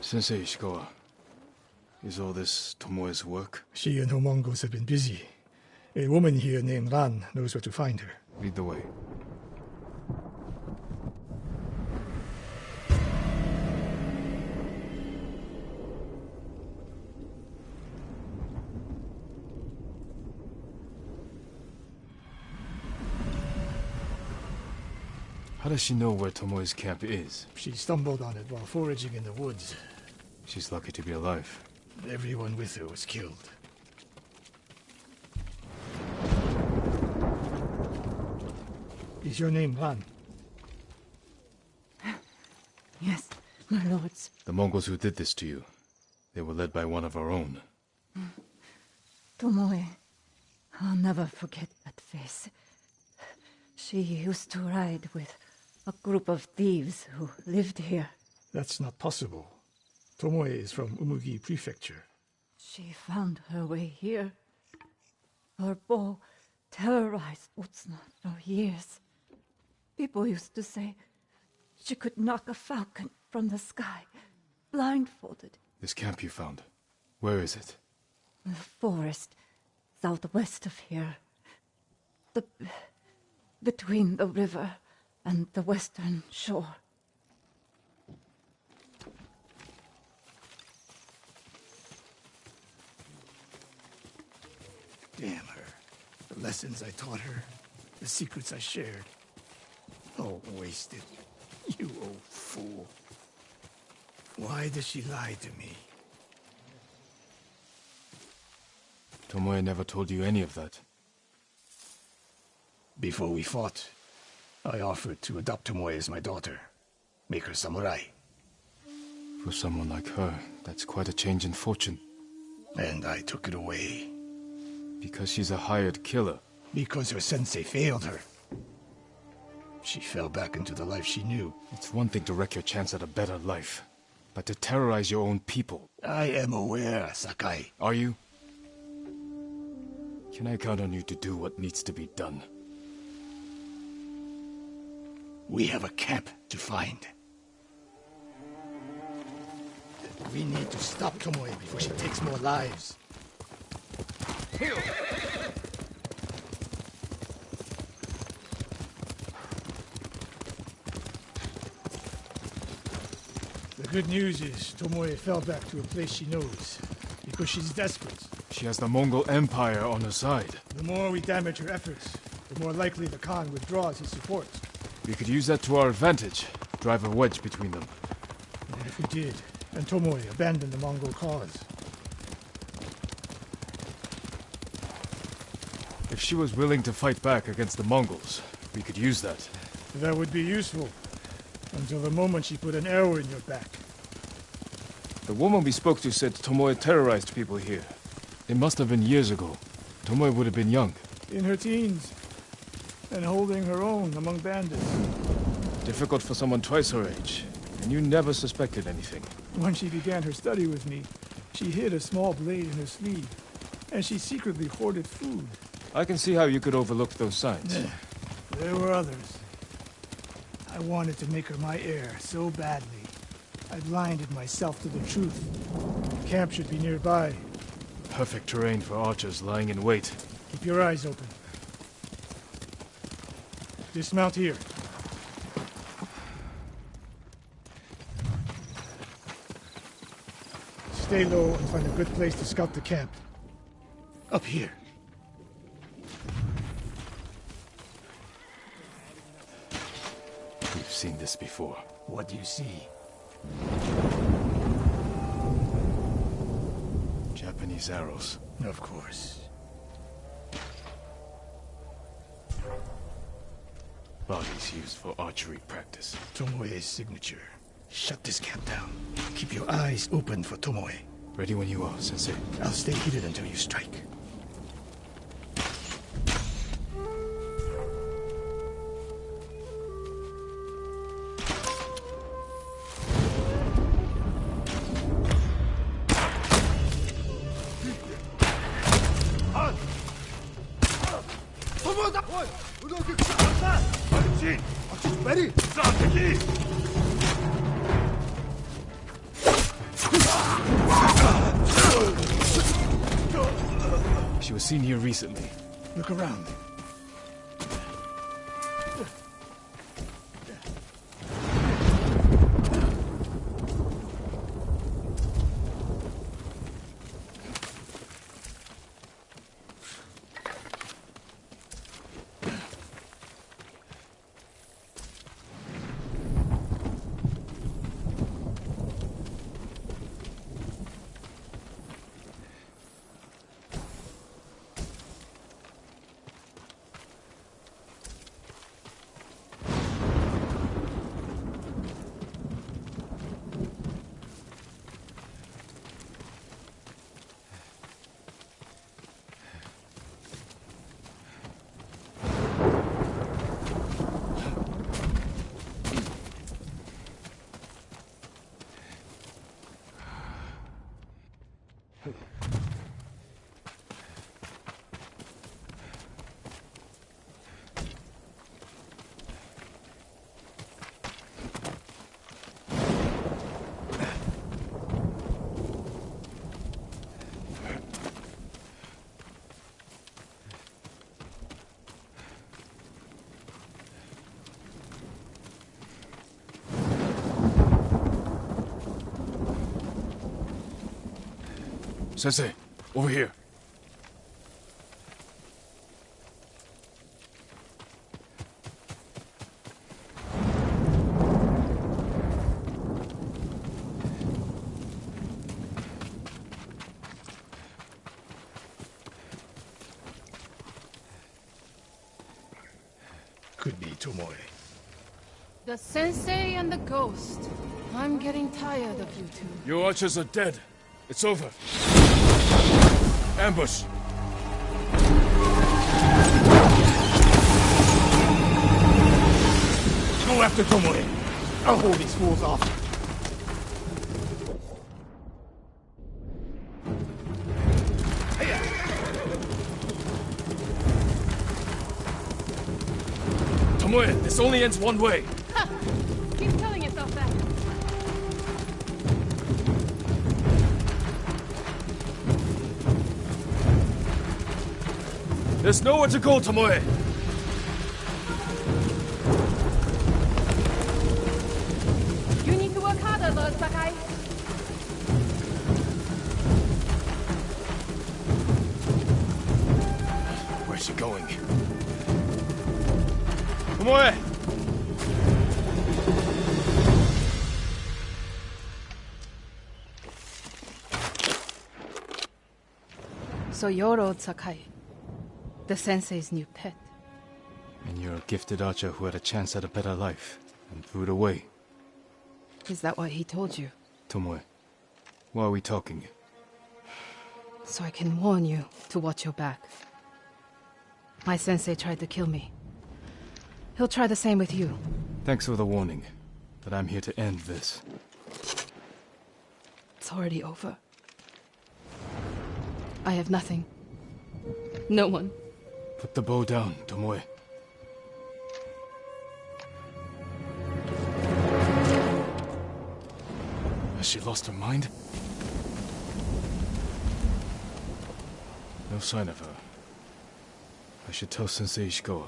B: Sensei Ishikawa, is all this Tomoe's work?
R: She and her Mongols have been busy. A woman here named Ran knows where to find her.
B: Lead the way. How does she know where Tomoe's camp is?
R: She stumbled on it while foraging in the woods.
B: She's lucky to be alive.
R: Everyone with her was killed. Is your name Ran?
S: Yes, my lords.
B: The Mongols who did this to you, they were led by one of our own.
S: Tomoe. I'll never forget that face. She used to ride with a group of thieves who lived here.
R: That's not possible. Tomoe is from Umugi Prefecture.
S: She found her way here. Her bow terrorized Utsuna for years. People used to say she could knock a falcon from the sky, blindfolded.
B: This camp you found, where is it?
S: The forest southwest of here. Between the river and the western shore.
R: Damn her. The lessons I taught her, the secrets I shared. All wasted. You old fool. Why does she lie to me?
B: Tomoe never told you any of that.
R: Before we fought, I offered to adopt Tomoe as my daughter. Make her samurai.
B: For someone like her, that's quite a change in fortune.
R: And I took it away.
B: Because she's a hired killer.
R: Because her sensei failed her. She fell back into the life she knew.
B: It's one thing to wreck your chance at a better life, but to terrorize your own people.
R: I am aware, Sakai.
B: Are you? Can I count on you to do what needs to be done?
R: We have a camp to find. We need to stop Tomoe before she takes more lives.
I: Here.
R: The good news is Tomoe fell back to a place she knows, because she's desperate.
B: She has the Mongol Empire on her side.
R: The more we damage her efforts, the more likely the Khan withdraws his support.
B: We could use that to our advantage, drive a wedge between them.
R: And if we did, and Tomoe abandoned the Mongol cause.
B: If she was willing to fight back against the Mongols, we could use that.
R: That would be useful, until the moment she put an arrow in your back.
B: The woman we spoke to said Tomoe terrorized people here. It must have been years ago. Tomoe would have been young.
R: In her teens, and holding her own among bandits.
B: Difficult for someone twice her age. And you never suspected anything.
R: When she began her study with me, she hid a small blade in her sleeve, and she secretly hoarded food.
B: I can see how you could overlook those signs.
R: There were others. I wanted to make her my heir so badly. I blinded myself to the truth. The camp should be nearby.
B: Perfect terrain for archers lying in wait.
R: Keep your eyes open. Dismount here. Stay low and find a good place to scout the camp. Up here.
B: We've seen this before.
R: What do you see?
B: Japanese arrows.
R: Of course.
B: Bodies used for archery practice.
R: Tomoe's signature. Shut this camp down. Keep your eyes open for Tomoe.
B: Ready when you are, Sensei.
R: I'll stay hidden until you strike.
B: She was seen here recently.
R: Look around.
B: Sensei, over here.
R: Could be Tomoe.
H: The sensei and the ghost. I'm getting tired of you two.
B: Your archers are dead. It's over. Ambush!
R: Go after Tomoe. I'll hold these fools off.
B: Tomoe, this only ends one way.
H: Ha! Keep telling yourself that.
B: There's nowhere to go, Tomoe!
H: You need to work harder, Lord Sakai.
B: Where's she going? Tomoe!
P: So you're Lord Sakai, the sensei's new pet.
B: And you're a gifted archer who had a chance at a better life, and threw it away.
P: Is that what he told you?
B: Tomoe, Why are we talking?
P: So I can warn you to watch your back. My sensei tried to kill me. He'll try the same with you.
B: Thanks for the warning, but I'm here to end this.
P: It's already over. I have nothing. No one.
B: Put the bow down, Tomoe. Has she lost her mind? No sign of her. I should tell Sensei Ishikawa.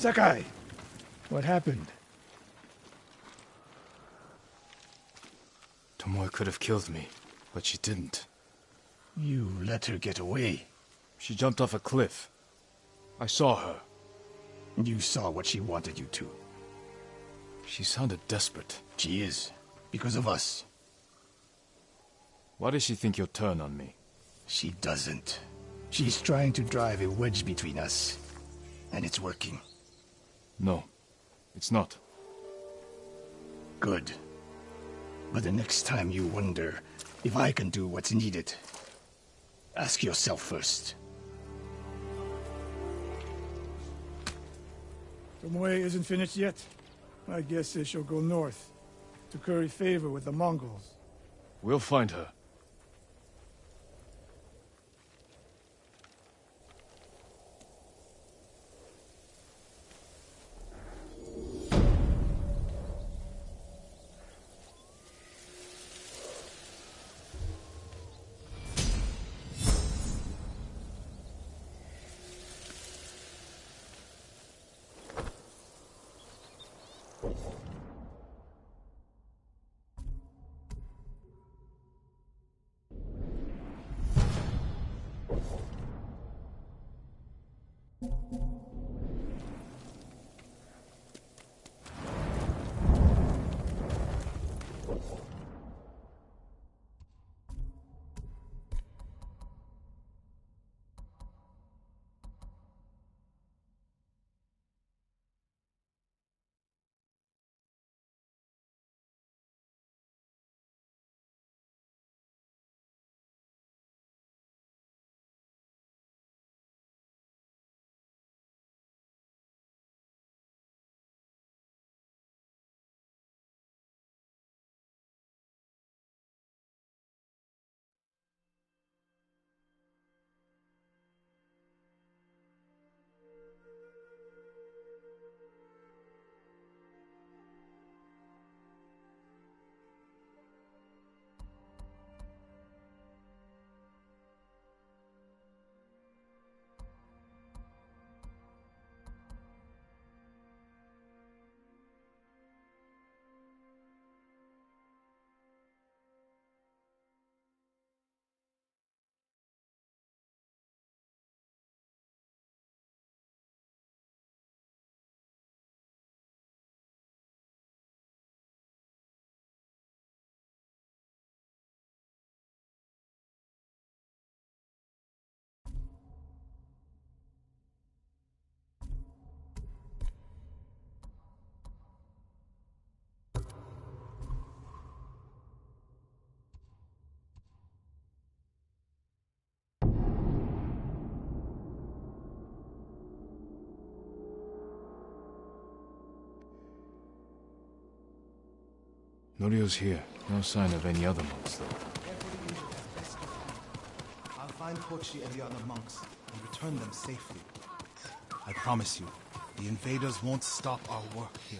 R: Sakai! What happened?
B: Tomoe could have killed me, but she didn't.
R: You let her get away.
B: She jumped off a cliff. I saw her.
R: You saw what she wanted you to.
B: She sounded desperate.
R: She is. Because of us.
B: Why does she think you'll turn on me?
R: She doesn't. She's trying to drive a wedge between us. And it's working.
B: No, it's not.
R: Good. But the next time you wonder if I can do what's needed, ask yourself first.
F: Tomoe isn't finished yet. I guess she'll go north to curry favor with the Mongols.
B: We'll find her. Norio's here. No sign of any other monks, though.
F: find Hochi and the other monks and return them safely. I promise you, the invaders won't stop our work here.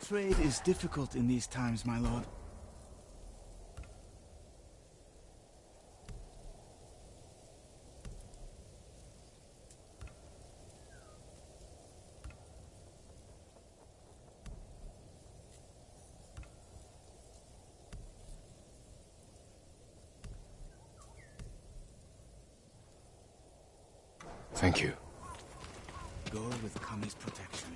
R: Trade is difficult in these times, my lord.
B: Thank you.
R: Go with Kami's protection.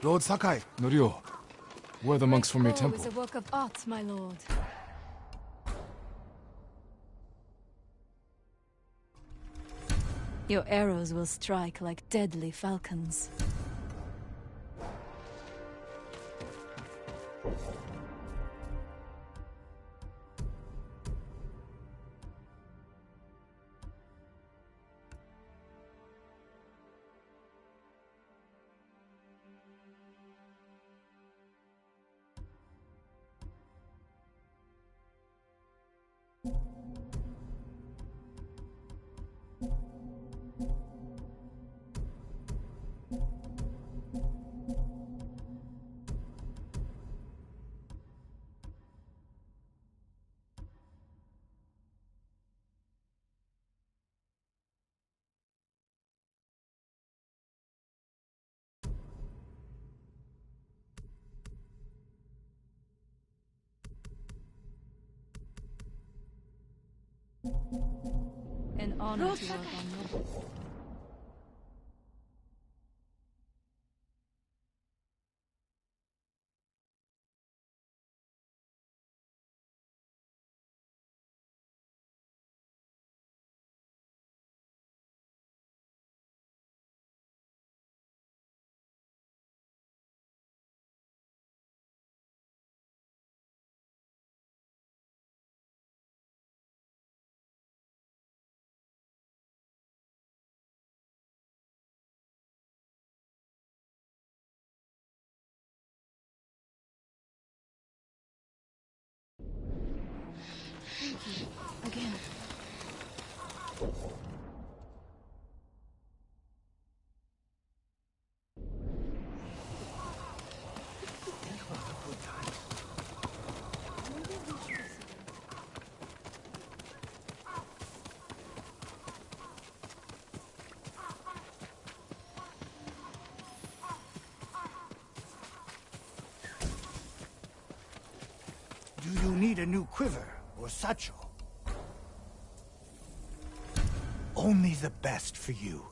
F: Lord Sakai.
B: Norio, where are the monks from your temple?
H: Is a work of art, my lord. Your arrows will strike like deadly falcons. An honor to work on nobles. Thank you. Again.
D: Do you need a new quiver or satchel? Only the best for you.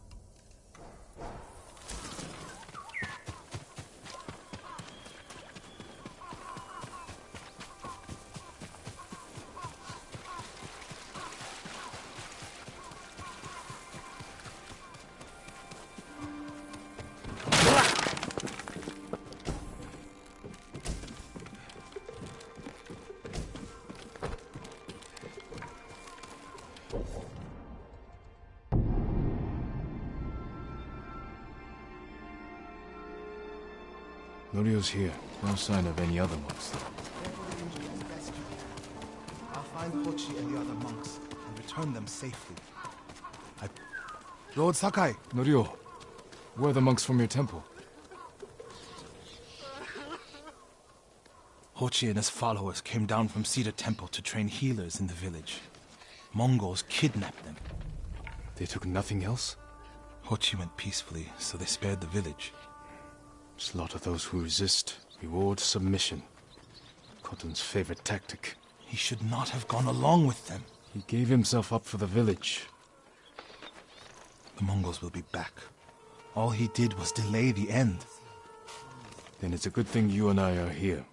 B: Norio's here. No sign of any other monks, though.
F: Careful the injuries best you can. I'll find find Hochi and the other monks and return them safely. Lord Sakai!
B: Norio, where are the monks from your temple?
F: Hochi and his followers came down from Cedar Temple to train healers in the village. Mongols kidnapped them.
B: They took nothing else?
F: Hochi went peacefully, so they spared the village.
B: Slaughter those who resist. Reward submission. Khotun's favorite tactic.
F: He should not have gone along with them.
B: He gave himself up for the village.
F: The Mongols will be back. All he did was delay the end.
B: Then it's a good thing you and I are here.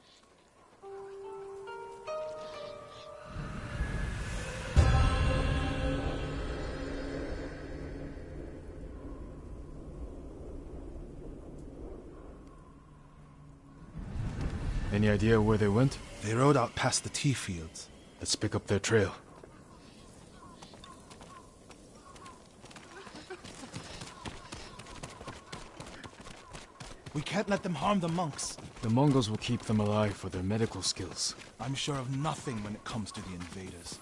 B: Any idea where they went?
F: They rode out past the tea fields.
B: Let's pick up their trail.
F: We can't let them harm the monks.
B: The Mongols will keep them alive for their medical skills.
F: I'm sure of nothing when it comes to the invaders.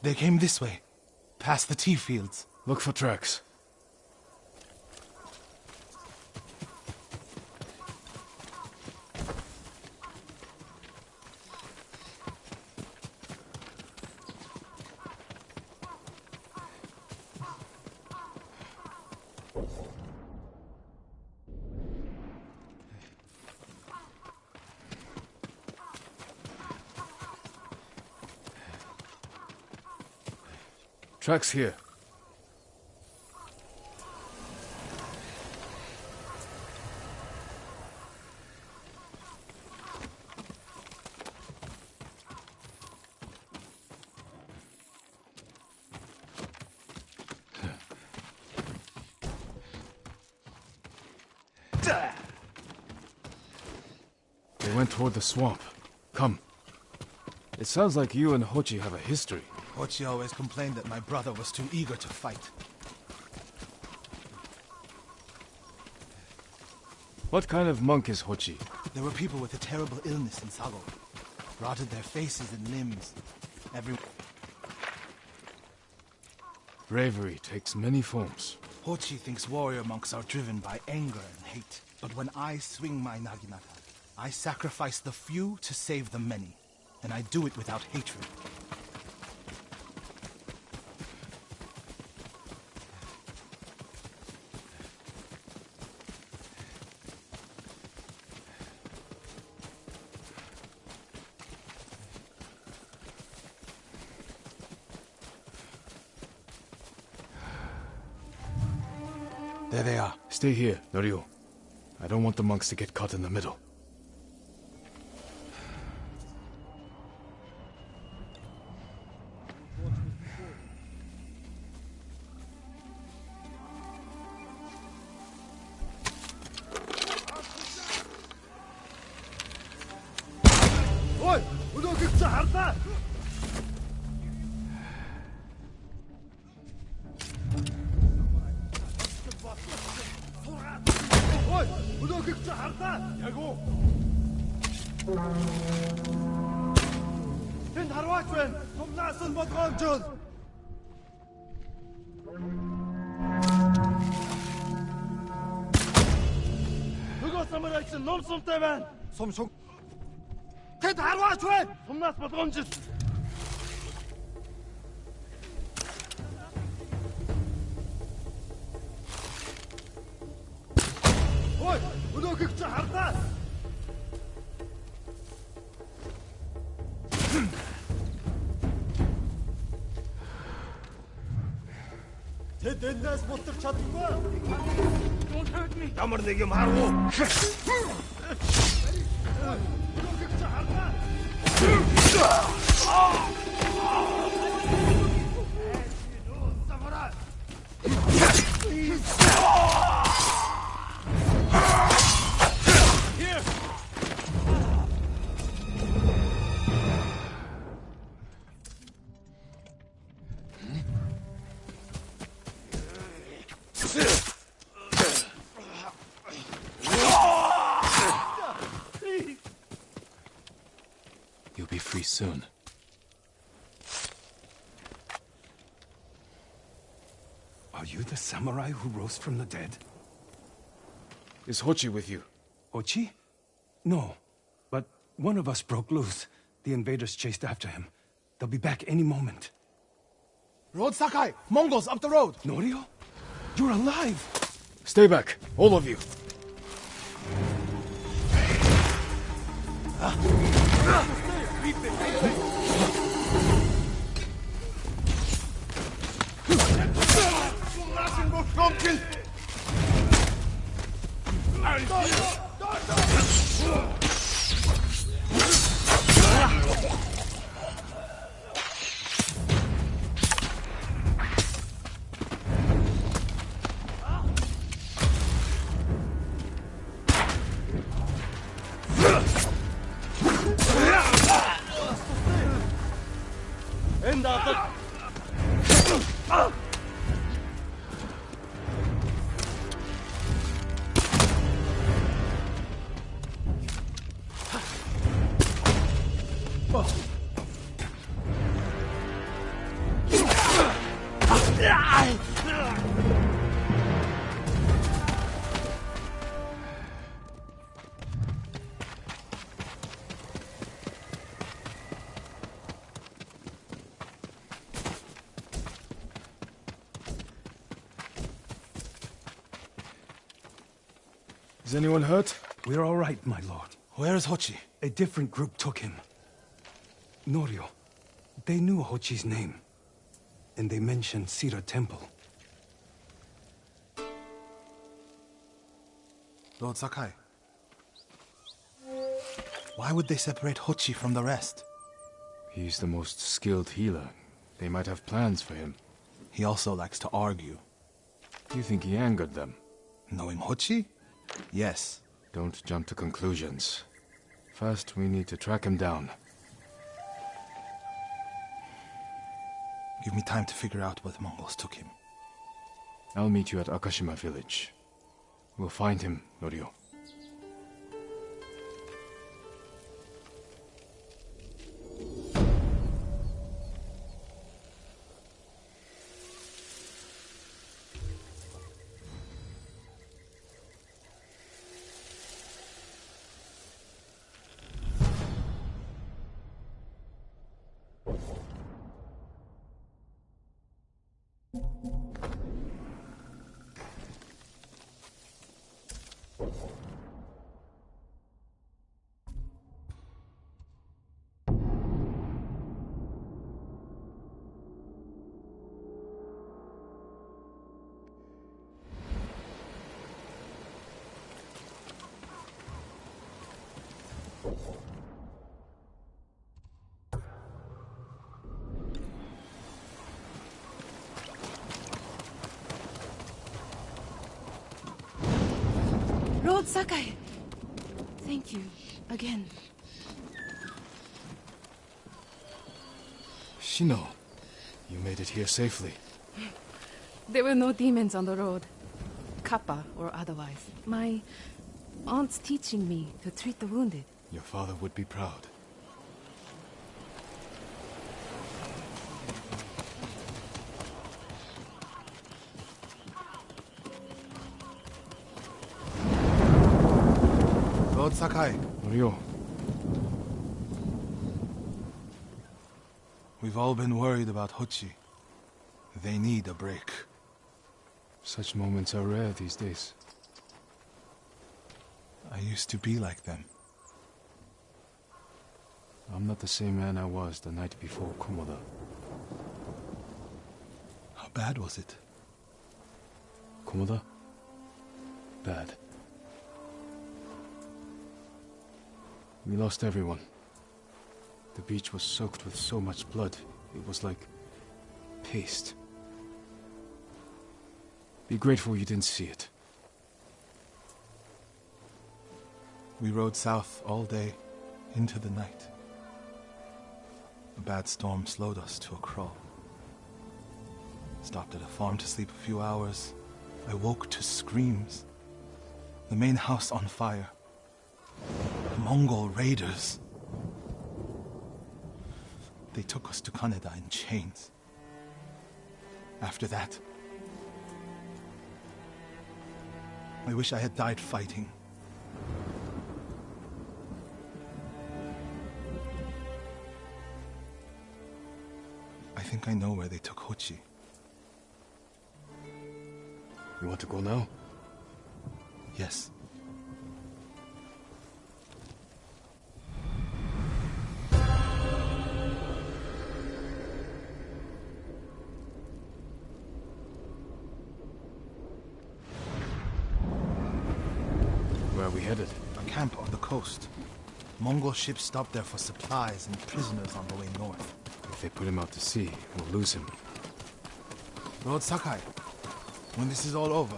F: They came this way, past the tea fields.
B: Look for tracks. Tracks here. They went toward the swamp. Come. It sounds like you and Hochi have a history.
F: Hochi always complained that my brother was too eager to fight.
B: What kind of monk is Hochi?
F: There were people with a terrible illness in Sago. Rotted their faces and limbs.
B: Bravery takes many forms.
F: Hochi thinks warrior monks are driven by anger and hate. But when I swing my naginata, I sacrifice the few to save the many. And I do it without hatred. There they are.
B: Stay here, Norio. I don't want the monks to get caught in the middle.
I: Oi! Udo gibt's harta! Oi! Udo gibt's harta! Jago! Тэнд харваач байна. Тумнаас нь бодгоомжул. Нөгөө самурайч нь ном сумтай байна. Сум шуг. Тэнд харваач байна. Тумнаас бодгоомжул. Ой, өнөө гихч хардаа. Тэд энэс бутар чадахгүй. Don't hurt me. Ямар нэг юм харав уу? Өнөө гихч хардаа. Самурай. Here.
B: free soon.
E: Are you the samurai who rose from the dead?
B: Is Hochi with you?
E: Hochi? No. But one of us broke loose. The invaders chased after him. They'll be back any moment.
F: Road Sakai! Mongols up the road!
E: Norio? You're alive!
B: Stay back, all of you. Is anyone hurt?
E: We're all right, my lord.
F: Where is Hochi?
E: A different group took him. Norio. They knew Hochi's name. And they mentioned Sira Temple.
F: Lord Sakai. Why would they separate Hochi from the rest?
B: He's the most skilled healer. They might have plans for him.
F: He also likes to argue.
B: You think he angered them?
F: Knowing Hochi? Yes.
B: Don't jump to conclusions. First, we need to track him down.
F: Give me time to figure out where the Mongols took him.
B: I'll meet you at Akashima village. We'll find him, Norio.
P: Lord Sakai! Thank you, again.
B: Shino, you made it here safely.
P: There were no demons on the road. Kappa or otherwise. My aunt's teaching me to treat the wounded.
B: Your father would be proud.
F: Lord Sakai.
B: Norio.
F: We've all been worried about Hochi. They need a break.
B: Such moments are rare these days.
F: I used to be like them.
B: I'm not the same man I was the night before Komoda.
F: How bad was it?
B: Komoda? Bad. We lost everyone. The beach was soaked with so much blood. It was like paste. Be grateful you didn't see it.
F: We rode south all day, into the night. A bad storm slowed us to a crawl. Stopped at a farm to sleep a few hours. I woke to screams. The main house on fire. The Mongol raiders. They took us to Kaneda in chains. After that, I wish I had died fighting. I think I know where they took Hochi.
B: You want to go now?
F: Yes.
B: Where are we headed?
F: A camp on the coast. Mongol ships stopped there for supplies and prisoners on the way north.
B: If they put him out to sea, we'll lose him.
F: Lord Sakai, when this is all over,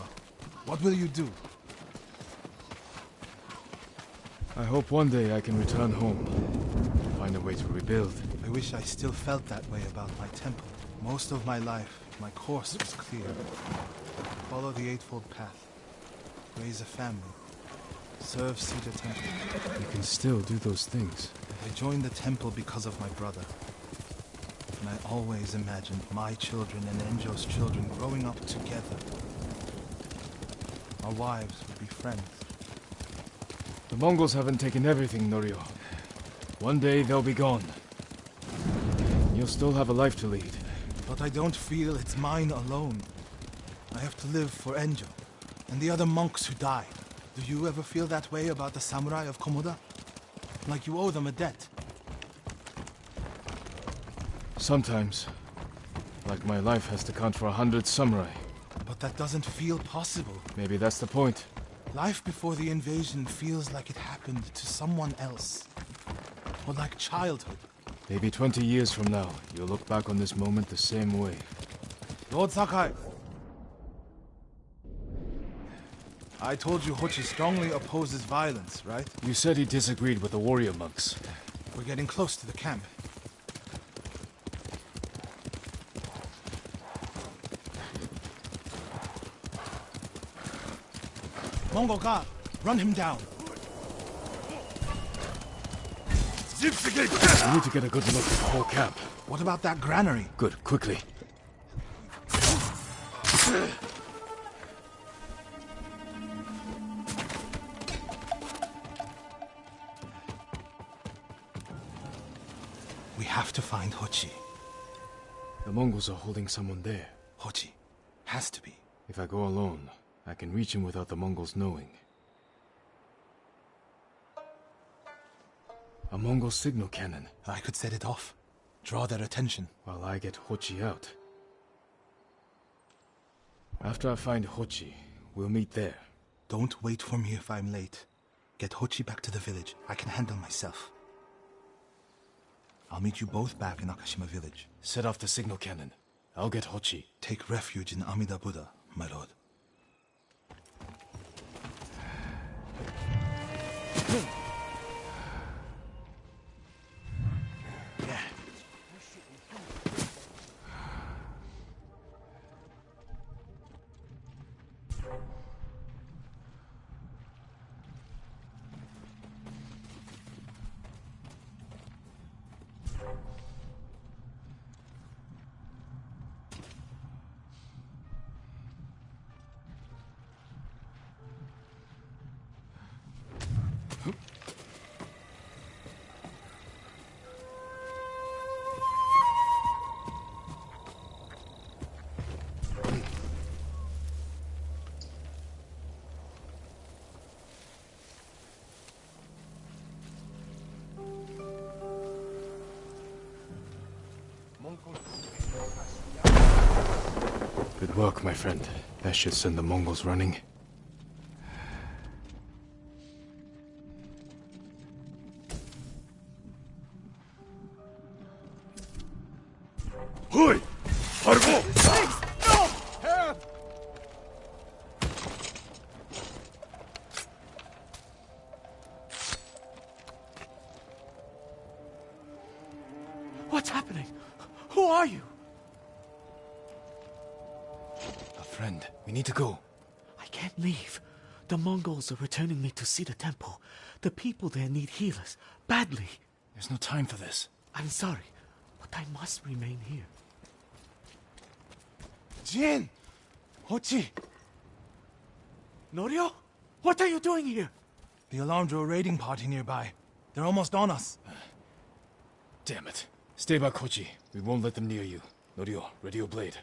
F: what will you do?
B: I hope one day I can return home. Find a way to rebuild.
F: I wish I still felt that way about my temple. Most of my life, my course was clear. Follow the Eightfold Path. Raise a family. Serve Cedar Temple.
B: You can still do those things.
F: I joined the temple because of my brother. And I always imagined my children and Enjo's children growing up together. Our wives would be friends.
B: The Mongols haven't taken everything, Norio. One day they'll be gone. You'll still have a life to lead.
F: But I don't feel it's mine alone. I have to live for Enjo and the other monks who died. Do you ever feel that way about the samurai of Komoda? Like you owe them a debt?
B: Sometimes. Like my life has to count for 100 samurai.
F: But that doesn't feel possible.
B: Maybe that's the point.
F: Life before the invasion feels like it happened to someone else. Or like childhood.
B: Maybe 20 years from now, you'll look back on this moment the same way.
F: Lord Sakai! I told you Hochi strongly opposes violence, right?
B: You said he disagreed with the warrior monks.
F: We're getting close to the camp. Mongol guard, run him down.
B: We need to get a good look at the whole camp.
F: What about that granary?
B: Good, quickly.
F: We have to find Hochi.
B: The Mongols are holding someone there.
F: Hochi. Has to be.
B: If I go alone, I can reach him without the Mongols knowing. A Mongol signal cannon.
F: I could set it off. Draw their attention.
B: While I get Hochi out. After I find Hochi, we'll meet there.
F: Don't wait for me if I'm late. Get Hochi back to the village. I can handle myself. I'll meet you both back in Akashima village.
B: Set off the signal cannon. I'll get Hochi.
F: Take refuge in Amida Buddha, my lord.
B: Good work, my friend. That should send the Mongols running.
Q: Hui! Argo!
I: Please! No! Help!
R: What's happening? Who are you?
B: A friend. We need to go.
R: I can't leave. The Mongols are returning me to Cedar Temple. The people there need healers. Badly.
B: There's no time for this.
R: I'm sorry,
T: But I must remain here.
F: Jin! Hochi!
T: Norio? What are you doing here?
F: The alarm drew a raiding party nearby. They're almost on us.
B: Damn it. Stay back, Kochi. We won't let them near you. Norio, ready your blade.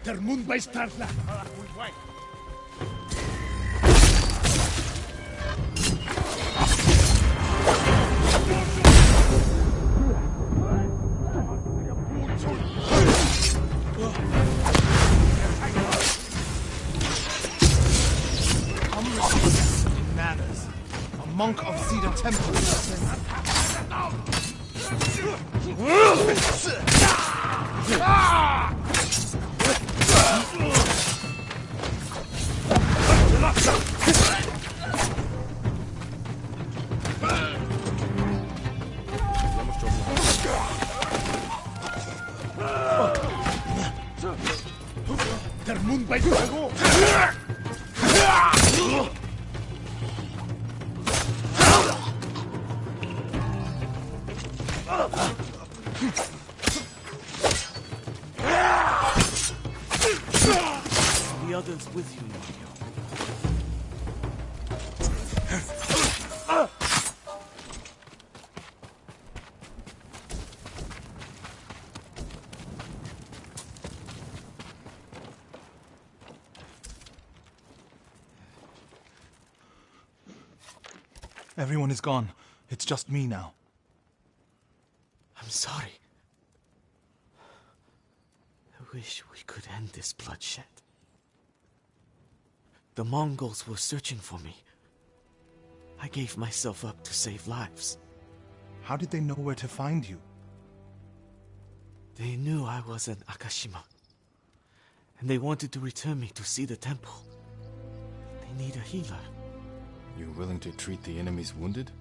Q: Der Mund bei Startler!
F: Manners. A monk of Cedar Temple.
Q: Der Mund bei Fuego!
T: The others with you, Norio.
F: Everyone is gone. It's just me now.
T: I'm sorry. I wish we could end this bloodshed. The Mongols were searching for me. I gave myself up to save lives.
F: How did they know where to find you?
T: They knew I was in Akashima. And they wanted to return me to see the temple. They need a healer.
B: You're willing to treat the enemy's wounded?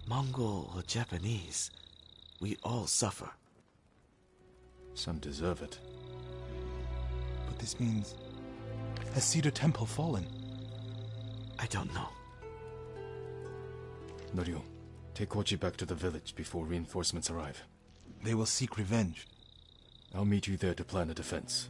T: Mongol or Japanese, we all suffer.
B: Some deserve it.
F: But this means... Has Cedar Temple fallen?
T: I don't know.
B: Norio, take Kochi back to the village before reinforcements arrive.
F: They will seek revenge.
B: I'll meet you there to plan a defense.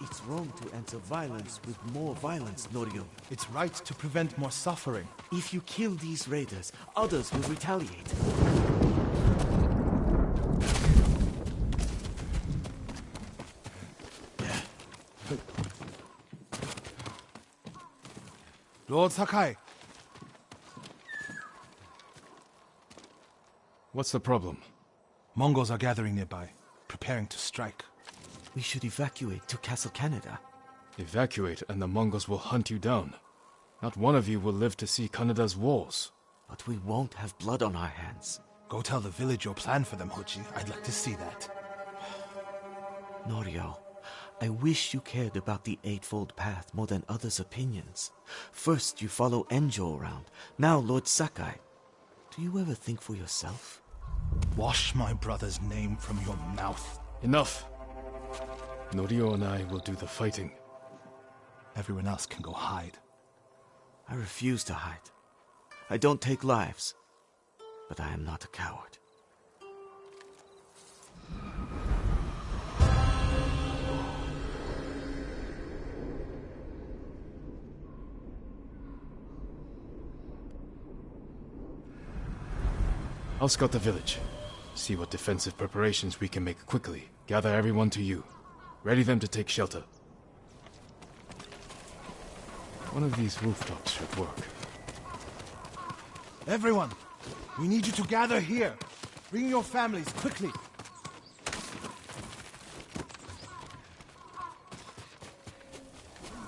T: It's wrong to enter violence with more violence, Norio.
F: It's right to prevent more suffering.
T: If you kill these raiders, others will retaliate.
F: Lord Sakai.
B: What's the problem?
F: Mongols are gathering nearby, preparing to strike.
T: We should evacuate to Castle Canada.
B: Evacuate and the Mongols will hunt you down. Not one of you will live to see Kanada's walls.
T: But we won't have blood on our hands.
F: Go tell the village your plan for them, Hochi. I'd like to see that.
T: Norio, I wish you cared about the Eightfold Path more than others' opinions. First you follow Enjo around, now Lord Sakai. Do you ever think for yourself?
F: Wash my brother's name from your mouth.
B: Enough! Norio and I will do the fighting.
F: Everyone else can go hide.
T: I refuse to hide. I don't take lives, but I am not a coward.
B: I'll scout the village. See what defensive preparations we can make quickly. Gather everyone to you. Ready them to take shelter. One of these rooftops should work.
F: Everyone, we need you to gather here. Bring your families, quickly.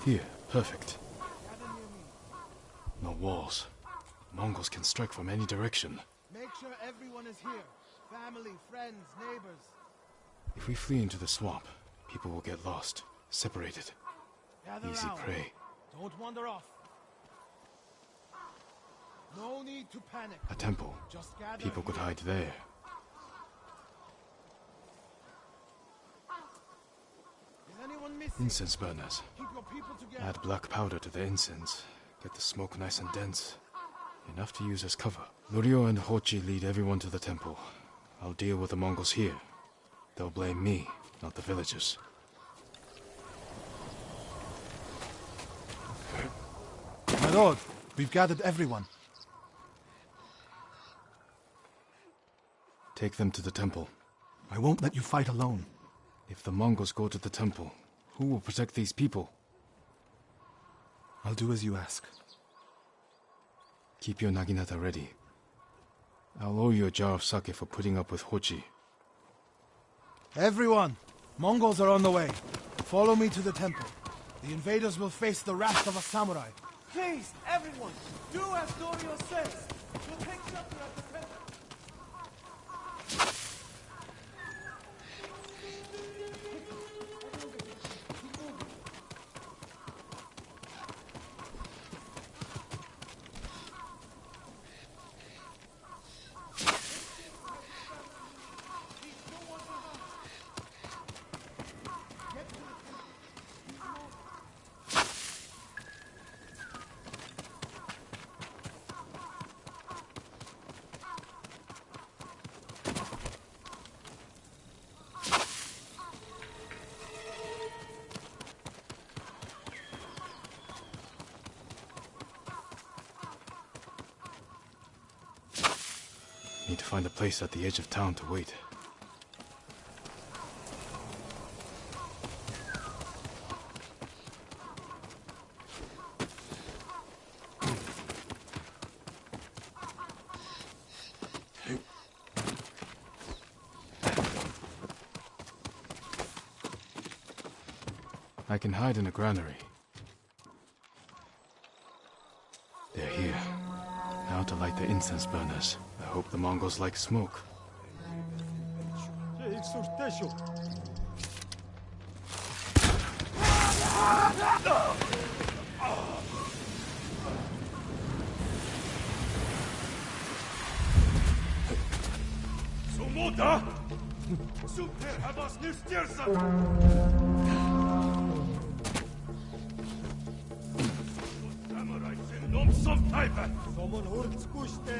B: Here, perfect. No walls. Mongols can strike from any direction.
F: Make sure everyone is here. Family, friends, neighbors.
B: If we flee into the swamp, people will get lost, separated.
F: Gather
B: Easy
F: round.
B: prey.
F: Don't wander off. No need to panic.
B: A temple.
F: Just gather
B: People could
F: here.
B: hide there.
F: Is anyone missing?
B: Incense burners.
F: Keep your people together.
B: Add black powder to the incense. Get the smoke nice and dense. Enough to use as cover. Norio and Hochi lead everyone to the temple. I'll deal with the Mongols here. They'll blame me, not the villagers.
F: My lord, we've gathered everyone.
B: Take them to the temple.
F: I won't let you fight alone.
B: If the Mongols go to the temple, who will protect these people?
F: I'll do as you ask.
B: Keep your naginata ready. I'll owe you a jar of sake for putting up with Hochi.
F: Everyone, Mongols are on the way. Follow me to the temple. The invaders will face the wrath of a samurai.
I: Please, everyone, do as Norio says. We'll take shelter at the temple.
B: Need to find a place at the edge of town to wait. I can hide in a granary. They're here. Now to light the incense burners. I hope the Mongols like smoke.
I: Sumuda! Super was nie stierza! Samurai sen nom som taipa! Someone hurt skushte!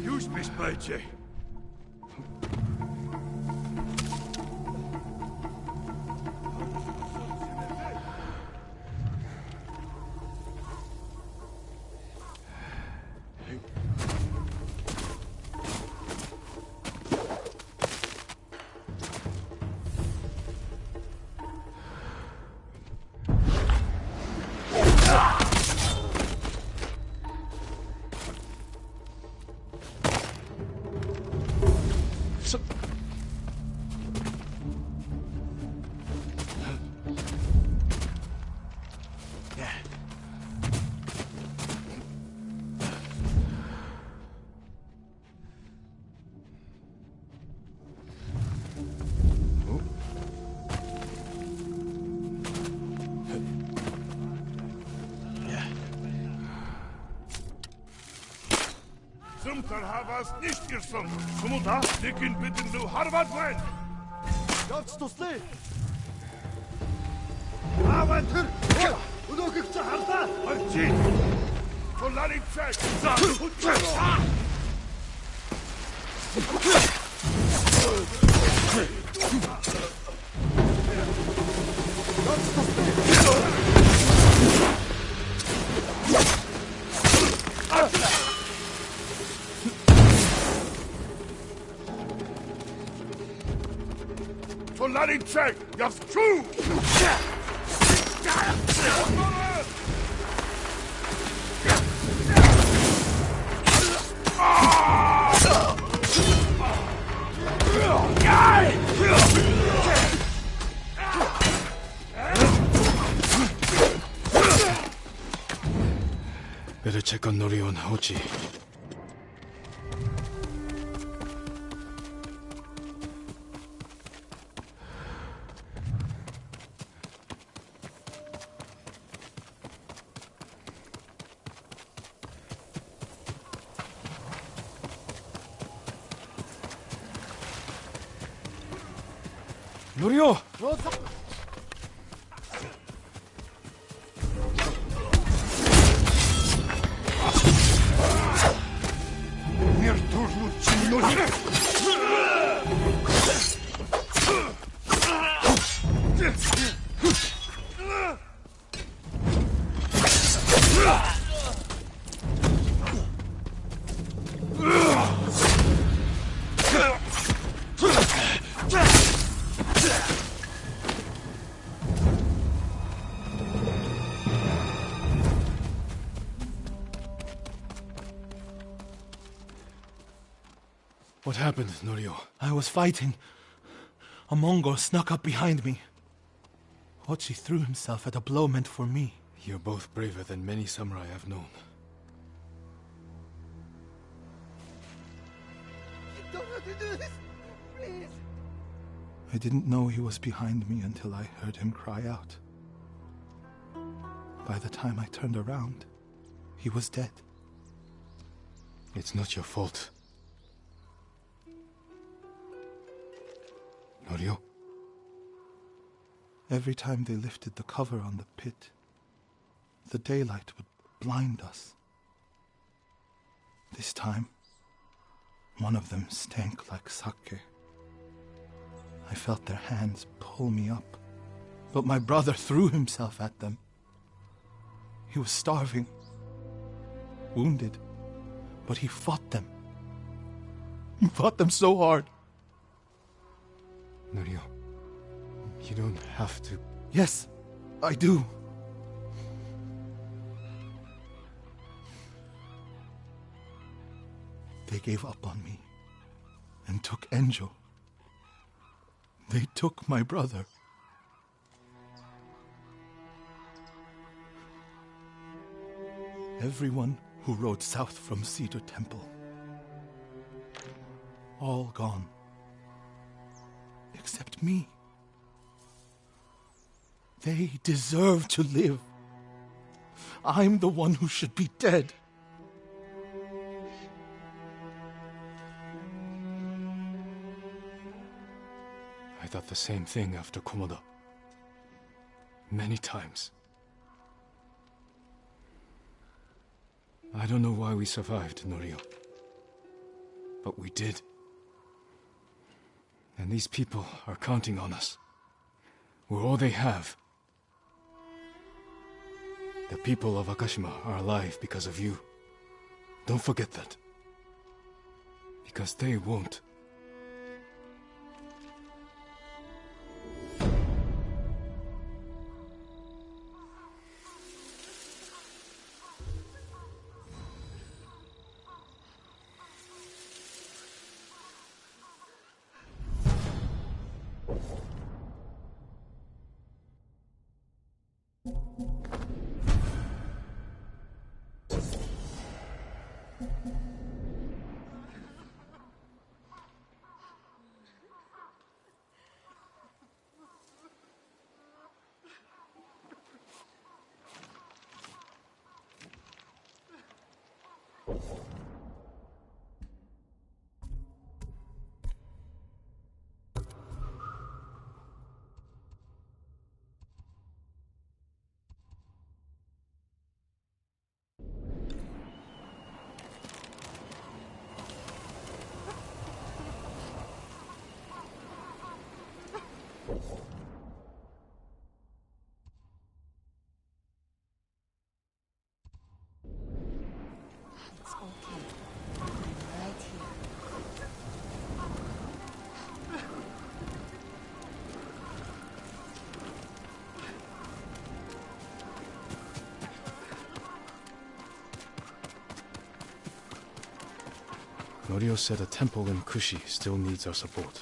I: Już bezpajcie!
U: Sumtar havas nicht gesunken. Kumuta, dikin bitten du harvat wen.
Q: Явц туслая.
U: Аван тэр. Өнөөгч хавтаа. Чи. Туларыг чаг. Tularing check! That's true!
B: Better check on Norio and Hochi. Norio!
U: Мир должен чинить.
B: What happened, Norio?
F: I was fighting. A Mongol snuck up behind me. Hochi threw himself at a blow meant for me.
B: You're both braver than many samurai I've known.
R: You don't have to do this! Please!
F: I didn't know he was behind me until I heard him cry out. By the time I turned around, he was dead.
B: It's not your fault. Norio?
F: Every time they lifted the cover on the pit, the daylight would blind us. This time, one of them stank like sake. I felt their hands pull me up, but my brother threw himself at them. He was starving, wounded, but he fought them. He fought them so hard.
B: Norio, you don't have to...
F: Yes, I do. They gave up on me and took Enjo. They took my brother. Everyone who rode south from Cedar Temple. All gone. Except me. They deserve to live. I'm the one who should be dead.
B: I thought the same thing after Komoda. Many times. I don't know why we survived, Norio. But we did. And these people are counting on us. We're all they have. The people of Akashima are alive because of you. Don't forget that. Because they won't. Norio said a temple in Kushi still needs our support.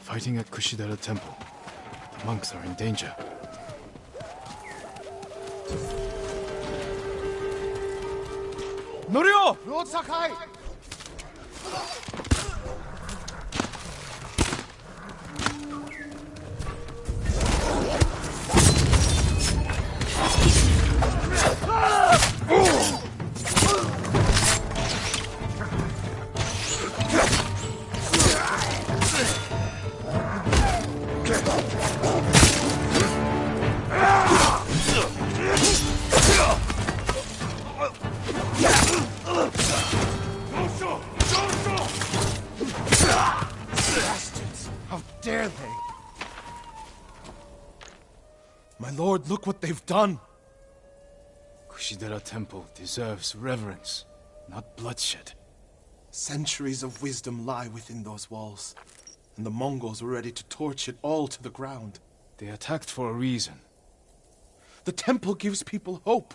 B: Fighting at Kushidera Temple. The monks are in danger.
F: Norio! Lord Sakai! Look what they've done!
B: Kushidera Temple deserves reverence, not bloodshed.
F: Centuries of wisdom lie within those walls, and the Mongols were ready to torch it all to the ground.
B: They attacked for a reason.
F: The temple gives people hope.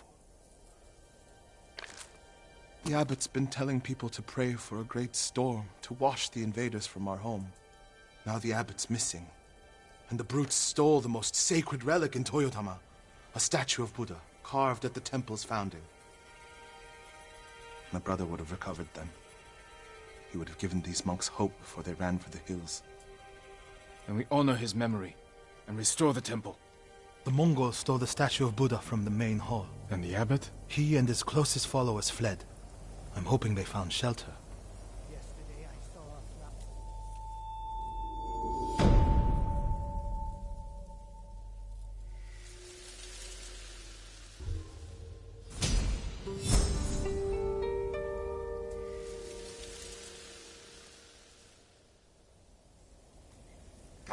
F: The abbot's been telling people to pray for a great storm to wash the invaders from our home. Now the abbot's missing. And the brutes stole the most sacred relic in Toyotama, a statue of Buddha, carved at the temple's founding. My brother would have recovered them. He would have given these monks hope before they ran for the hills.
B: And we honor his memory, and restore the temple.
F: The Mongols stole the statue of Buddha from the main hall.
B: And the abbot?
F: He and his closest followers fled. I'm hoping they found shelter.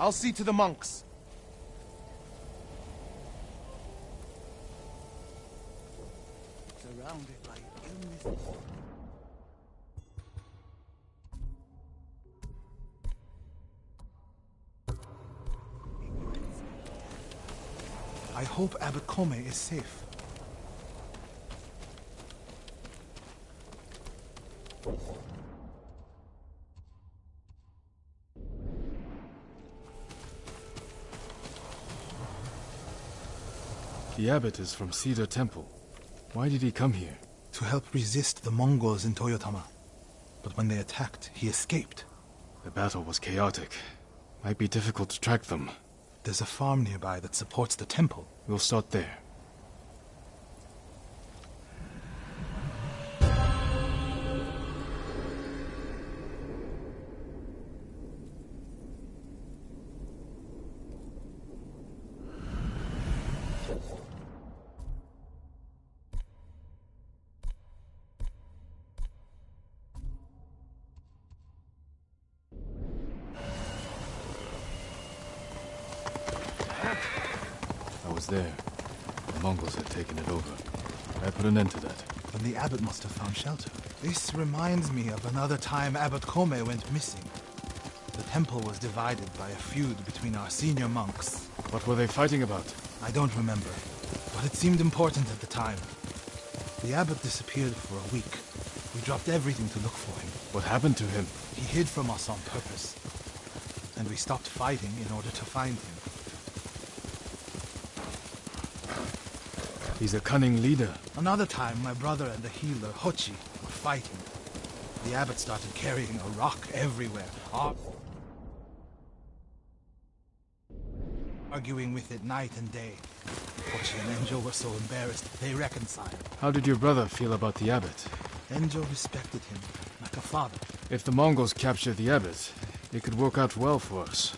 F: I'll see to the monks.
D: Surrounded by illness.
F: I hope Abbot Kome is safe.
B: The abbot is from Cedar Temple. Why did he come here?
F: To help resist the Mongols in Toyotama. But when they attacked, he escaped.
B: The battle was chaotic. Might be difficult to track them.
F: There's a farm nearby that supports the temple.
B: We'll start there. There. The Mongols had taken it over. I put an end to that.
F: Then the abbot must have found shelter. This reminds me of another time Abbot Kome went missing. The temple was divided by a feud between our senior monks.
B: What were they fighting about?
F: I don't remember, but it seemed important at the time. The abbot disappeared for a week. We dropped everything to look for him.
B: What happened to him?
F: He hid from us on purpose. And we stopped fighting in order to find him.
B: He's a cunning leader.
F: Another time, my brother and the healer, Hochi, were fighting. The abbot started carrying a rock everywhere, arguing with it night and day. Hochi and Enjo were so embarrassed, they reconciled.
B: How did your brother feel about the abbot?
F: Enjo respected him, like a father.
B: If the Mongols capture the abbot, it could work out well for us.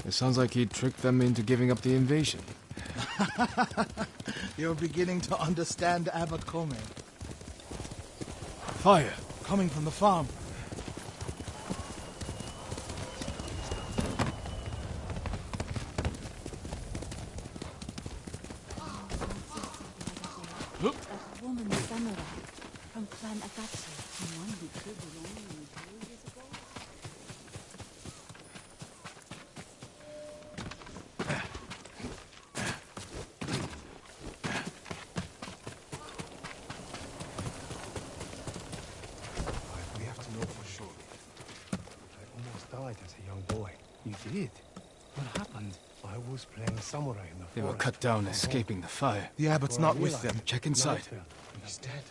B: It sounds like he tricked them into giving up the invasion.
F: You're beginning to understand Abbot Kome.
B: Fire!
F: coming from the farm.
S: That woman samurai from Clan Agatsu, the one who killed the Ronin 2 years ago.
F: We have to know for sure. I almost died as a young boy.
L: You did? What happened?
F: I was playing samurai in the forest.
B: They were cut down escaping the fire.
F: The abbot's not with them.
B: Check inside.
F: He's dead.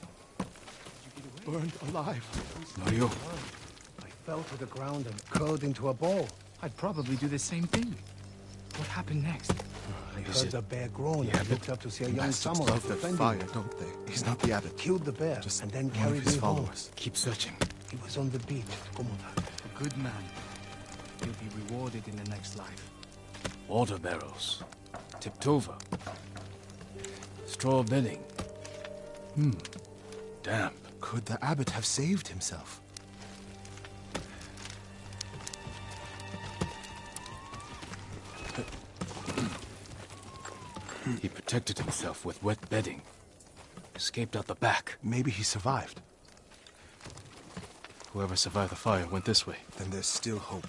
F: Burned alive.
B: Norio.
F: I fell to the ground and curled into a ball.
L: I'd probably do the same thing. What happened next?
F: I heard the bear groan and looked up to see a young
Q: Bastards
F: samurai
Q: love their
F: defending
Q: fire,
F: me.
Q: don't they? He's not the abbot.
F: Killed the bear and then carried me home.
B: Keep searching.
F: He was on the beach at Komoda.
L: A good man. He'll be rewarded in the next life.
B: Water barrels. Tipped over. Straw bedding. Damp.
Q: Could the abbot have saved himself?
B: He protected himself with wet bedding. Escaped out the back.
Q: Maybe he survived.
B: Whoever survived the fire went this way.
Q: Then there's still hope.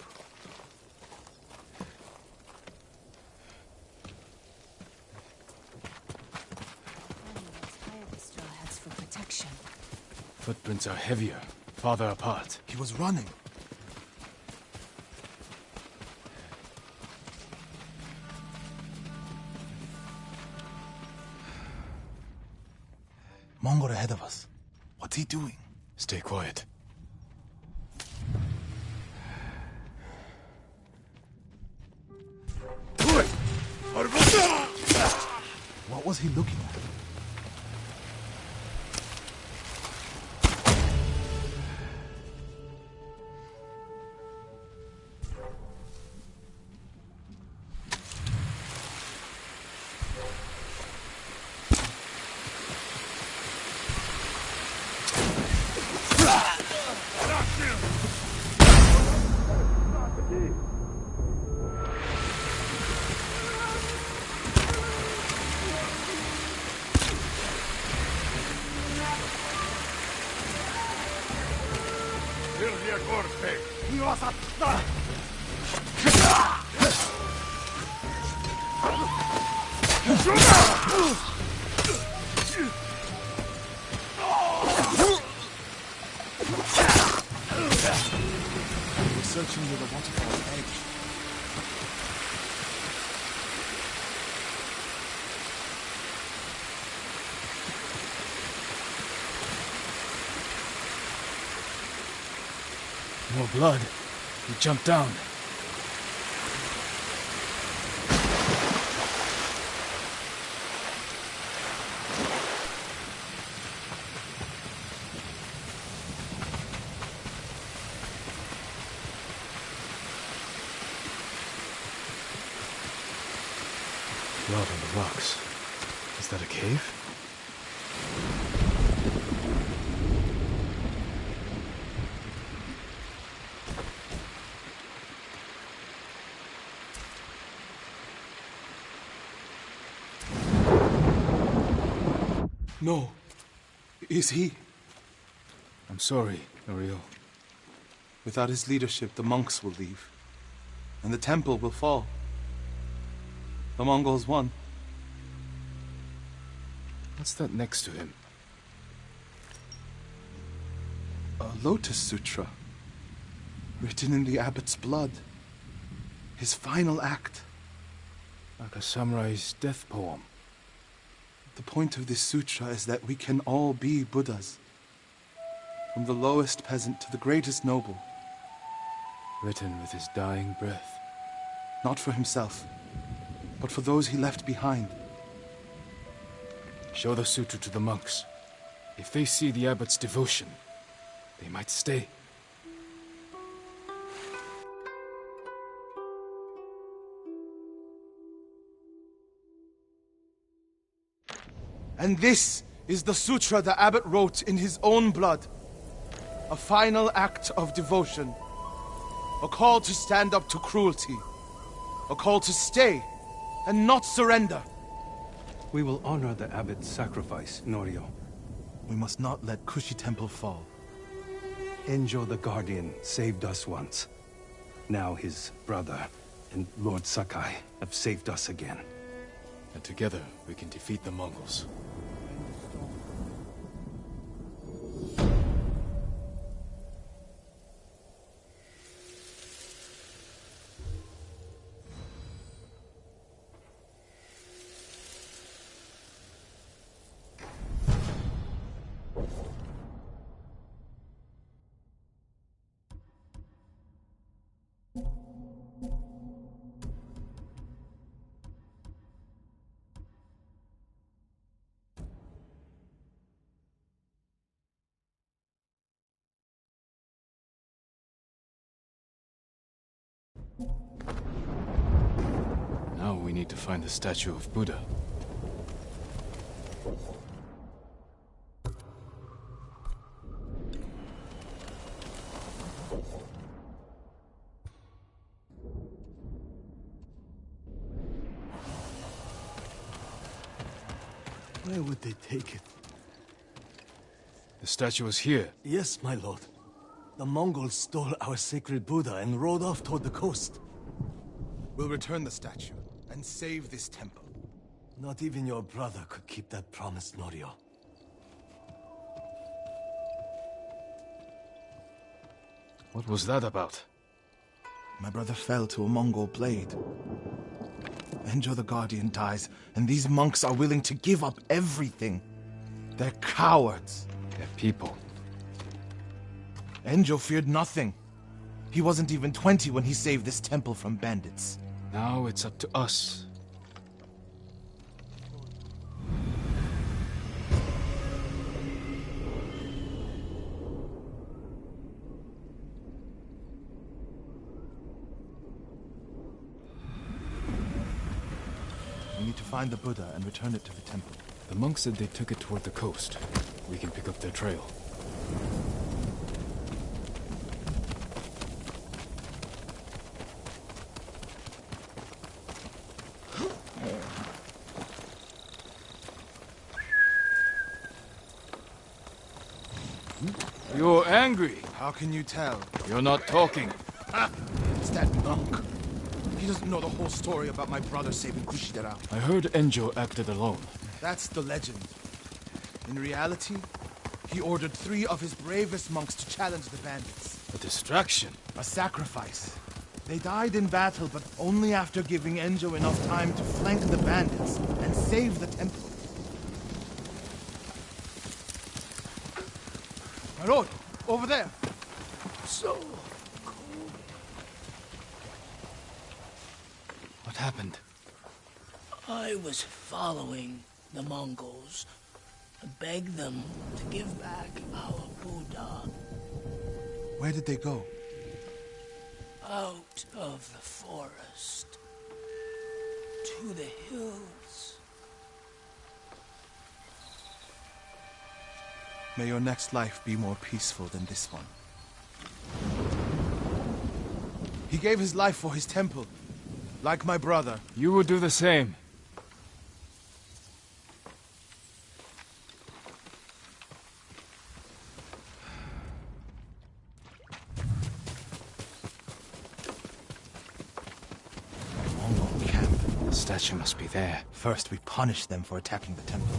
B: Footprints are heavier, farther apart.
Q: He was running.
F: Mongol ahead of us.
Q: What's he doing?
B: Stay quiet.
F: What was he looking at? We're searching near the waterfall's edge.
B: More blood. He jumped down. Blood on the rocks. Is that a cave?
F: No. Is he?
B: I'm sorry, Norio.
F: Without his leadership, the monks will leave. And the temple will fall. The Mongols won.
B: What's that next to him?
F: A Lotus Sutra. Written in the abbot's blood. His final act.
B: Like a samurai's death poem.
F: The point of this sutra is that we can all be Buddhas. From the lowest peasant to the greatest noble.
B: Written with his dying breath.
F: Not for himself, but for those he left behind.
B: Show the sutra to the monks. If they see the abbot's devotion, they might stay.
F: And this is the sutra the abbot wrote in his own blood. A final act of devotion. A call to stand up to cruelty. A call to stay and not surrender.
E: We will honor the abbot's sacrifice, Norio.
F: We must not let Kushi Temple fall.
E: Enjo the Guardian saved us once. Now his brother and Lord Sakai have saved us again.
B: And together we can defeat the Mongols. Now we need to find the statue of Buddha.
Q: Where would they take it?
B: The statue is here.
Q: Yes, my lord. The Mongols stole our sacred Buddha and rode off toward the coast.
F: We'll return the statue and save this temple.
Q: Not even your brother could keep that promise, Norio.
B: What was that about?
F: My brother fell to a Mongol blade. Enjo the Guardian dies, and these monks are willing to give up everything. They're cowards.
B: They're people.
F: Enjo feared nothing. He wasn't even 20 when he saved this temple from bandits.
B: Now it's up to us.
F: We need to find the Buddha and return it to the temple.
B: The monks said they took it toward the coast. We can pick up their trail. You're angry.
F: How can you tell?
B: You're not talking.
F: Ah, it's that monk. He doesn't know the whole story about my brother saving Kushidera.
B: I heard Enjo acted alone.
F: That's the legend. In reality, he ordered 3 of his bravest monks to challenge the bandits.
B: A distraction.
F: A sacrifice. They died in battle, but only after giving Enjo enough time to flank the bandits and save the temple. My lord, over there.
I: So
F: cold. What happened?
I: I was following the Mongols to beg them to give back our Buddha.
F: Where did they go?
I: Out of the forest. To the hills.
F: May your next life be more peaceful than this one. He gave his life for his temple, like my brother.
B: You would do the same.
F: Mongol camp.
B: The statue must be there.
F: First, we punish them for attacking the temple.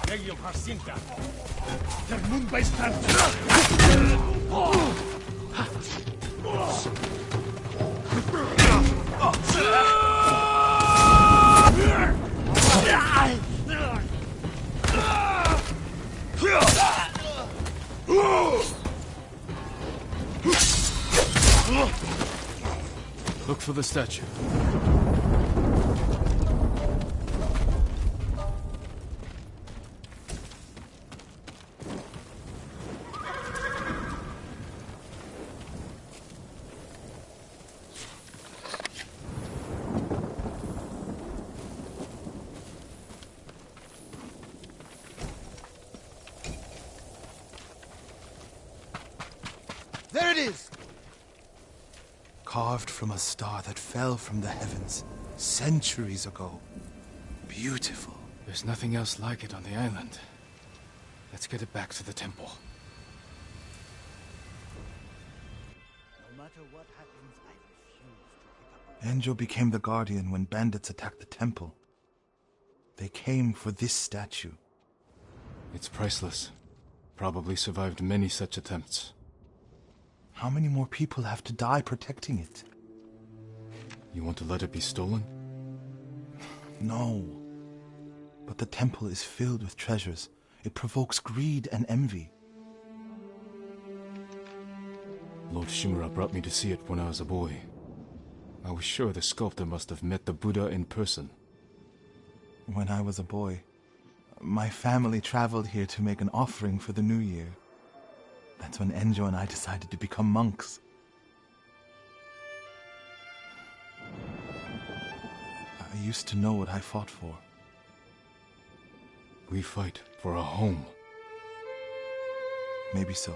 U: Regium Harsinta. Der Mund bei Stand.
B: Look for the statue.
F: There it is! Carved from a star that fell from the heavens centuries ago. Beautiful.
B: There's nothing else like it on the island. Let's get it back to the temple.
D: No matter what happens, I refuse to pick up.
F: Enjo became the guardian when bandits attacked the temple. They came for this statue.
B: It's priceless. Probably survived many such attempts.
F: How many more people have to die protecting it?
B: You want to let it be stolen?
F: No. But the temple is filled with treasures. It provokes greed and envy.
B: Lord Shimura brought me to see it when I was a boy. I was sure the sculptor must have met the Buddha in person.
F: When I was a boy, my family traveled here to make an offering for the new year. That's when Enjo and I decided to become monks. I used to know what I fought for.
B: We fight for a home.
F: Maybe so.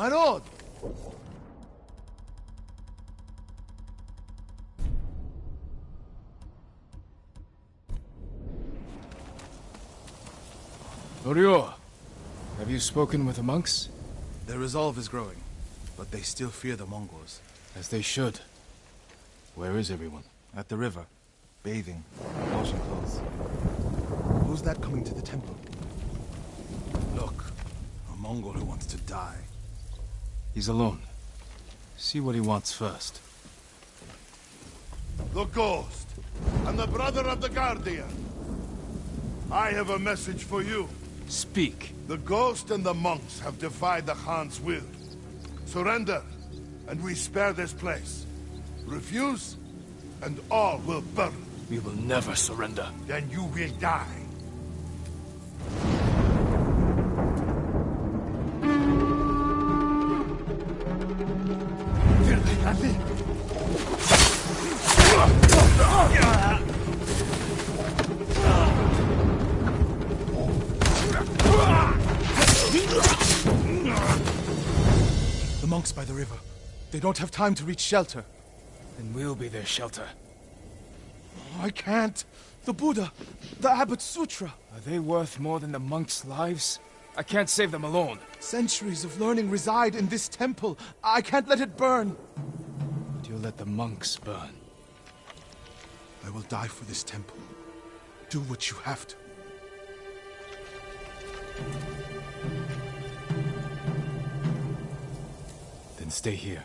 F: My lord!
B: Norio, have you spoken with the monks?
F: Their resolve is growing, but they still fear the Mongols.
B: As they should. Where is everyone?
F: At the river, bathing, washing clothes. Who's that coming to the temple? Look, a Mongol who wants to die.
B: He's alone. See what he wants first.
U: The Ghost, and the brother of the Guardian. I have a message for you.
B: Speak.
U: The Ghost and the monks have defied the Khan's will. Surrender, and we spare this place. Refuse, and all will burn.
B: We will never surrender.
U: Then you will die.
F: The monks by the river. They don't have time to reach shelter.
B: Then we'll be their shelter.
F: I can't. The Buddha, the Abbot's Sutra.
B: Are they worth more than the monks' lives? I can't save them alone.
F: Centuries of learning reside in this temple. I can't let it burn.
B: But you'll let the monks burn.
F: I will die for this temple. Do what you have to.
B: Then stay here.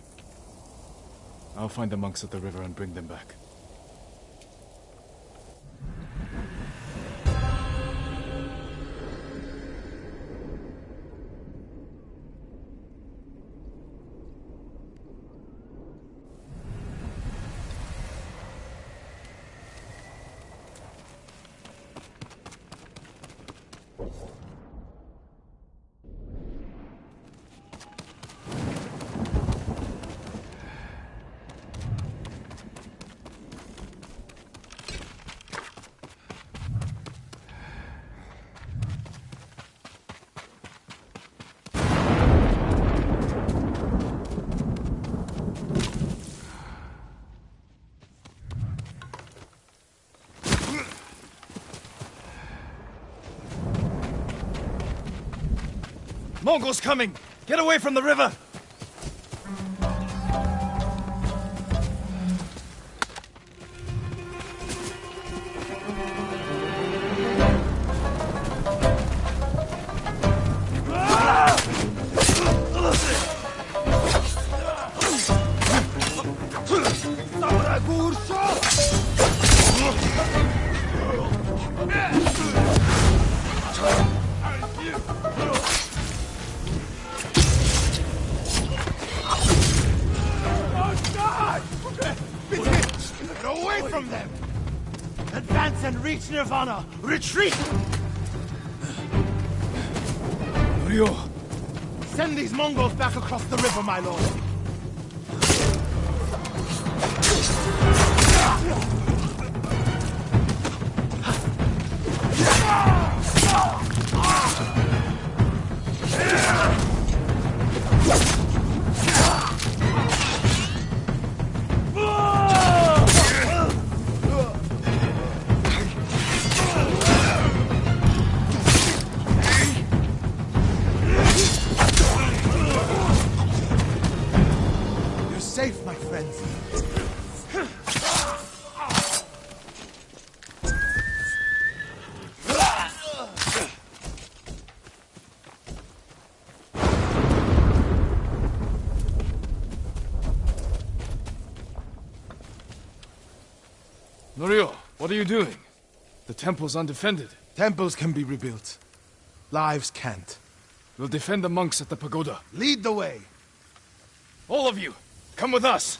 B: I'll find the monks at the river and bring them back.
F: Mongols coming! Get away from the river!
I: Get away from them! Advance and reach Nirvana! Retreat!
F: Ryo!
I: Send these Mongols back across the river, my lord!
F: You're safe, my friends.
B: Norio, what are you doing? The temple's undefended.
F: Temples can be rebuilt. Lives can't.
B: We'll defend the monks at the pagoda.
F: Lead the way!
B: All of you, come with us!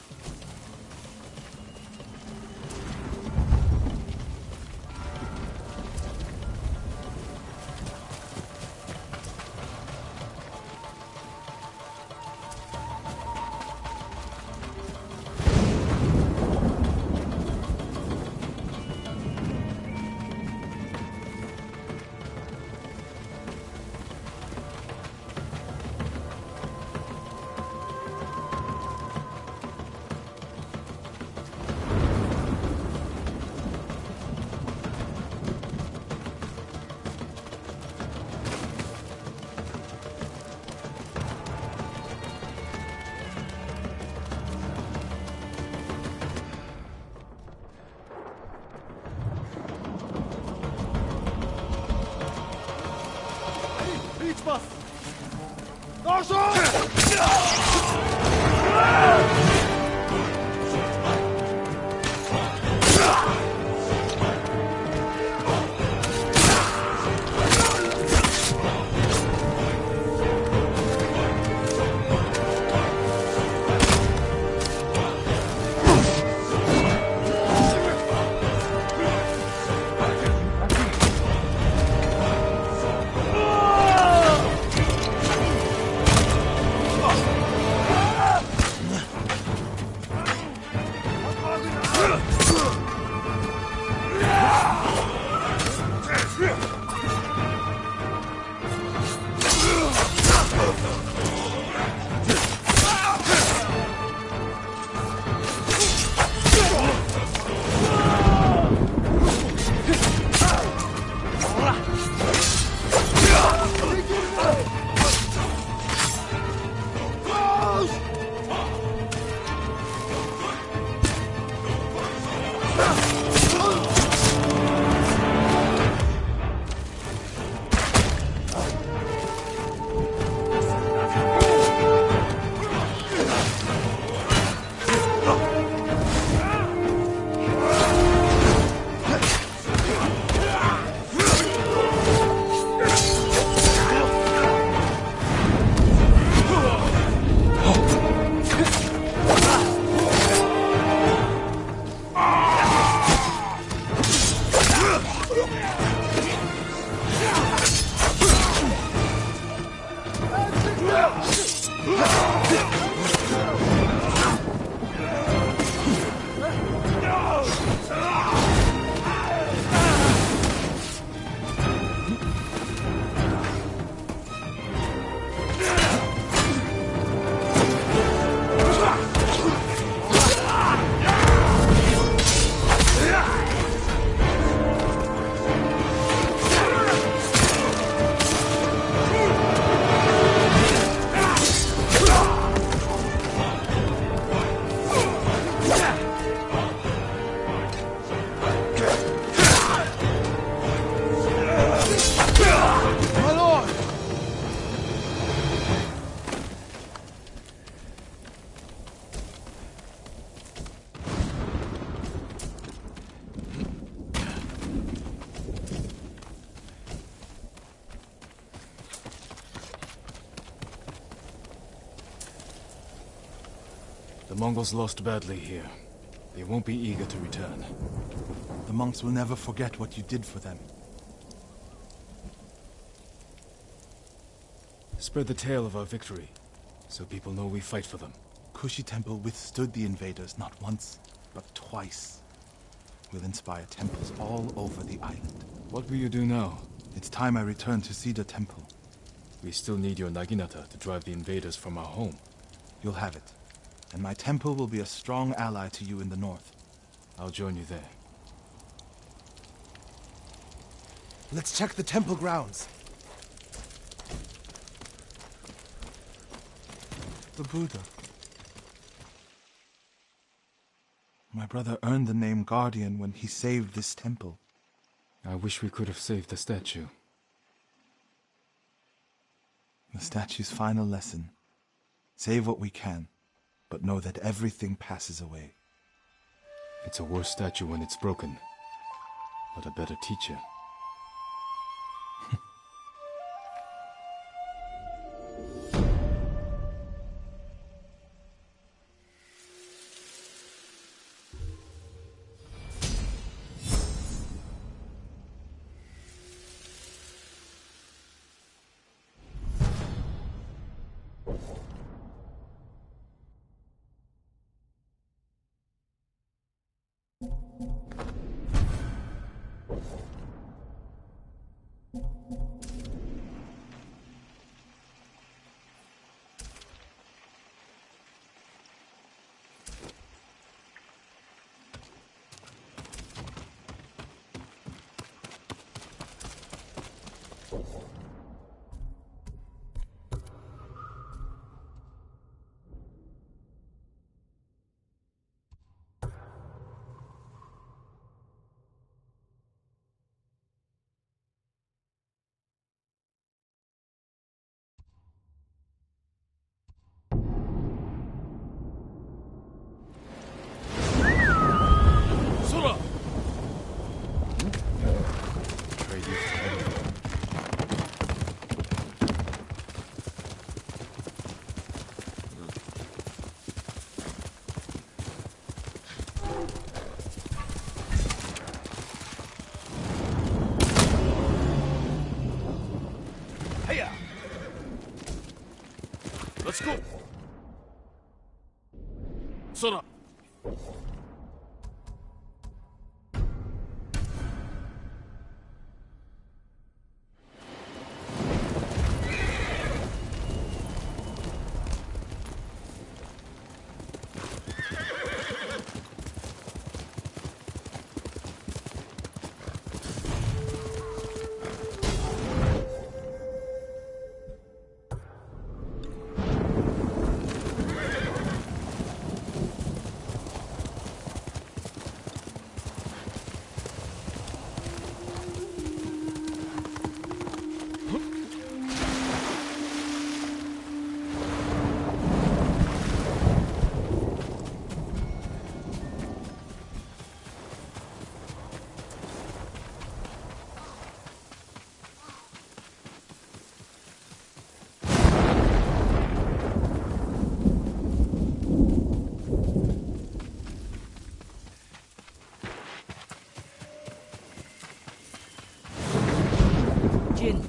B: Mongols lost badly here. They won't be eager to return.
F: The monks will never forget what you did for them.
B: Spread the tale of our victory, so people know we fight for them.
F: Kushi Temple withstood the invaders not once, but twice. We'll inspire temples all over the island.
B: What will you do now?
F: It's time I return to Cedar Temple.
B: We still need your Naginata to drive the invaders from our home.
F: You'll have it. And my temple will be a strong ally to you in the north.
B: I'll join you there.
F: Let's check the temple grounds. The Buddha. My brother earned the name Guardian when he saved this temple.
B: I wish we could have saved the statue.
F: The statue's final lesson. Save what we can, but know that everything passes away.
B: It's a worse statue when it's broken, but a better teacher.
N: Let's go! Sora!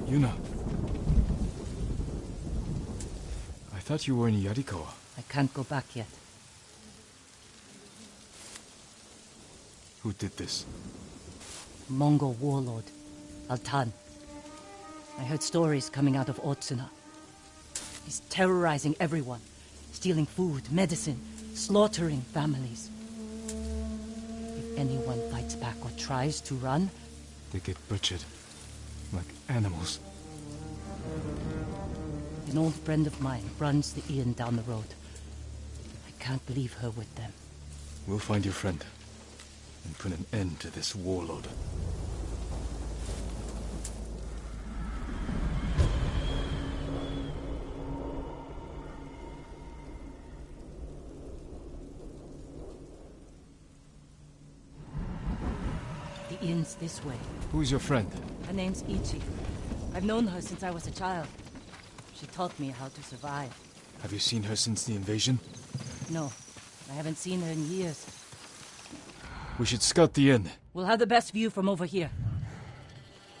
K: Yuna.
B: I thought you were in Yarikawa.
K: I can't go back yet.
B: Who did this?
K: Mongol warlord, Altan. I heard stories coming out of Otsuna. He's terrorizing everyone, stealing food, medicine, slaughtering families. If anyone fights back or tries to run,
B: they get butchered. Like animals.
K: An old friend of mine runs the inn down the road. I can't leave her with them.
B: We'll find your friend and put an end to this warlord.
K: The inn's this way.
B: Who's your friend?
K: Her name's Ichi. I've known her since I was a child. She taught me how to survive.
B: Have you seen her since the invasion?
K: No. I haven't seen her in years.
B: We should scout the inn.
K: We'll have the best view from over here.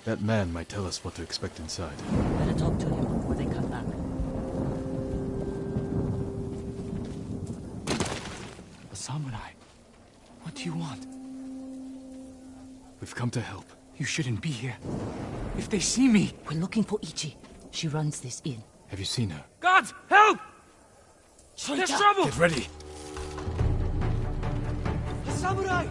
B: That man might tell us what to expect inside.
K: Better talk to him before they come back.
L: A samurai. What do you want?
B: We've come to help.
L: You shouldn't be here. If they see me...
K: We're looking for Ichi. She runs this inn.
B: Have you seen her?
L: Gods, help!
K: There's
L: trouble!
B: Get ready!
I: A samurai!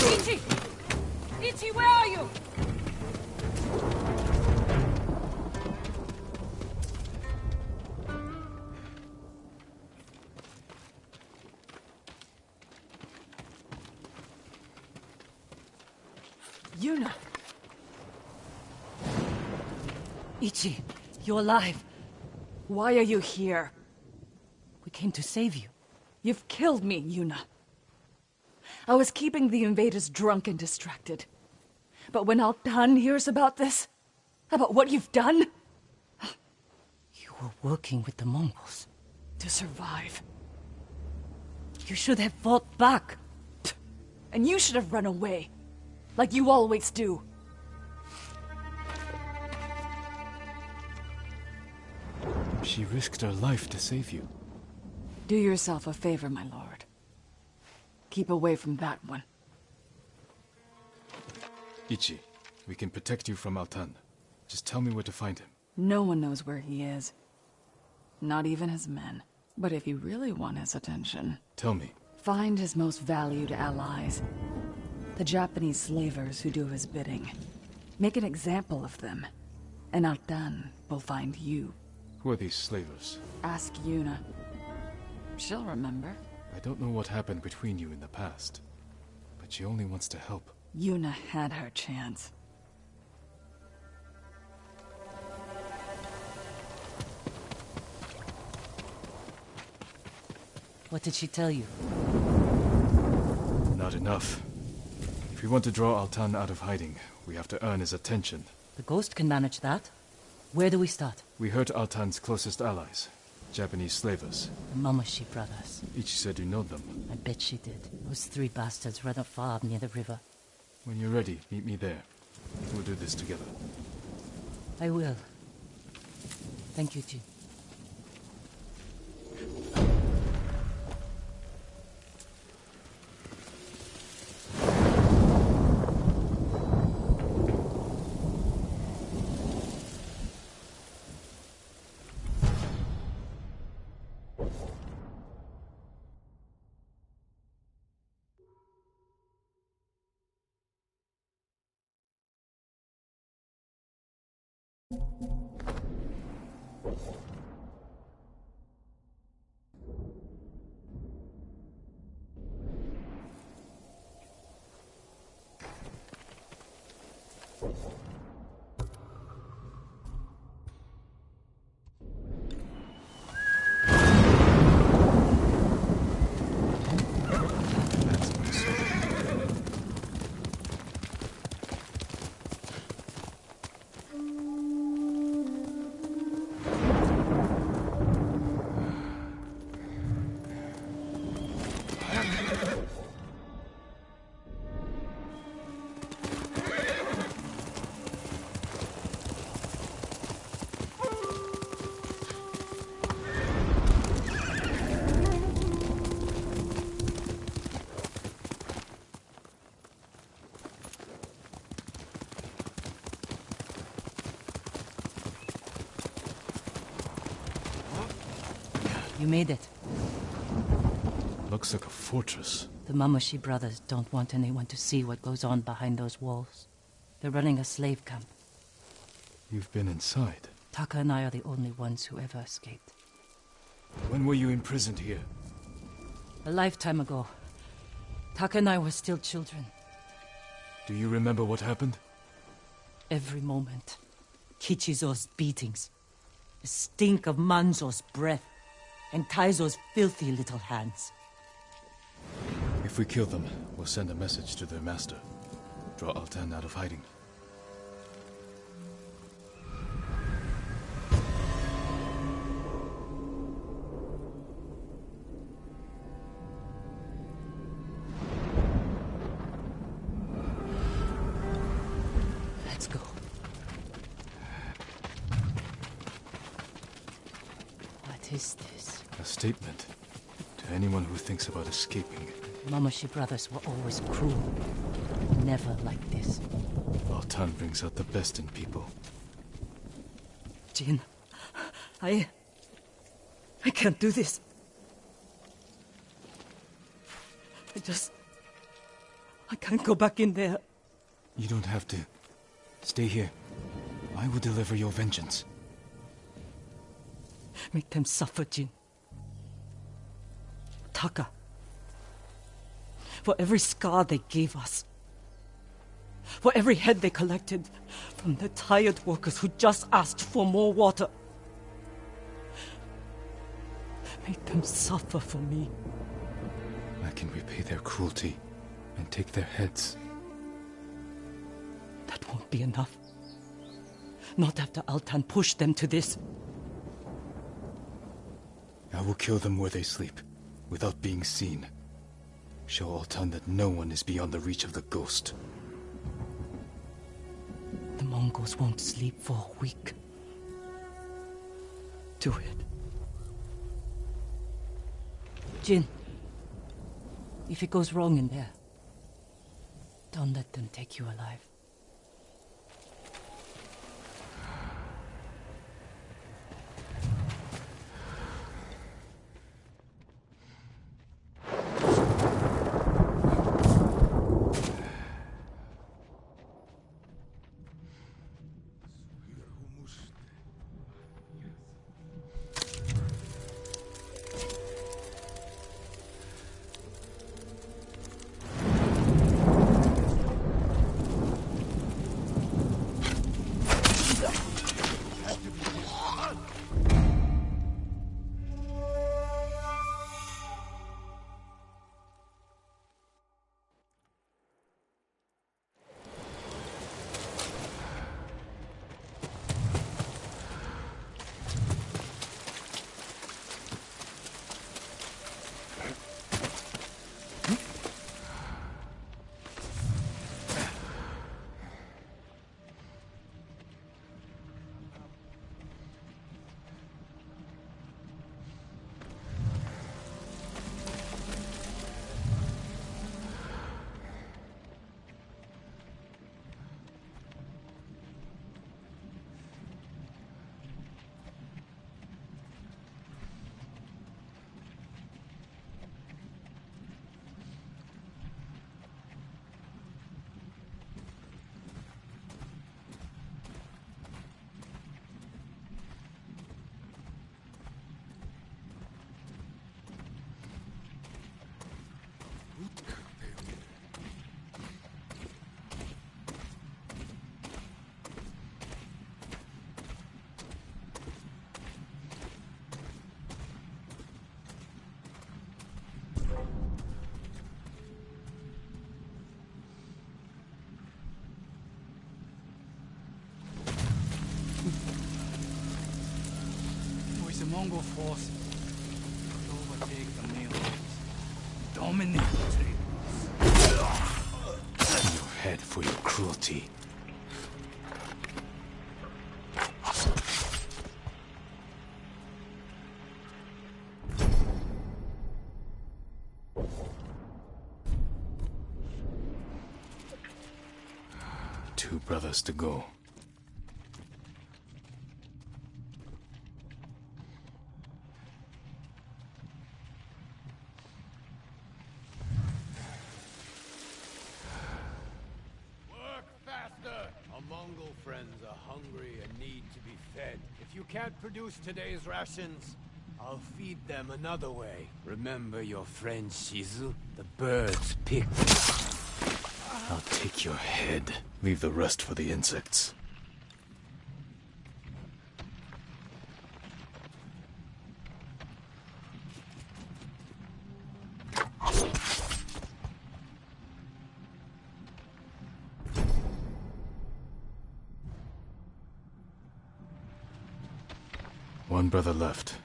P: Ichi! Ichi, where are you? Yuna!
K: Ichi, you're alive.
P: Why are you here?
K: We came to save you.
P: You've killed me, Yuna. I was keeping the invaders drunk and distracted. But when Altan hears about this, about what you've done...
K: You were working with the Mongols.
P: To survive.
K: You should have fought back.
P: And you should have run away. Like you always do.
B: She risked her life to save you.
P: Do yourself a favor, my lord. Keep away from that one.
B: Ichi, we can protect you from Altan. Just tell me where to find him.
P: No one knows where he is. Not even his men. But if you really want his attention...
B: Tell me.
P: Find his most valued allies. The Japanese slavers who do his bidding. Make an example of them. And Altan will find you.
B: Who are these slavers?
P: Ask Yuna. She'll remember.
B: I don't know what happened between you in the past, but she only wants to help.
P: Yuna had her chance.
K: What did she tell you?
B: Not enough. If we want to draw Altan out of hiding, we have to earn his attention.
K: The ghost can manage that. Where do we start?
B: We hurt Altan's closest allies, Japanese slavers.
K: The Mamushi brothers.
B: Ichi said you know them.
K: I bet she did. Those three bastards run a farm near the river.
B: When you're ready, meet me there. We'll do this together.
K: I will. Thank you, Jin. You made it.
B: Looks like a fortress.
K: The Mamushi brothers don't want anyone to see what goes on behind those walls. They're running a slave camp.
B: You've been inside.
K: Taka and I are the only ones who ever escaped.
B: When were you imprisoned here?
K: A lifetime ago. Taka and I were still children.
B: Do you remember what happened?
K: Every moment. Kichizo's beatings. The stink of Manzo's breath. And Taizo's filthy little hands.
B: If we kill them, we'll send a message to their master. Draw Altan out of hiding.
K: Let's go. What is this?
B: A statement to anyone who thinks about escaping.
K: Mamoshi brothers were always cruel. Never like this.
B: Altan brings out the best in people.
K: Jin, I can't do this. I can't go back in there.
B: You don't have to. Stay here. I will deliver your vengeance.
K: Make them suffer, Jin. Taka. For every scar they gave us. For every head they collected from the tired workers who just asked for more water. Make them suffer for me.
B: I can repay their cruelty and take their heads.
K: That won't be enough. Not after Altan pushed them to this.
B: I will kill them where they sleep, without being seen. Show Altan that no one is beyond the reach of the ghost.
K: The Mongols won't sleep for a week. Do it. Jin, if it goes wrong in there, don't let them take you alive.
L: The Mongol force will overtake the Maoris. Dominate the trade.
B: Your head for your cruelty. Two brothers to go.
A: Friends are hungry and need to be fed. If you can't produce today's rations,
C: I'll feed them another way. Remember your friend Shizu? The birds pick.
B: I'll take your head. Leave the rest for the insects. One brother left.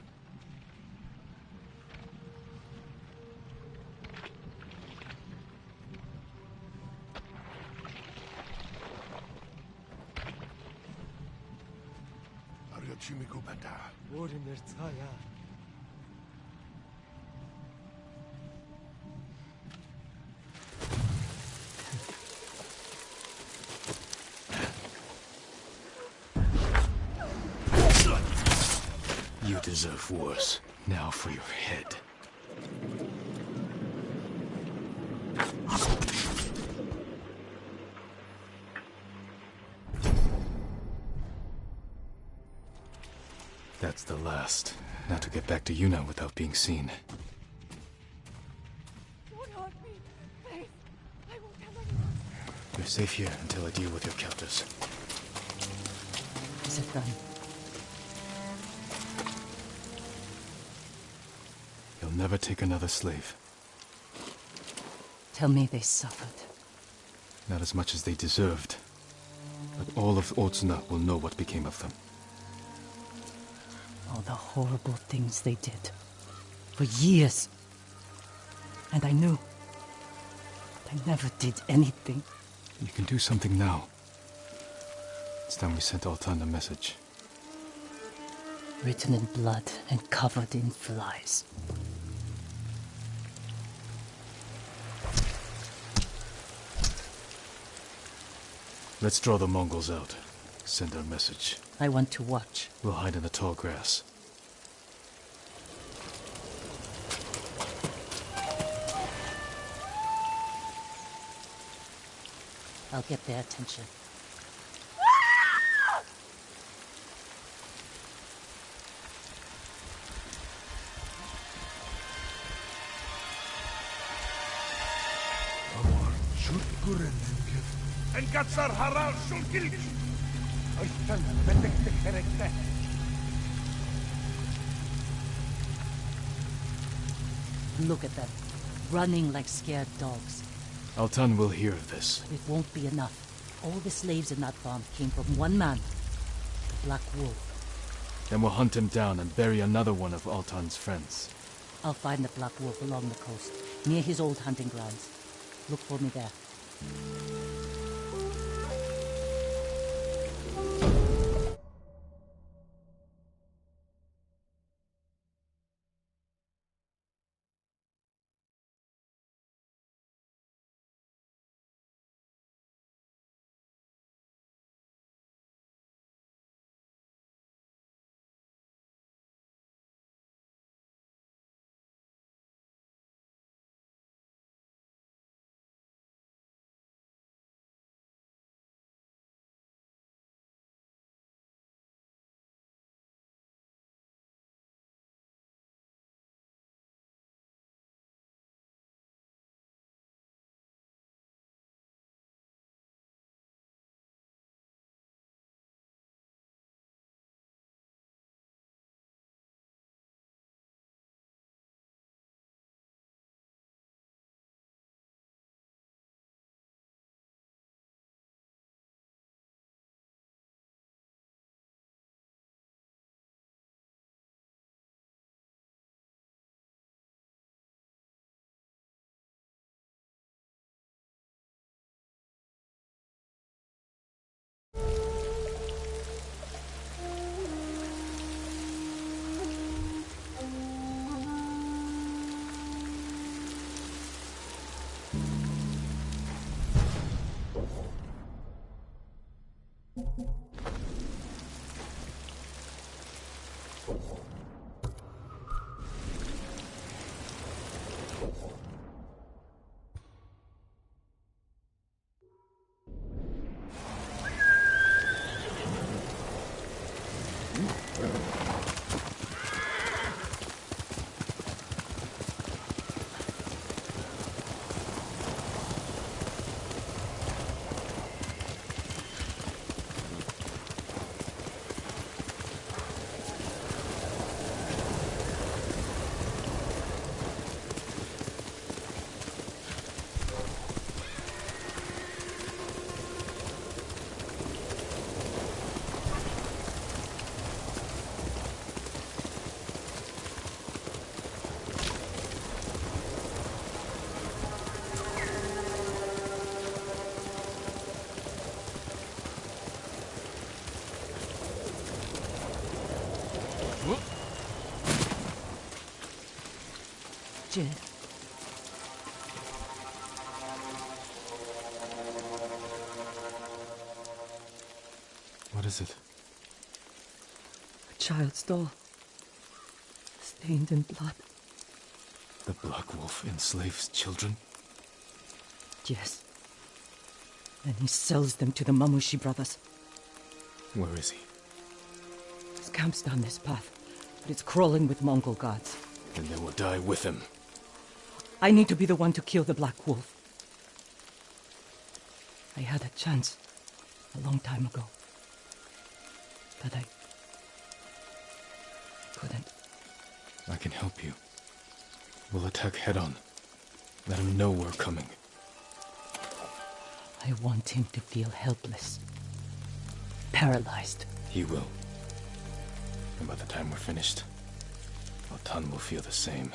B: You deserve worse. Now for your head. That's the last. Now to get back to Yuna without being seen.
S: Don't hurt me. Please. I won't tell anyone.
B: You're safe here until I deal with your captors.
K: Is it done?
B: You'll never take another slave.
K: Tell me they suffered.
B: Not as much as they deserved. But all of Otsuna will know what became of them.
K: All the horrible things they did. For years. And I knew. But I never did anything.
B: You can do something now. It's time we sent Altan a message.
K: Written in blood and covered in flies.
B: Let's draw the Mongols out. Send our message.
K: I want to watch.
B: We'll hide in the tall grass.
K: I'll get their attention.
U: Engatsar haral shulgilch.
K: Look at them, running like scared dogs.
B: Altan will hear of this.
K: But it won't be enough. All the slaves in that farm came from one man, the Black Wolf.
B: Then we'll hunt him down and bury another one of Altan's friends.
K: I'll find the Black Wolf along the coast, near his old hunting grounds. Look for me there. Jin.
B: What is it?
K: A child's doll. Stained in blood.
B: The Black Wolf enslaves children?
K: Yes. And he sells them to the Mamushi brothers.
B: Where is he?
K: His camp's down this path, but it's crawling with Mongol guards.
B: Then they will die with him.
K: I need to be the one to kill the Black Wolf. I had a chance a long time ago. But I couldn't.
B: I can help you. We'll attack head-on. Let him know we're coming.
K: I want him to feel helpless. Paralyzed.
B: He will. And by the time we're finished, Altan will feel the same.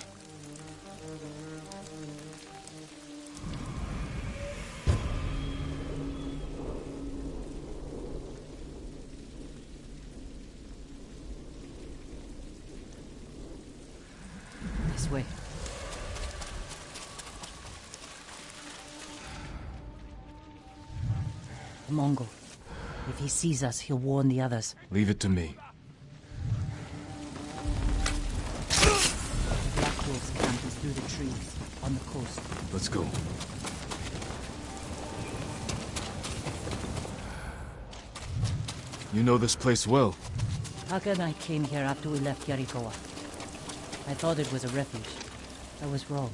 K: This way. The Mongol. If he sees us, he'll warn the others.
B: Leave it to me.
K: Black Wolf's camp is through the trees, on the coast.
B: Let's go. You know this place well.
K: Taka and I came here after we left Yarikawa. I thought it was a refuge. I was wrong.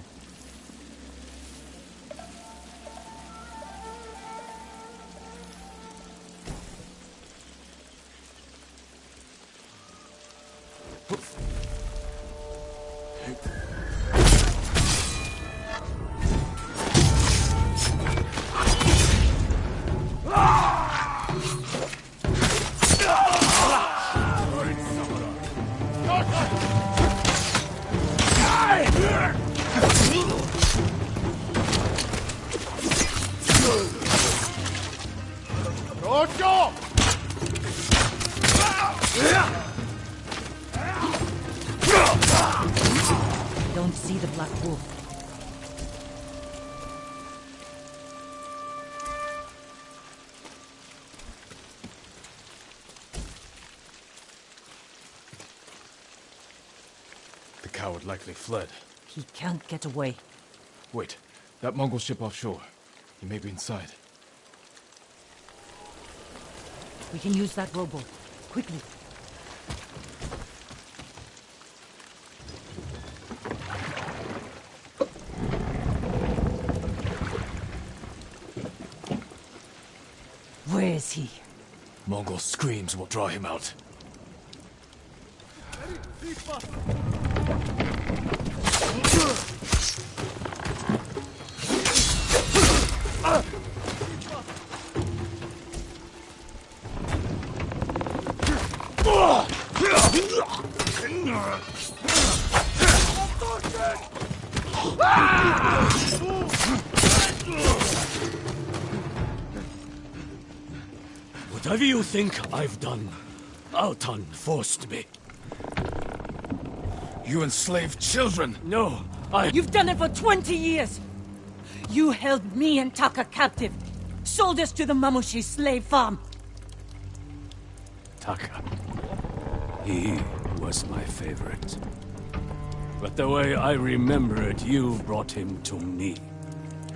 K: I don't see the Black Wolf.
B: The coward likely fled.
K: He can't get away.
B: Wait, that Mongol ship offshore. He may be inside.
K: We can use that rowboat. Quickly. Where is he?
B: Mongol screams will draw him out.
Q: Whatever you think I've done, Altan forced me.
B: You enslaved children!
Q: No,
K: You've done it for 20 years! You held me and Taka captive. Sold us to the Mamushi slave farm.
Q: Taka. He was my favorite. But the way I remember it, you brought him to me.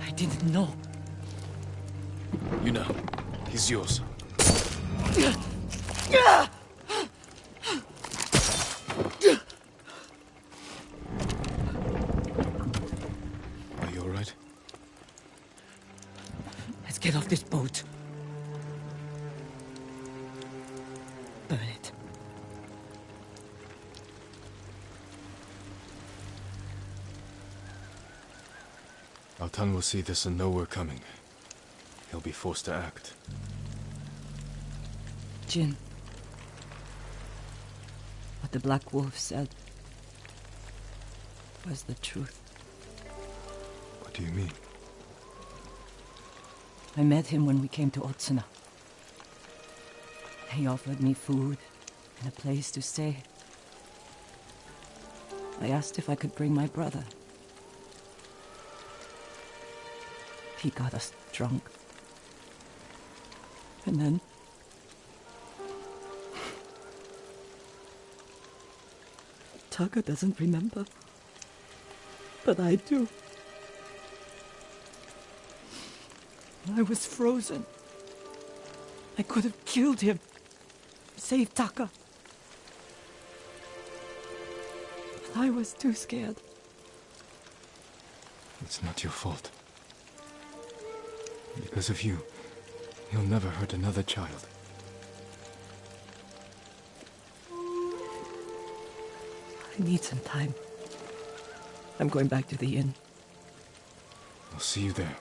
K: I didn't know.
B: You know, he's yours. Are you all right?
K: Let's get off this boat. Burn it.
B: Altan will see this and know we're coming. He'll be forced to act.
K: Jin. What the Black Wolf said was the truth.
B: What do you mean?
K: I met him when we came to Otsuna. He offered me food and a place to stay. I asked if I could bring my brother. He got us drunk. And then... Taka doesn't remember. But I do. I was frozen. I could have killed him. Saved Taka. I was too scared.
B: It's not your fault. Because of you, you'll never hurt another child.
K: I need some time. I'm going back to the inn.
B: I'll see you there.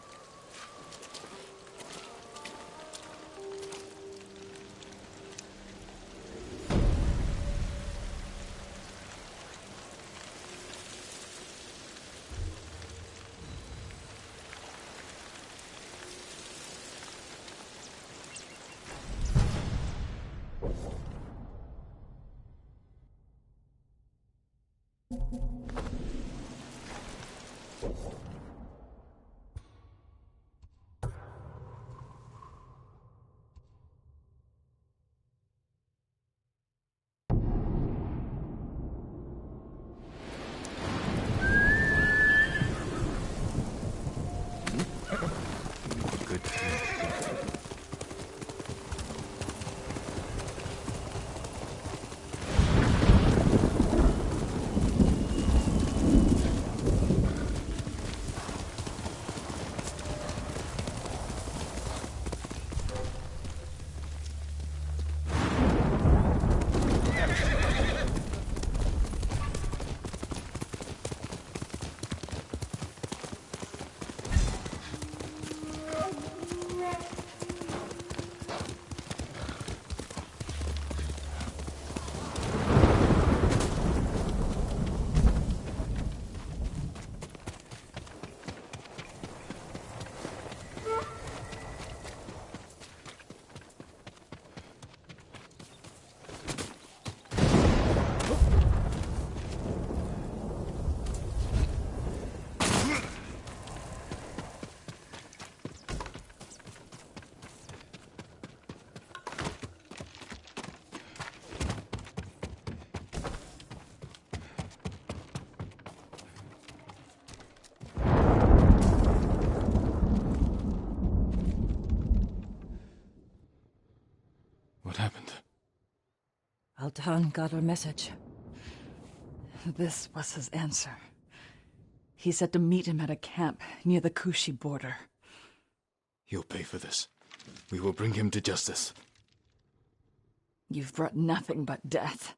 B: What happened?
K: Altan got our message. This was his answer. He said to meet him at a camp near the Kushi border.
B: He'll pay for this. We will bring him to justice.
K: You've brought nothing but death.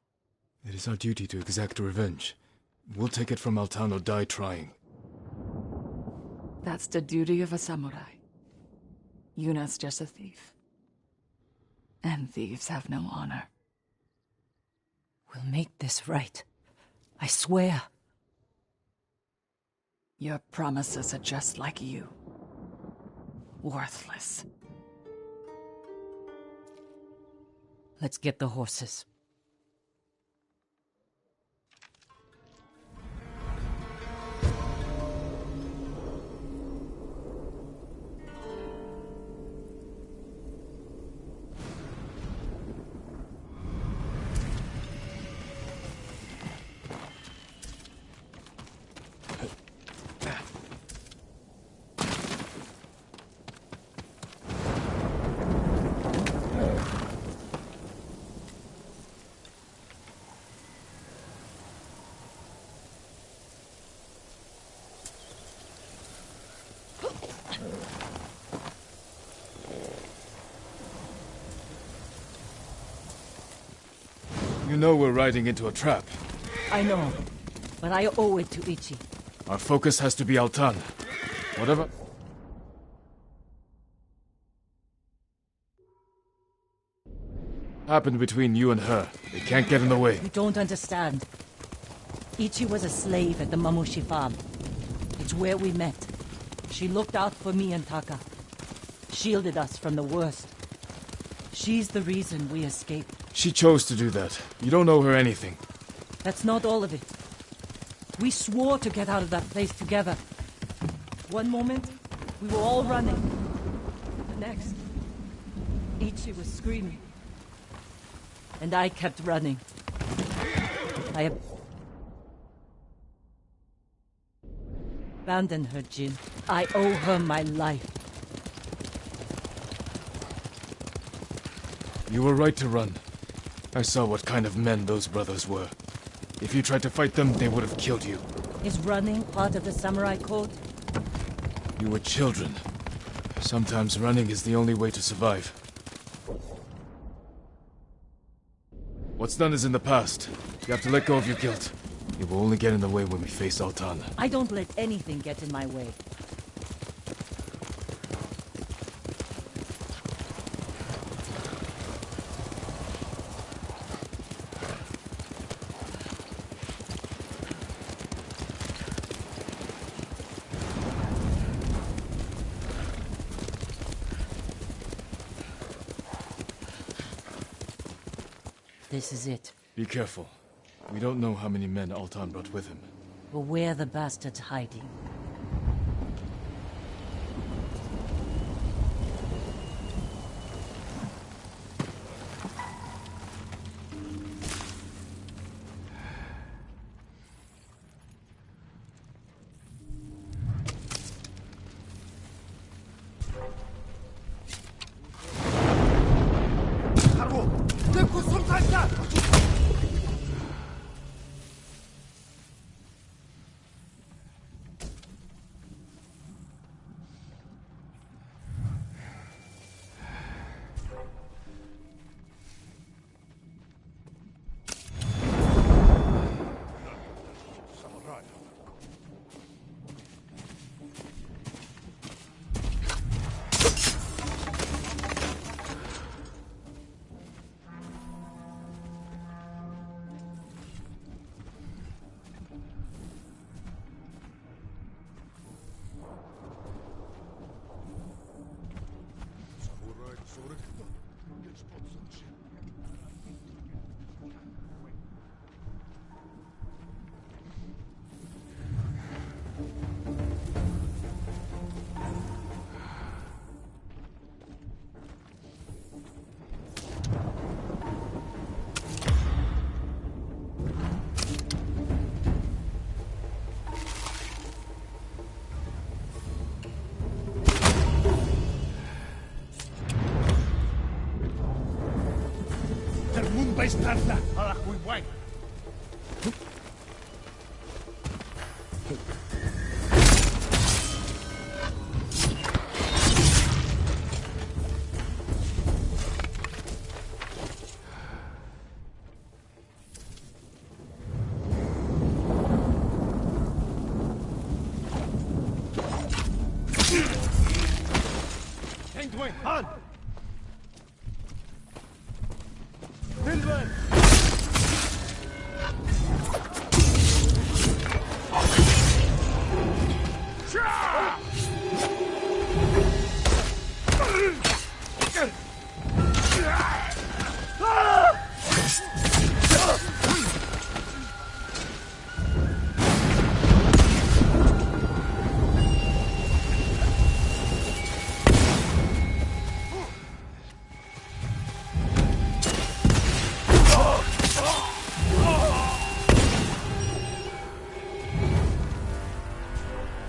B: It is our duty to exact revenge. We'll take it from Altan or die trying.
K: That's the duty of a samurai. Yuna's just a thief. And thieves have no honor. We'll make this right. I swear. Your promises are just like you. Worthless. Let's get the horses.
B: You know we're riding into a trap.
K: I know, but I owe it to Ichi.
B: Our focus has to be Altan. Whatever... happened between you and her. They can't get in the way.
K: You don't understand. Ichi was a slave at the Mamushi farm. It's where we met. She looked out for me and Taka. Shielded us from the worst. She's the reason we escaped.
B: She chose to do that. You don't owe her anything.
K: That's not all of it. We swore to get out of that place together. One moment, We were all running. The next, Ichi was screaming. And I kept running. I abandoned her, Jin. I owe her my life.
B: You were right to run. I saw what kind of men those brothers were. If you tried to fight them, they would have killed you.
K: Is running part of the samurai code?
B: You were children. Sometimes running is the only way to survive. What's done is in the past. You have to let go of your guilt. It will only get in the way when we face Altan.
K: I don't let anything get in my way. This is it.
B: Be careful. We don't know how many men Altan brought with him.
K: But where the bastard's hiding?
U: Estarla a la Huihuay. Han!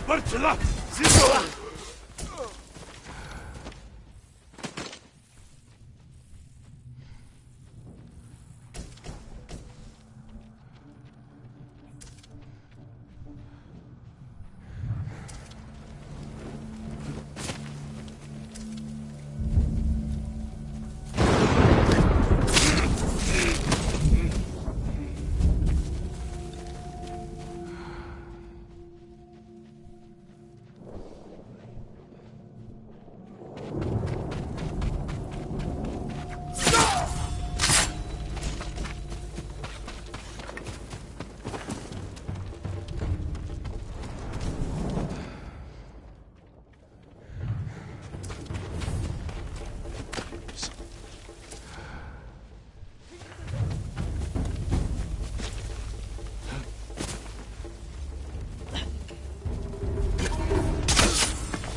U: Marcela! Sigo!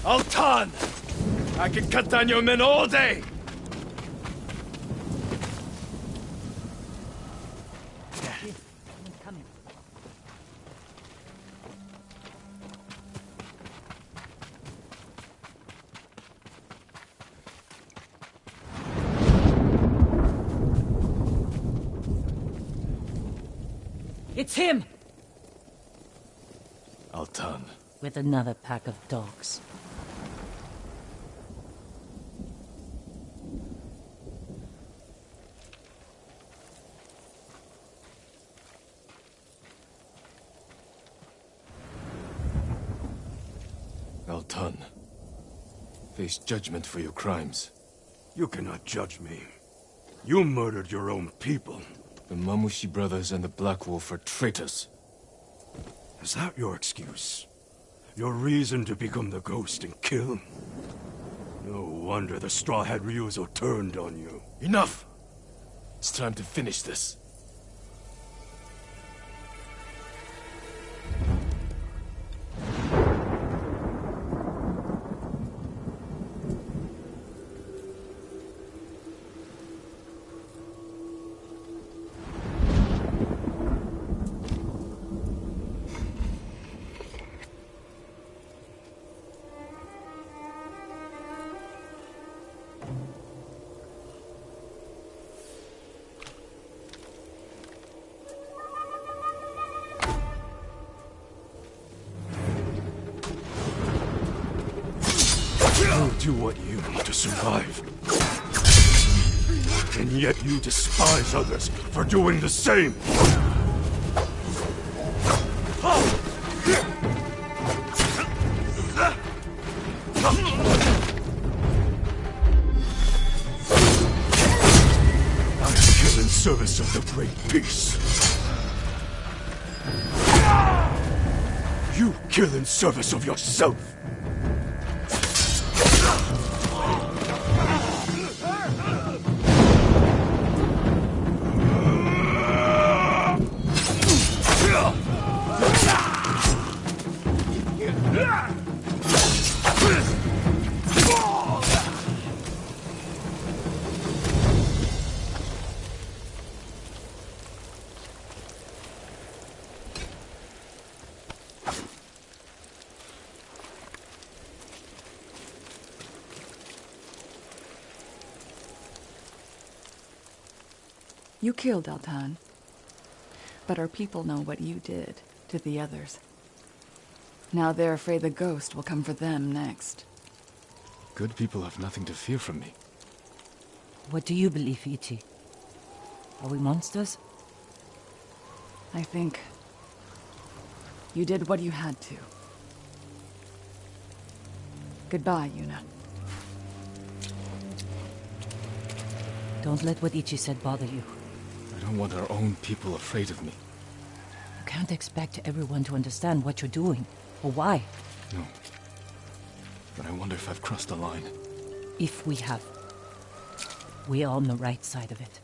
E: Altan! I can cut down your men all day!
K: Coming. It's him!
B: Altan.
K: With another pack of dogs.
B: Altan. Face judgment for your crimes.
A: You cannot judge me. You murdered your own people.
B: The Mamushi brothers and the Black Wolf are traitors.
A: Is that your excuse? Your reason to become the ghost and kill? No wonder the Straw-Hat Ryuzo turned on you.
B: Enough! It's time to finish this.
A: Do what you need to survive. And yet you despise others for doing the same. I kill in service of the great peace. You kill in service of yourself.
V: You killed Altan. But our people know what you did to the others. Now they're afraid the ghost will come for them next.
B: Good people have nothing to fear from me.
K: What do you believe, Ichi? Are we monsters?
V: I think you did what you had to. Goodbye, Yuna.
K: Don't let what Ichi said bother you.
B: I don't want our own people afraid of me.
K: You can't expect everyone to understand what you're doing, or why.
B: No. But I wonder if I've crossed the line.
K: If we have. We are on the right side of it.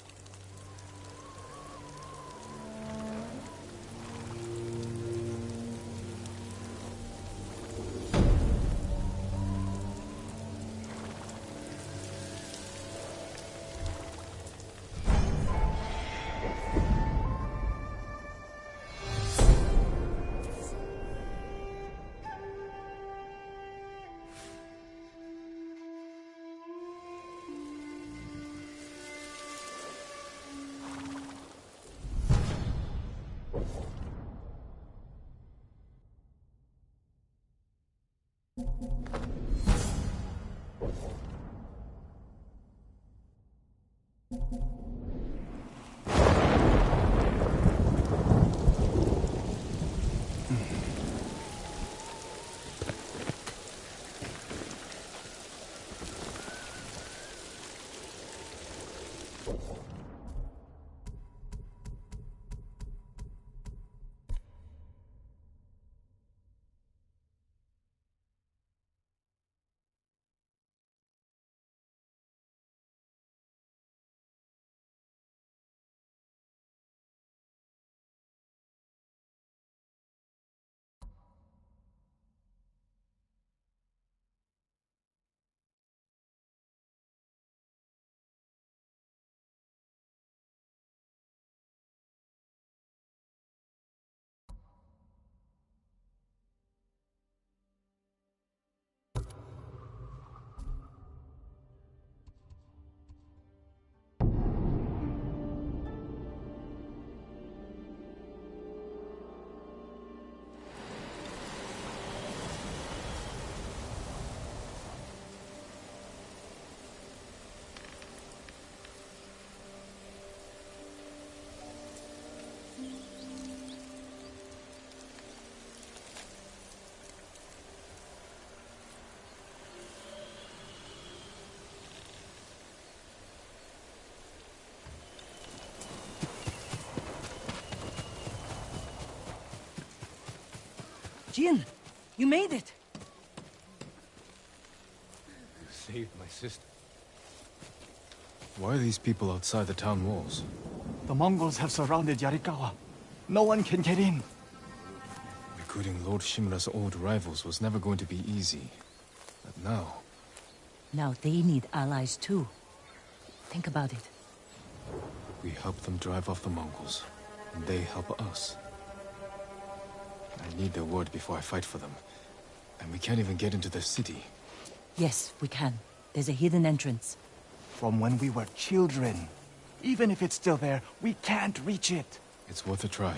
K: Jin, you made it.
L: You saved my sister.
B: Why are these people outside the town walls?
D: The Mongols have surrounded Yarikawa. No one can get in.
B: Recruiting Lord Shimura's old rivals was never going to be easy. But now...
K: Now they need allies too. Think about it.
B: We help them drive off the Mongols, and they help us. I need their word before I fight for them. And we can't even get into the city.
K: Yes, we can. There's a hidden entrance.
D: From when we were children. Even if it's still there, we can't reach it.
B: It's worth a try.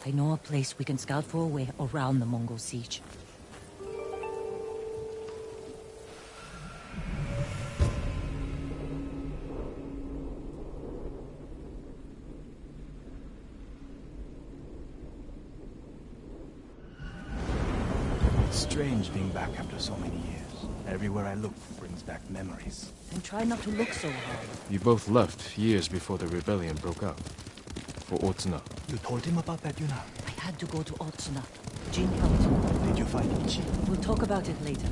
K: I know a place we can scout for a way around the Mongol siege.
D: It's strange being back after so many years. Everywhere I look brings back memories.
K: And try not to look so hard.
B: You both left years before the rebellion broke out. For Otsuna.
D: You told him about that, Yuna?
K: I had to go to Otsuna. Jin helped.
D: Did you find Ichi?
K: We'll talk about it later.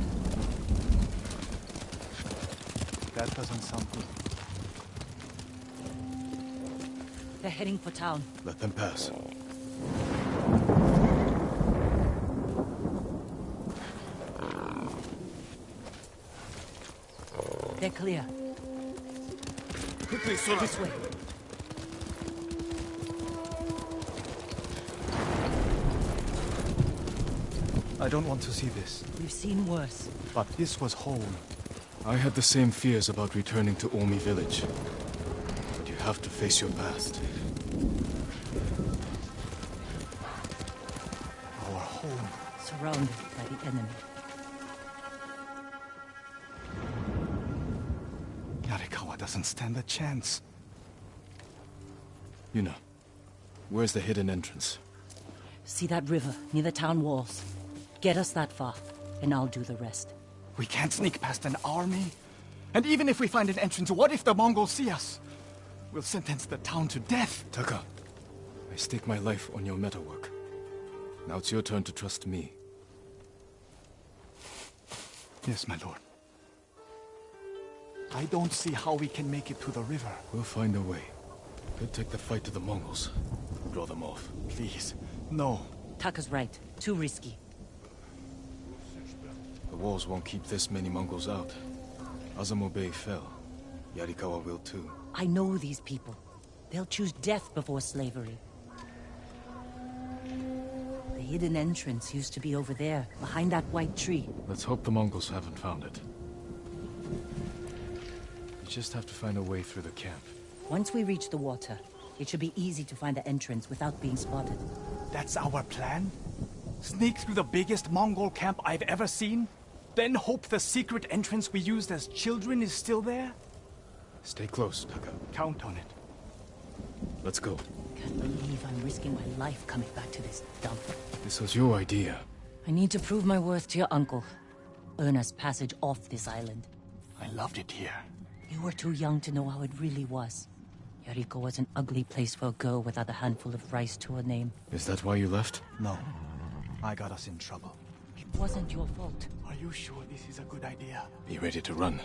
D: That doesn't sound good.
K: They're heading for town.
B: Let them pass.
K: They're clear.
Q: Quickly, Sora.
K: This way.
D: I don't want to see this.
K: We've seen worse.
D: But this was home.
B: I had the same fears about returning to Omi village. But you have to face your past.
D: Our home.
K: Surrounded by the enemy.
D: Yarikawa doesn't stand a chance.
B: Yuna, where's the hidden entrance?
K: See that river near the town walls? Get us that far, and I'll do the rest.
D: We can't sneak past an army. And even if we find an entrance, what if the Mongols see us? We'll sentence the town to death.
B: Taka, I stake my life on your metalwork. Now it's your turn to trust me.
D: Yes, my lord. I don't see how we can make it to the river.
B: We'll find a way. Could take the fight to the Mongols. Draw them off.
D: Please, no.
K: Taka's right. Too risky.
B: The walls won't keep this many Mongols out. Azamo Bay fell. Yarikawa will too.
K: I know these people. They'll choose death before slavery. The hidden entrance used to be over there, behind that white tree.
B: Let's hope the Mongols haven't found it. We just have to find a way through the camp.
K: Once we reach the water, it should be easy to find the entrance without being spotted.
D: That's our plan? Sneak through the biggest Mongol camp I've ever seen? Then hope the secret entrance we used as children is still there?
B: Stay close, Taka.
D: Count on it.
B: Let's go.
K: Can't believe I'm risking my life coming back to this dump.
B: This was your idea.
K: I need to prove my worth to your uncle. Earn us passage off this island.
D: I loved it here.
K: You were too young to know how it really was. Yariko was an ugly place for a girl without a handful of rice to her name.
B: Is that why you left?
D: No. I got us in trouble.
K: It wasn't your fault.
D: Are you sure this is a good idea?
B: Be ready to run.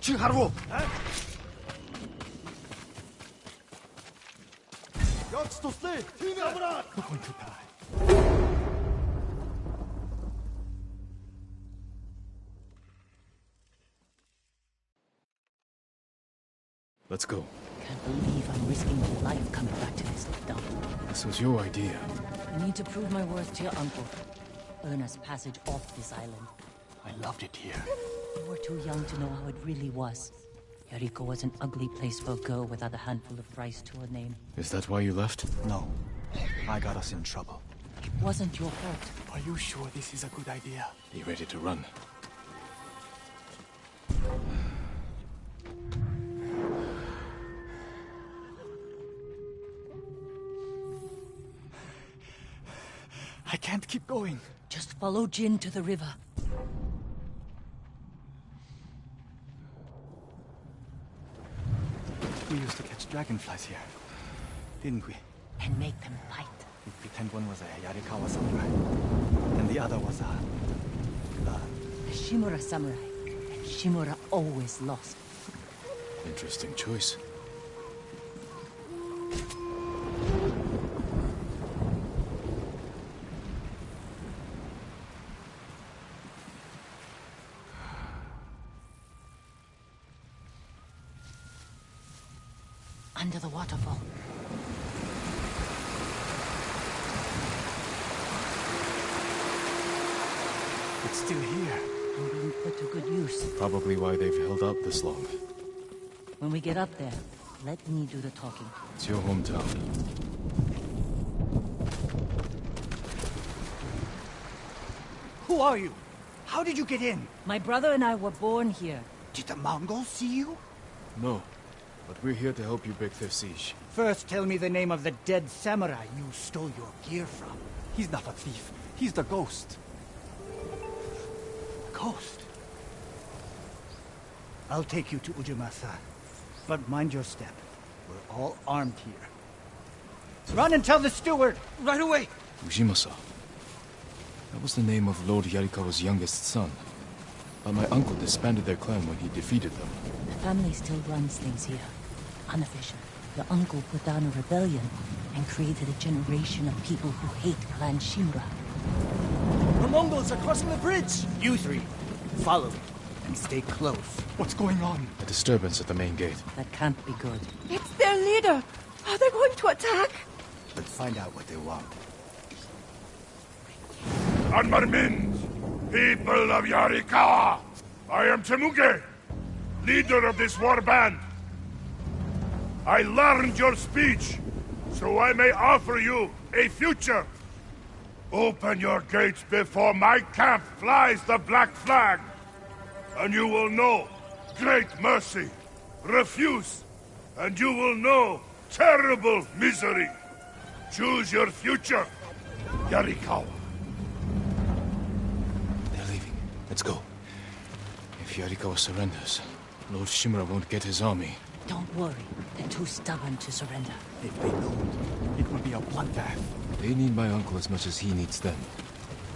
Q: Chiharu!
D: We're going to die.
B: Let's go.
K: Can't believe I'm risking my life coming back to this dump.
B: This was your idea.
K: I need to prove my worth to your uncle. Earn us passage off this island.
D: I loved it here.
K: You were too young to know how it really was. Yariko was an ugly place for a girl without a handful of rice to her name.
B: Is that why you left?
D: No. I got us in trouble.
K: It wasn't your fault.
D: Are you sure this is a good idea?
B: Be ready to run.
D: I can't keep going.
K: Just follow Jin to the river.
F: We used to catch dragonflies here, didn't we?
K: And make them fight.
F: We pretend one was a Yarikawa samurai, and the other was a
K: Shimura samurai. And Shimura always lost.
B: Interesting choice.
K: Under the waterfall.
F: It's still here.
K: And being put to good use.
B: Probably why they've held out this long.
K: When we get up there, let me do the talking.
B: It's your hometown.
D: Who are you? How did you get in?
K: My brother and I were born here.
D: Did the Mongols see you?
B: No, but we're here to help you break their siege.
D: First, tell me the name of the dead samurai you stole your gear from.
F: He's not a thief. He's the ghost.
D: Ghost? I'll take you to Ujimasa. But mind your step. We're all armed here. Run and tell the steward! Right away!
B: Ujimasa. That was the name of Lord Yarikawa's youngest son. But my uncle disbanded their clan when he defeated them.
K: The family still runs things here. Unofficial. Your uncle put down a rebellion and created a generation of people who hate Clan Shimura.
Q: The Mongols are crossing the bridge!
D: You three, follow me and stay close.
F: What's going on?
B: A disturbance at the main gate.
K: That can't be good.
S: It's their leader! Are they going to attack?
D: Let's find out what they want.
U: Anmarmin, people of Yarikawa, I am Temuge, leader of this war band. I learned your speech, so I may offer you a future. Open your gates before my camp flies the black flag, and you will know great mercy. Refuse, and you will know terrible misery. Choose your future, Yarikawa.
B: Let's go. If Yarikawa surrenders, Lord Shimura won't get his army.
K: Don't worry. They're too stubborn to surrender.
F: If they don't, it will be a bloodbath.
B: They need my uncle as much as he needs them.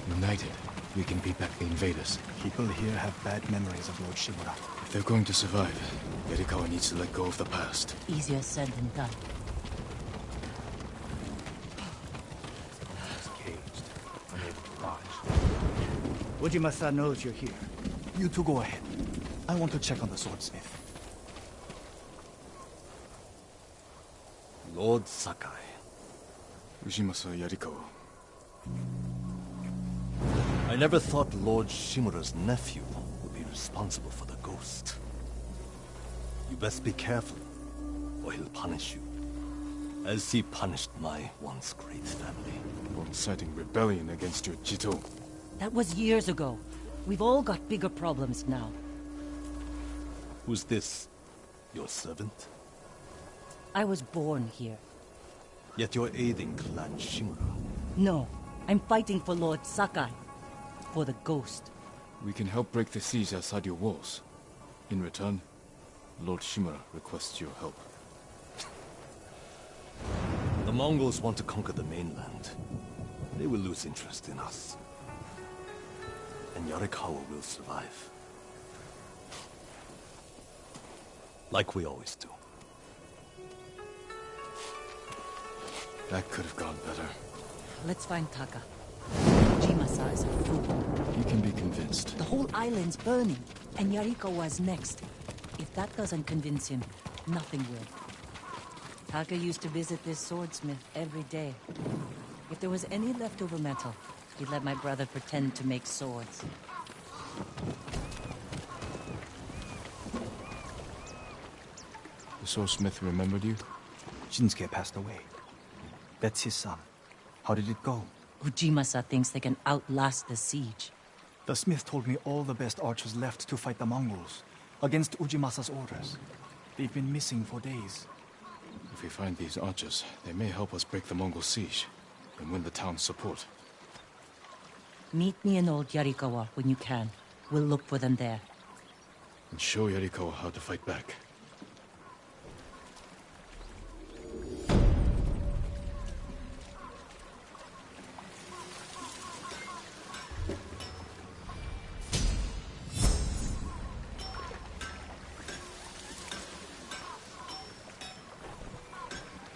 B: United, we can beat back the invaders.
F: People here have bad memories of Lord Shimura.
B: If they're going to survive, Yarikawa needs to let go of the past.
K: Easier said than done.
D: Caged, unable to lodge. Ujimasa knows you're here.
F: You two go ahead. I want to check on the swordsmith.
Q: Lord Sakai.
B: Ujimasa Yarikawa.
Q: I never thought Lord Shimura's nephew would be responsible for the ghost. You best be careful, or he'll punish you. As he punished my once great family.
B: For inciting rebellion against your Jito.
K: That was years ago. We've all got bigger problems now.
Q: Who's this? Your servant?
K: I was born here.
Q: Yet you're aiding Clan Shimura.
K: No, I'm fighting for Lord Sakai. For the ghost.
B: We can help break the siege outside your walls. In return, Lord Shimura requests your help.
Q: The Mongols want to conquer the mainland. They will lose interest in us. And Yarikawa will survive. Like we always do.
B: That could have gone better.
K: Let's find Taka. Ujimasa is a fool.
B: He can be convinced.
K: The whole island's burning, and Yarikawa's next. If that doesn't convince him, nothing will. Taka used to visit this swordsmith every day. If there was any leftover metal, he'd let my brother pretend to make swords.
B: The swordsmith remembered you?
F: Shinsuke passed away. That's his son. How did it go?
K: Ujimasa thinks they can outlast the siege.
F: The smith told me all the best archers left to fight the Mongols, against Ujimasa's orders. They've been missing for days.
B: If we find these archers, they may help us break the Mongol siege and win the town's support.
K: Meet me in old Yarikawa when you can. We'll look for them there.
B: And show Yarikawa how to fight back.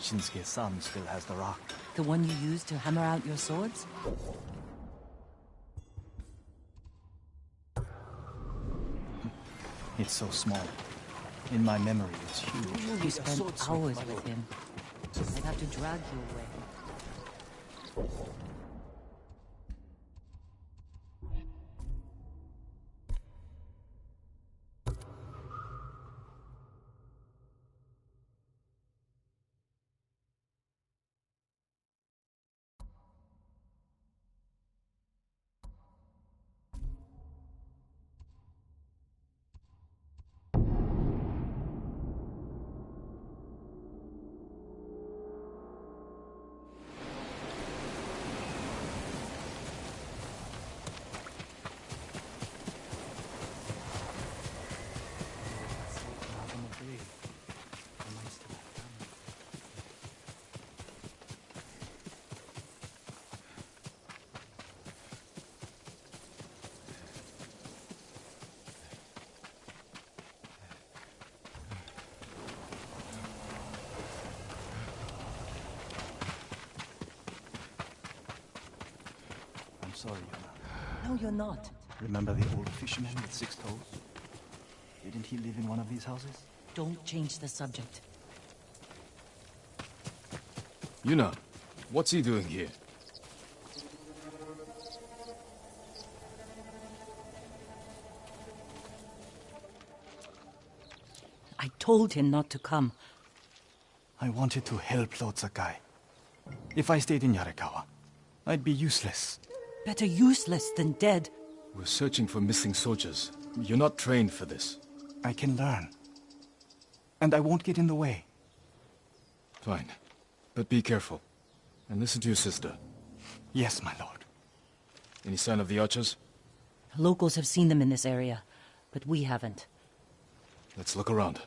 G: Shinsuke's son still has the rock.
K: The one you used to hammer out your swords?
G: It's so small. In my memory, it's huge.
K: You spent hours with him. I'd have to drag you away.
G: Sorry, Yona.
K: No, you're not.
G: Remember the old fisherman with 6 toes? Didn't he live in one of these houses?
K: Don't change the subject.
B: Yuna, what's he doing here?
K: I told him not to come.
G: I wanted to help Lord Sakai. If I stayed in Yarikawa, I'd be useless.
K: Better useless than dead.
B: We're searching for missing soldiers. You're not trained for this.
G: I can learn. And I won't get in the way.
B: Fine. But be careful. And listen to your sister.
G: Yes, my lord.
B: Any sign of the archers?
K: Locals have seen them in this area, but we haven't.
B: Let's look around.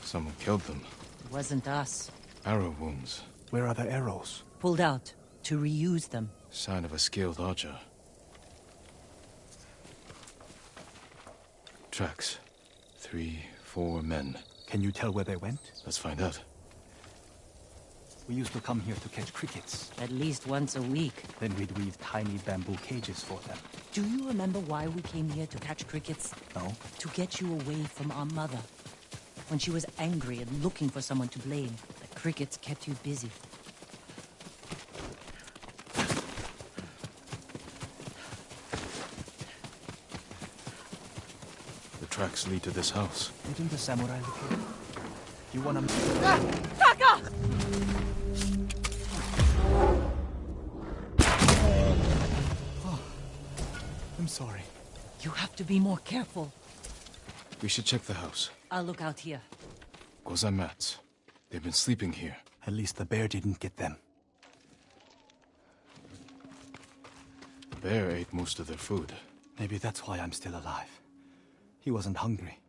B: Someone killed them.
K: It wasn't us.
B: Arrow wounds.
G: Where are the arrows?
K: Pulled out to reuse them.
B: Sign of a skilled archer. Tracks. 3, 4 men.
G: Can you tell where they went?
B: Let's find out.
G: We used to come here to catch crickets.
K: At least once a week.
G: Then we'd weave tiny bamboo cages for them.
K: Do you remember why we came here to catch crickets?
G: No.
K: To get you away from our mother. When she was angry and looking for someone to blame, the crickets kept you busy.
B: The tracks lead to this house.
G: Didn't the samurai look here? You wanna...
P: Taka!
G: Oh, I'm sorry.
K: You have to be more careful.
B: We should check the house.
K: I'll look out here.
B: Gozan mats. They've been sleeping here.
G: At least the bear didn't get them.
B: The bear ate most of their food.
G: Maybe that's why I'm still alive. He wasn't hungry.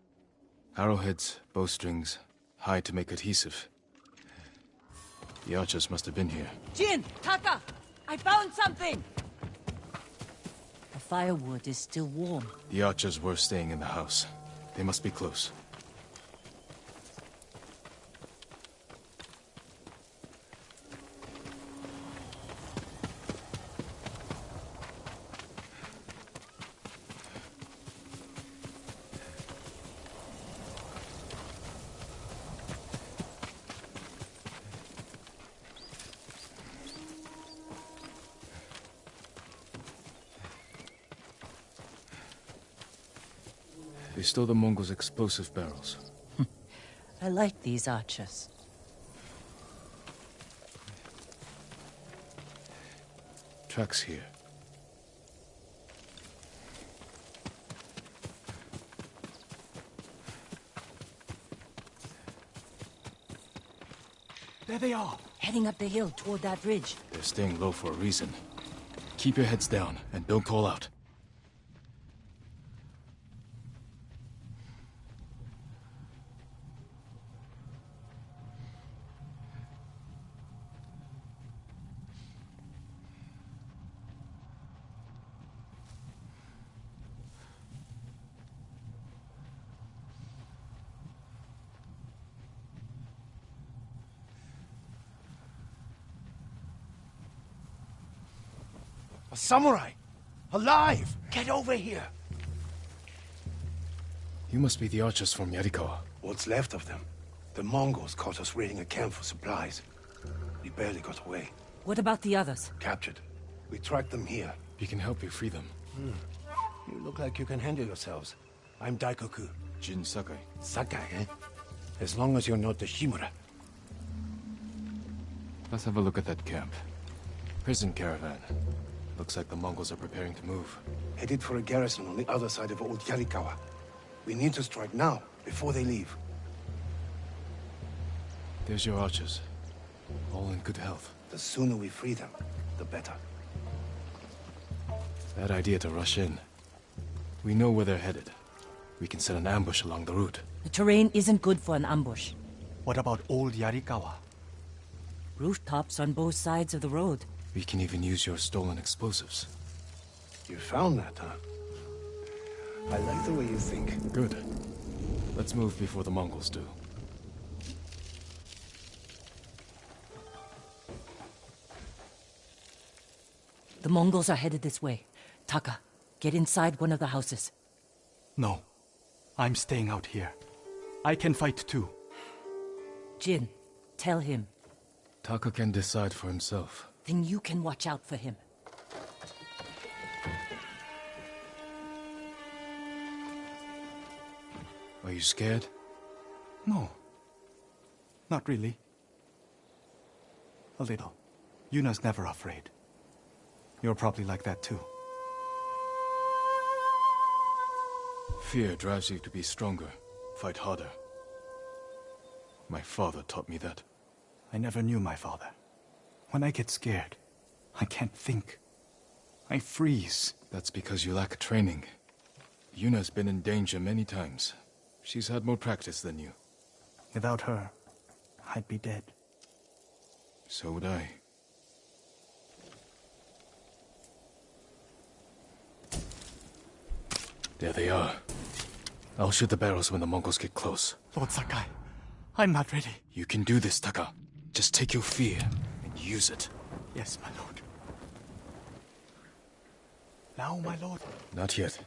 B: Arrowheads, bowstrings, hide to make adhesive. The archers must have been here.
K: Jin! Taka! I found something! The firewood is still warm.
B: The archers were staying in the house. They must be close. They stole the Mongols' explosive barrels.
K: I like these archers.
B: Tracks here.
G: There they are!
K: Heading up the hill toward that ridge.
B: They're staying low for a reason. Keep your heads down and don't call out.
R: A samurai! Alive!
D: Get over here!
B: You must be the archers from Yarikawa.
R: What's left of them? The Mongols caught us raiding a camp for supplies. We barely got away.
K: What about the others?
R: Captured. We tracked them here.
B: We can help you free them.
R: You look like you can handle yourselves. I'm Daikoku.
B: Jin Sakai.
R: Sakai, eh? As long as you're not the Shimura.
B: Let's have a look at that camp. Prison caravan. Looks like the Mongols are preparing to move.
R: Headed for a garrison on the other side of Old Yarikawa. We need to strike now, before they leave.
B: There's your archers. All in good health.
R: The sooner we free them, the better.
B: Bad idea to rush in. We know where they're headed. We can set an ambush along the route.
K: The terrain isn't good for an ambush.
G: What about Old Yarikawa?
K: Rooftops on both sides of the road.
B: We can even use your stolen explosives.
R: You found that, huh? I like the way you think.
B: Good. Let's move before the Mongols do.
K: The Mongols are headed this way. Taka, get inside one of the houses.
G: No. I'm staying out here. I can fight too.
K: Jin, tell him.
B: Taka can decide for himself.
K: Then you can watch out for him.
B: Are you scared?
G: No. Not really. A little. Yuna's never afraid. You're probably like that too.
B: Fear drives you to be stronger, fight harder. My father taught me that.
G: I never knew my father. When I get scared, I can't think. I freeze.
B: That's because you lack training. Yuna's been in danger many times. She's had more practice than you.
G: Without her, I'd be dead.
B: So would I. There they are. I'll shoot the barrels when the Mongols get close.
G: Lord Sakai, I'm not ready.
B: You can do this, Taka. Just take your fear and use it.
G: Yes, my lord. Now, my lord?
B: Not yet.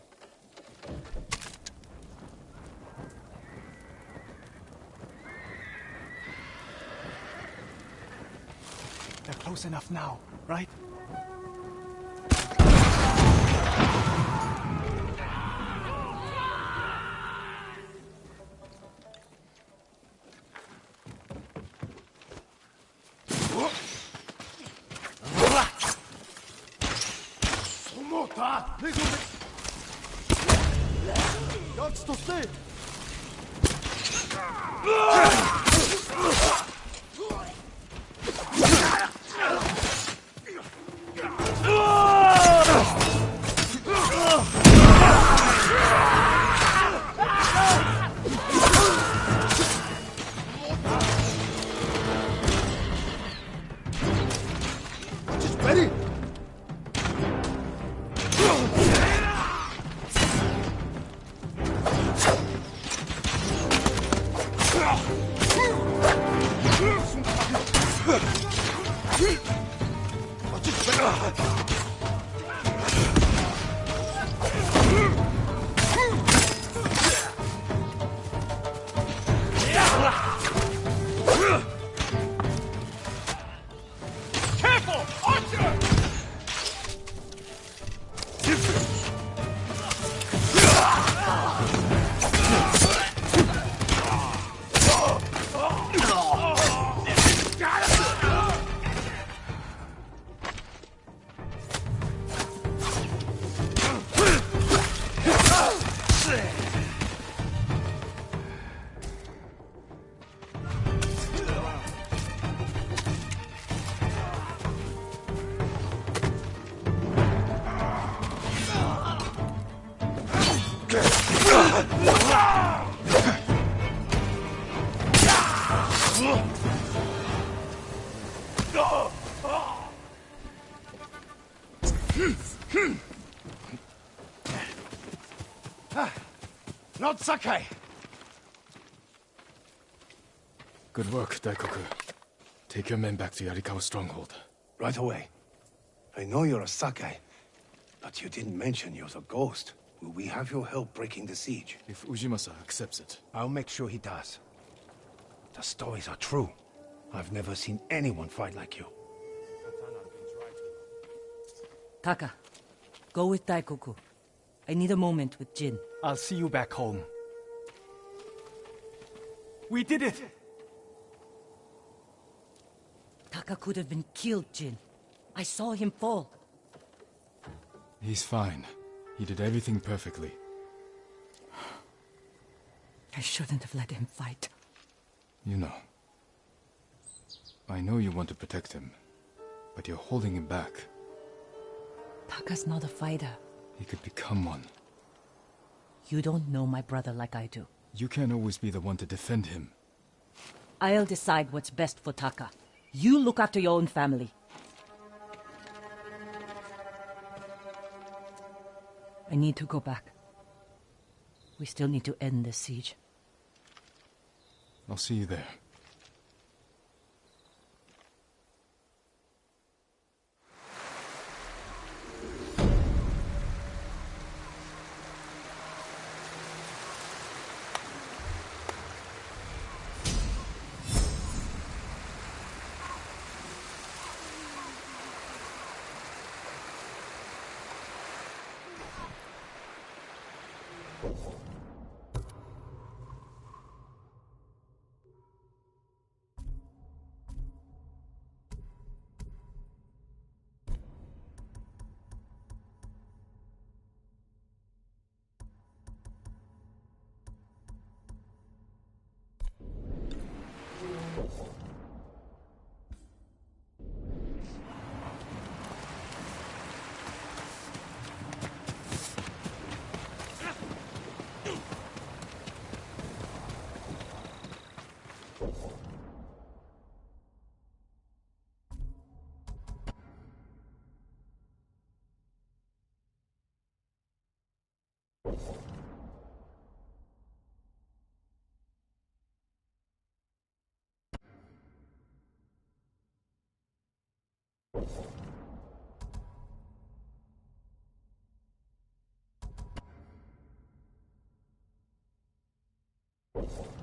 G: They're close enough now, right?
R: Not Sakai!
B: Good work, Daikoku. Take your men back to Yarikawa stronghold.
R: Right away. I know you're a Sakai,
F: But you didn't mention you're the ghost. Will we have your help breaking the siege?
B: If Ujimasa accepts it.
F: I'll make sure he does. The stories are true. I've never seen anyone fight like you.
K: Taka, go with Daikoku. I need a moment with Jin.
G: I'll see you back home. We did it!
K: Taka could have been killed, Jin. I saw him fall.
B: He's fine. He did everything perfectly.
K: I shouldn't have let him fight.
B: You know. I know you want to protect him, but you're holding him back.
K: Taka's not a fighter.
B: He could become one.
K: You don't know my brother like I do.
B: You can't always be the one to defend him.
K: I'll decide what's best for Taka. You look after your own family. I need to go back. We still need to end this siege.
B: I'll see you there.
J: You